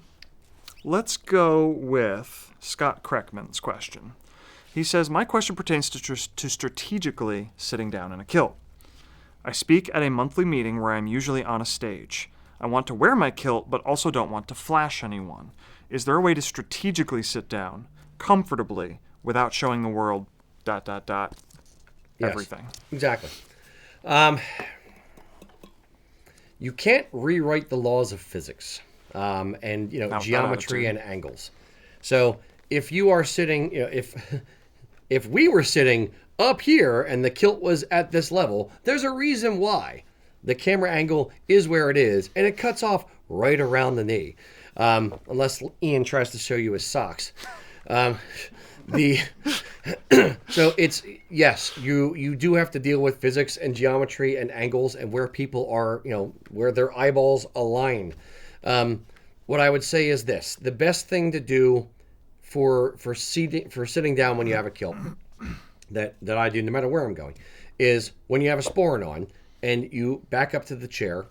Let's go with Scott Kreckman's question. He says, my question pertains to strategically sitting down in a kilt. I speak at a monthly meeting where I'm usually on a stage. I want to wear my kilt, but also don't want to flash anyone. Is there a way to strategically sit down comfortably without showing the world ... everything? Yes, exactly. You can't rewrite the laws of physics and geometry and angles. So if you are sitting, if we were sitting up here and the kilt was at this level, there's a reason why. The camera angle is where it is, and it cuts off right around the knee, unless Ian tries to show you his socks. So it's, yes, you do have to deal with physics and geometry and angles and where people are, where their eyeballs align. What I would say is this: the best thing to do for sitting down when you have a kilt that I do, no matter where I'm going, is when you have a sporran on and you back up to the chair,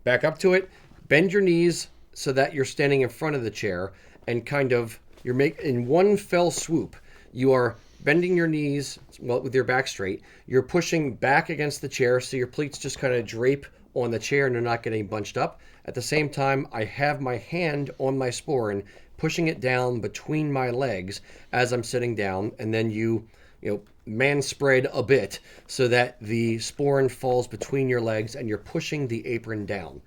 back up to it, bend your knees so that you're standing in front of the chair, and kind of in one fell swoop, you are bending your knees with your back straight. You're pushing back against the chair so your pleats just kind of drape on the chair and they're not getting bunched up. At the same time, I have my hand on my sporran, pushing it down between my legs as I'm sitting down, and then you man spread a bit so that the sporran falls between your legs and you're pushing the apron down.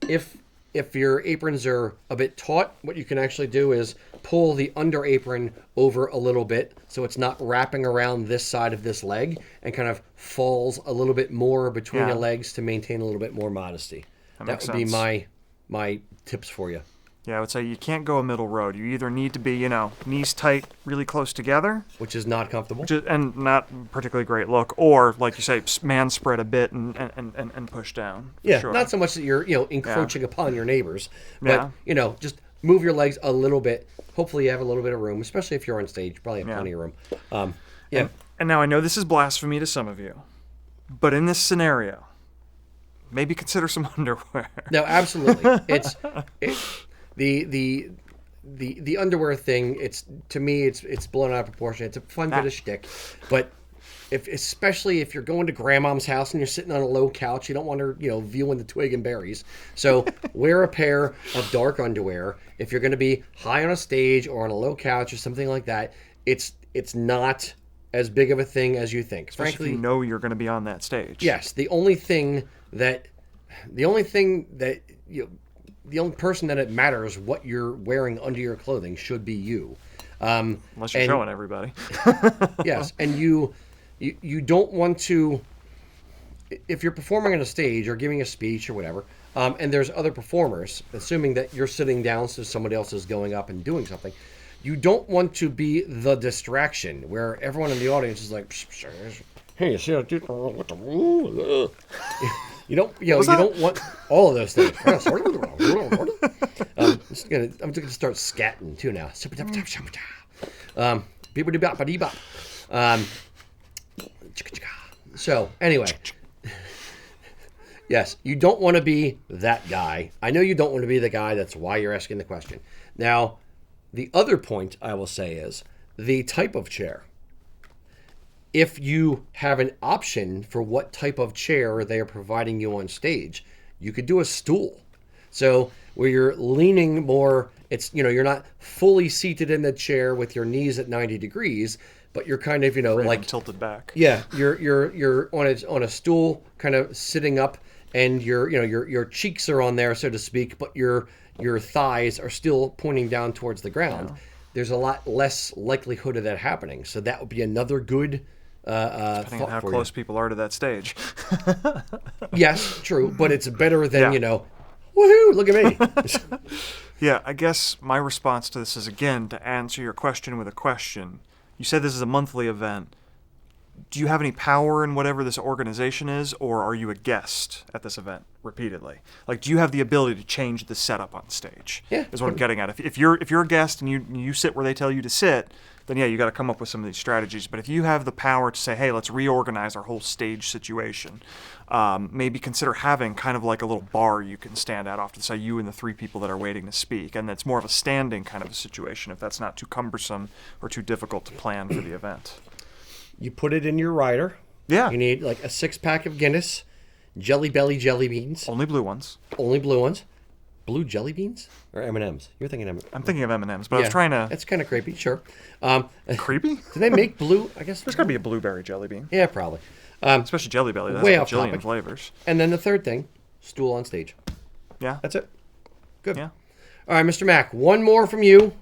If your aprons are a bit taut, what you can actually do is pull the under apron over a little bit so it's not wrapping around this side of this leg and kind of falls a little bit more between the legs to maintain a little bit more modesty. That would be my tips for you. Yeah, I would say you can't go a middle road. You either need to be, knees tight, really close together, which is not comfortable, and not particularly great look, or like you say, man spread a bit and push down. Yeah, sure. Not so much that you're encroaching upon your neighbors, but just move your legs a little bit. Hopefully, you have a little bit of room, especially if you're on stage. You probably have plenty of room. Yeah. And now I know this is blasphemy to some of you, but in this scenario, maybe consider some underwear. No, absolutely. The underwear thing. To me, it's blown out of proportion. It's a fun bit of shtick, but especially if you're going to grandmom's house and you're sitting on a low couch, you don't want her, viewing the twig and berries. So wear a pair of dark underwear. If you're going to be high on a stage or on a low couch or something like that, it's not as big of a thing as you think. Especially Frankly, if you know you're going to be on that stage. yes. The only person that it matters what you're wearing under your clothing should be you. Unless you're showing everybody. Yes, and you don't want to, if you're performing on a stage or giving a speech or whatever, and there's other performers, assuming that you're sitting down so somebody else is going up and doing something, you don't want to be the distraction where everyone in the audience is like, hey, you see that dude? You don't want all of those things. I'm just gonna start scatting too now. So anyway, yes, you don't want to be that guy. I know you don't want to be the guy. That's why you're asking the question. Now, the other point I will say is the type of chair. If you have an option for what type of chair they are providing you on stage, you could do a stool. So where you're leaning more, you're not fully seated in the chair with your knees at 90 degrees, but you're kind of, like tilted back. Yeah, you're on a stool, kind of sitting up, and your cheeks are on there, so to speak, but your thighs are still pointing down towards the ground. Yeah. There's a lot less likelihood of that happening. So that would be another good depending on how close people are to that stage. Yes, true, but it's better than woohoo! Look at me. Yeah, I guess my response to this is, again, to answer your question with a question. You said this is a monthly event. Do you have any power in whatever this organization is, or are you a guest at this event repeatedly? Like, do you have the ability to change the setup on stage? Yeah, is what I'm getting at. If you're a guest and you sit where they tell you to sit, then yeah, you got to come up with some of these strategies. But if you have the power to say, hey, let's reorganize our whole stage situation, maybe consider having kind of like a little bar you can stand at off to the side, you and the three people that are waiting to speak, and that's more of a standing kind of a situation if that's not too cumbersome or too difficult to plan for the event. You put it in your rider. Yeah. You need like a 6-pack of Guinness, Jelly Belly jelly beans. Only blue ones. Only blue ones. Blue jelly beans or M&Ms? You're thinking M&Ms. I'm thinking of M&Ms, but I was trying to. It's kind of creepy, sure. Creepy? Do they make blue? I guess there's got to be a blueberry jelly bean. Yeah, probably. Especially Jelly Belly. That's way a off bajillion topic. flavors. And then the third thing, stool on stage. Yeah. That's it. Good. Yeah. All right, Mr. Mack, one more from you,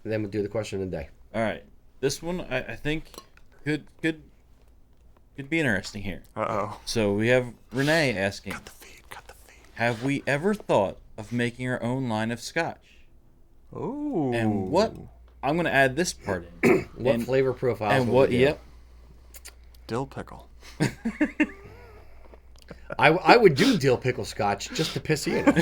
and then we'll do the question of the day. All right. This one I think could be interesting here. Uh-oh. So we have Renee asking, Cut the feed. have we ever thought of making our own line of Scotch? Oh. And what? I'm going to add this part in. What flavor profiles? And will what? we do? Yep. Dill pickle. I would do dill pickle Scotch just to piss you off.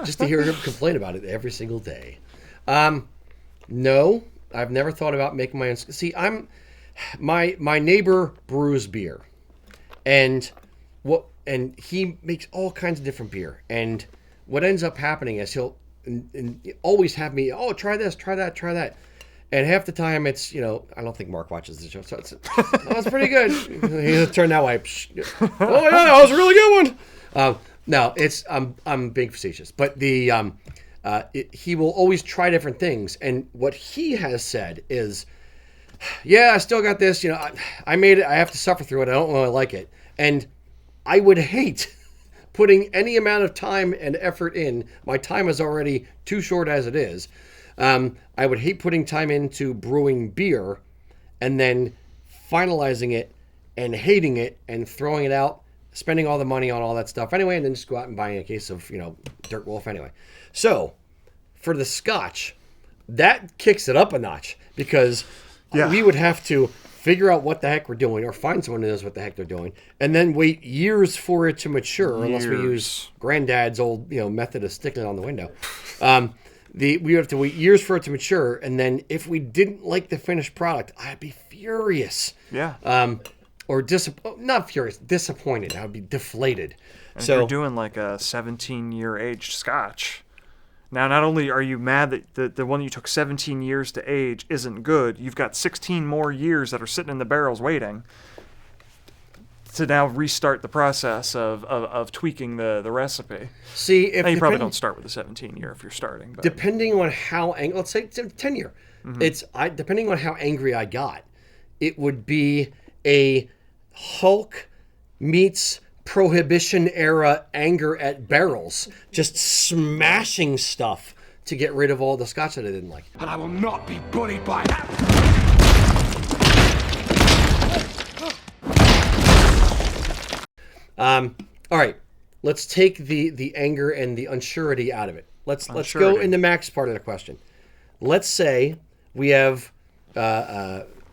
Just to hear him complain about it every single day. No, I've never thought about making my own. See, my neighbor brews beer, and he makes all kinds of different beer. And what ends up happening is he'll always have me, try this, try that, try that. And half the time it's, I don't think Mark watches the show, so that's pretty good. He'll turn that way. Oh yeah, that was a really good one. No, I'm being facetious, but he will always try different things. And what he has said is, yeah, I still got this, I made it, I have to suffer through it, I don't really like it. And I would hate putting any amount of time and effort in. My time is already too short as it is. I would hate putting time into brewing beer and then finalizing it and hating it and throwing it out, spending all the money on all that stuff anyway, and then just go out and buying a case of, Dirt Wolf anyway. So, for the Scotch, that kicks it up a notch because we would have to figure out what the heck we're doing or find someone who knows what the heck they're doing and then wait years for it to mature unless we use granddad's old, method of sticking it on the window. we would have to wait years for it to mature, and then if we didn't like the finished product, I'd be furious. Yeah. Or not furious, disappointed. I would be deflated. And So if you're doing like a 17-year aged Scotch, now not only are you mad that the one you took 17 years to age isn't good, you've got 16 more years that are sitting in the barrels waiting to now restart the process of tweaking the recipe. see, if Now, you probably don't start with a 17-year if you're starting. But depending on how let's say it's a 10-year. Depending on how angry I got, it would be a Hulk meets Prohibition era anger at barrels, just smashing stuff to get rid of all the Scotch that I didn't like. And I will not be bullied by that. All right, let's take the anger and the unsurety out of it. Let's go Unsurety. in the Max part of the question. Let's say we have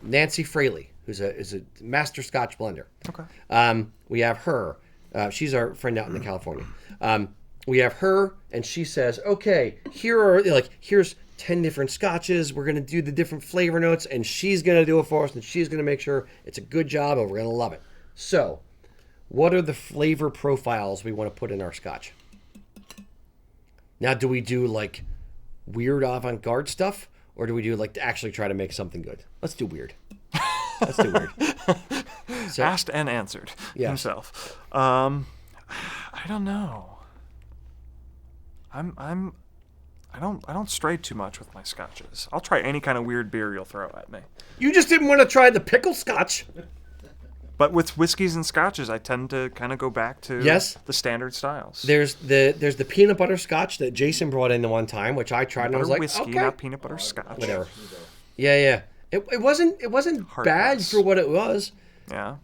Nancy Fraley, who's a master Scotch blender. okay. We have her. She's our friend out in California. We have her, and she says, "Okay, here's 10 different Scotches. We're gonna do the different flavor notes, and she's gonna do it for us, and she's gonna make sure it's a good job, and we're gonna love it." So, what are the flavor profiles we want to put in our Scotch? Now, do we do like weird avant-garde stuff, or do we do like to actually try to make something good? Let's do weird. Let's do weird. So, Asked and answered Yes. himself. I don't know. I don't stray too much with my Scotches. I'll try any kind of weird beer you'll throw at me. you just didn't want to try the pickle Scotch. But with whiskeys and Scotches, I tend to kind of go back to Yes. the standard styles. There's the peanut butter Scotch that Jason brought in the one time, which I tried and I was Butter like, whiskey, okay, not peanut butter Scotch. whatever. Yeah. It wasn't Hard bad pass. for what it was. Yeah.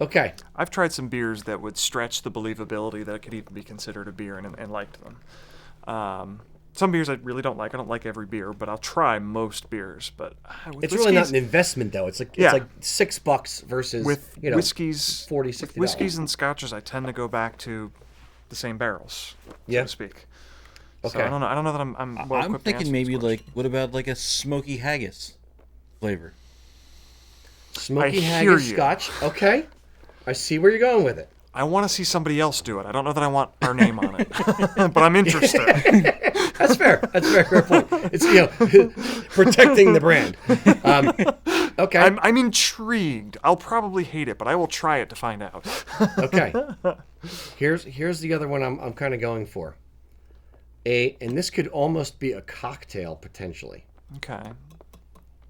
Okay. I've tried some beers that would stretch the believability that it could even be considered a beer and liked them. Some beers I really don't like. I don't like every beer, but I'll try most beers. But with It's really not whiskeys- an investment though. It's like Yeah. $6 versus with whiskeys $40, $60. whiskeys and Scotches, I tend to go back to the same barrels, Yeah. so to speak. Okay. So I don't know. I don't know that I'm well I'm equipped to answer thinking this maybe question. what about like a smoky haggis flavor? Smoky I hear haggis you. Scotch. Okay. I see where you're going with it. I want to see somebody else do it. I don't know that I want our name on it, but I'm interested. That's fair. That's a fair point. It's protecting the brand. Okay. I'm intrigued. I'll probably hate it, but I will try it to find out. Okay. Here's the other one I'm kind of going for. And this could almost be a cocktail potentially. Okay.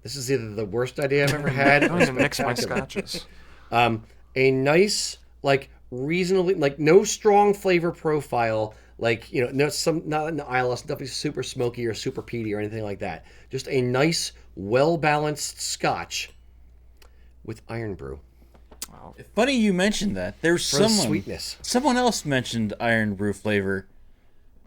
This is either the worst idea I've ever had. I don't or even mix my spectacular. Scotches. A nice, like reasonably, like no strong flavor profile, like not an ILS, nothing super smoky or super peaty or anything like that. Just a nice, well balanced Scotch with iron brew Funny you mentioned that. There's for the someone sweetness. someone else mentioned iron brew flavor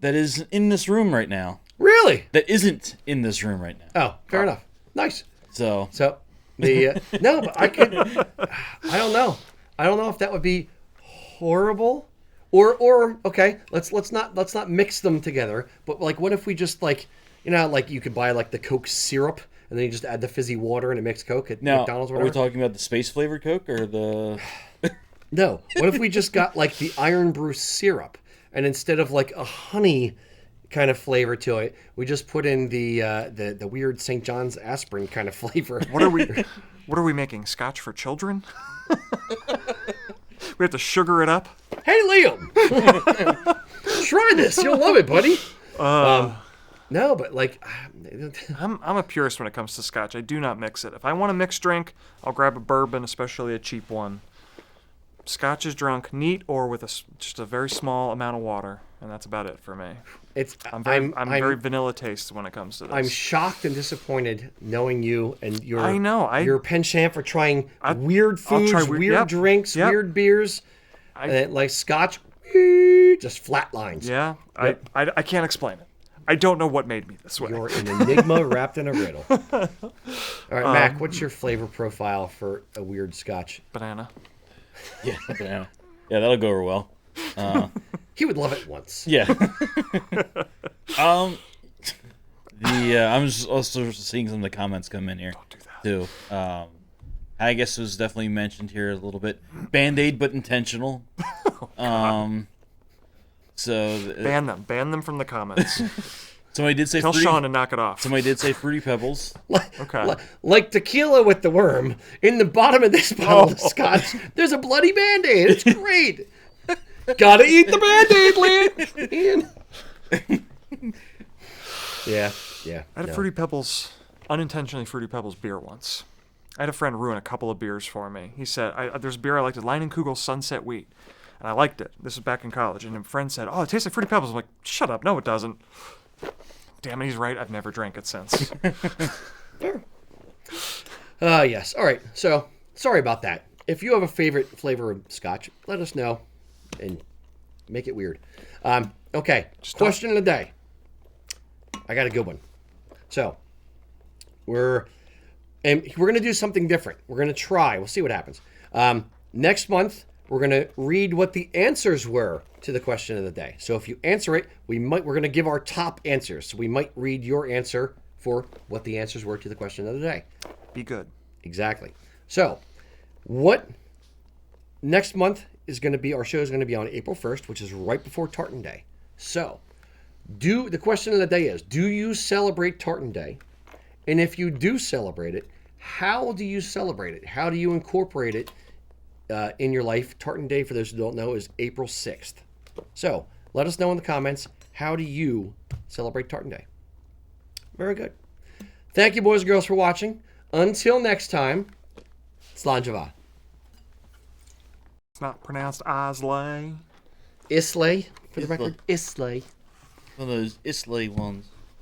that is in this room right now. Really? That isn't in this room right now. Oh, fair enough. Nice. So So the no, but I could. I don't know. I don't know if that would be horrible, or okay. Let's not mix them together. But like, what if we just like you could buy like the Coke syrup and then you just add the fizzy water and it makes Coke at now, McDonald's or are we whatever? talking about the space flavored Coke or the? No. What if we just got like the iron brew syrup and instead of like a honey kind of flavor to it, we just put in the weird St. John's aspirin kind of flavor. What are we making? Scotch for children? We have to sugar it up. Hey, Liam, try this. You'll love it, buddy. No, but like, I'm a purist when it comes to Scotch. I do not mix it. If I want a mixed drink, I'll grab a bourbon, especially a cheap one. Scotch is drunk neat or with just a very small amount of water, and that's about it for me. I'm very vanilla taste when it comes to this. I'm shocked and disappointed knowing you and your I know, your penchant for trying weird I'll foods, try weird yep, drinks, yep. weird beers, like Scotch, just flat lines. Yeah, Yep. I can't explain it. I don't know what made me this way. You're an enigma wrapped in a riddle. All right, Mac, what's your flavor profile for a weird Scotch? Banana. Yeah, yeah, that'll go over well. He would love it once. Yeah. I'm just also seeing some of the comments come in here. Don't do that. Too. I guess it was definitely mentioned here a little bit. Band-Aid, but intentional. So Ban them from the comments. somebody did say Tell fruity, Sean to knock it off. somebody did say Fruity Pebbles. Okay. Like tequila with the worm, in the bottom of this bottle of scotch, there's a bloody Band-Aid. It's great. Gotta eat the Band-Aid, Ian. Yeah. I had a Fruity Pebbles, unintentionally Fruity Pebbles beer once. I had a friend ruin a couple of beers for me. He said, there's a beer I liked, Leinenkugel Sunset Wheat. And I liked it. This was back in college. And a friend said, oh, it tastes like Fruity Pebbles. I'm like, shut up. No, it doesn't. Damn it, he's right. I've never drank it since. Yes. All right. So, sorry about that. If you have a favorite flavor of scotch, let us know and make it weird. Okay. Question of the day. I got a good one. So, we're going to do something different. We're going to try. We'll see what happens. Next month, we're going to read what the answers were to the question of the day. So if you answer it, we're going to give our top answers. So we might read your answer for what the answers were to the question of the day. Be good. Exactly. So what next month is going to be, our show is going to be on April 1st, which is right before Tartan Day. So the question of the day is, do you celebrate Tartan Day? And if you do celebrate it, how do you celebrate it? How do you incorporate it in your life? Tartan Day, for those who don't know, is April 6th. So let us know in the comments, how do you celebrate Tartan Day? Very good. Thank you, boys and girls, for watching. Until next time, Slanjava. It's not pronounced Islay. Islay, for the record. Islay. One of those Islay ones.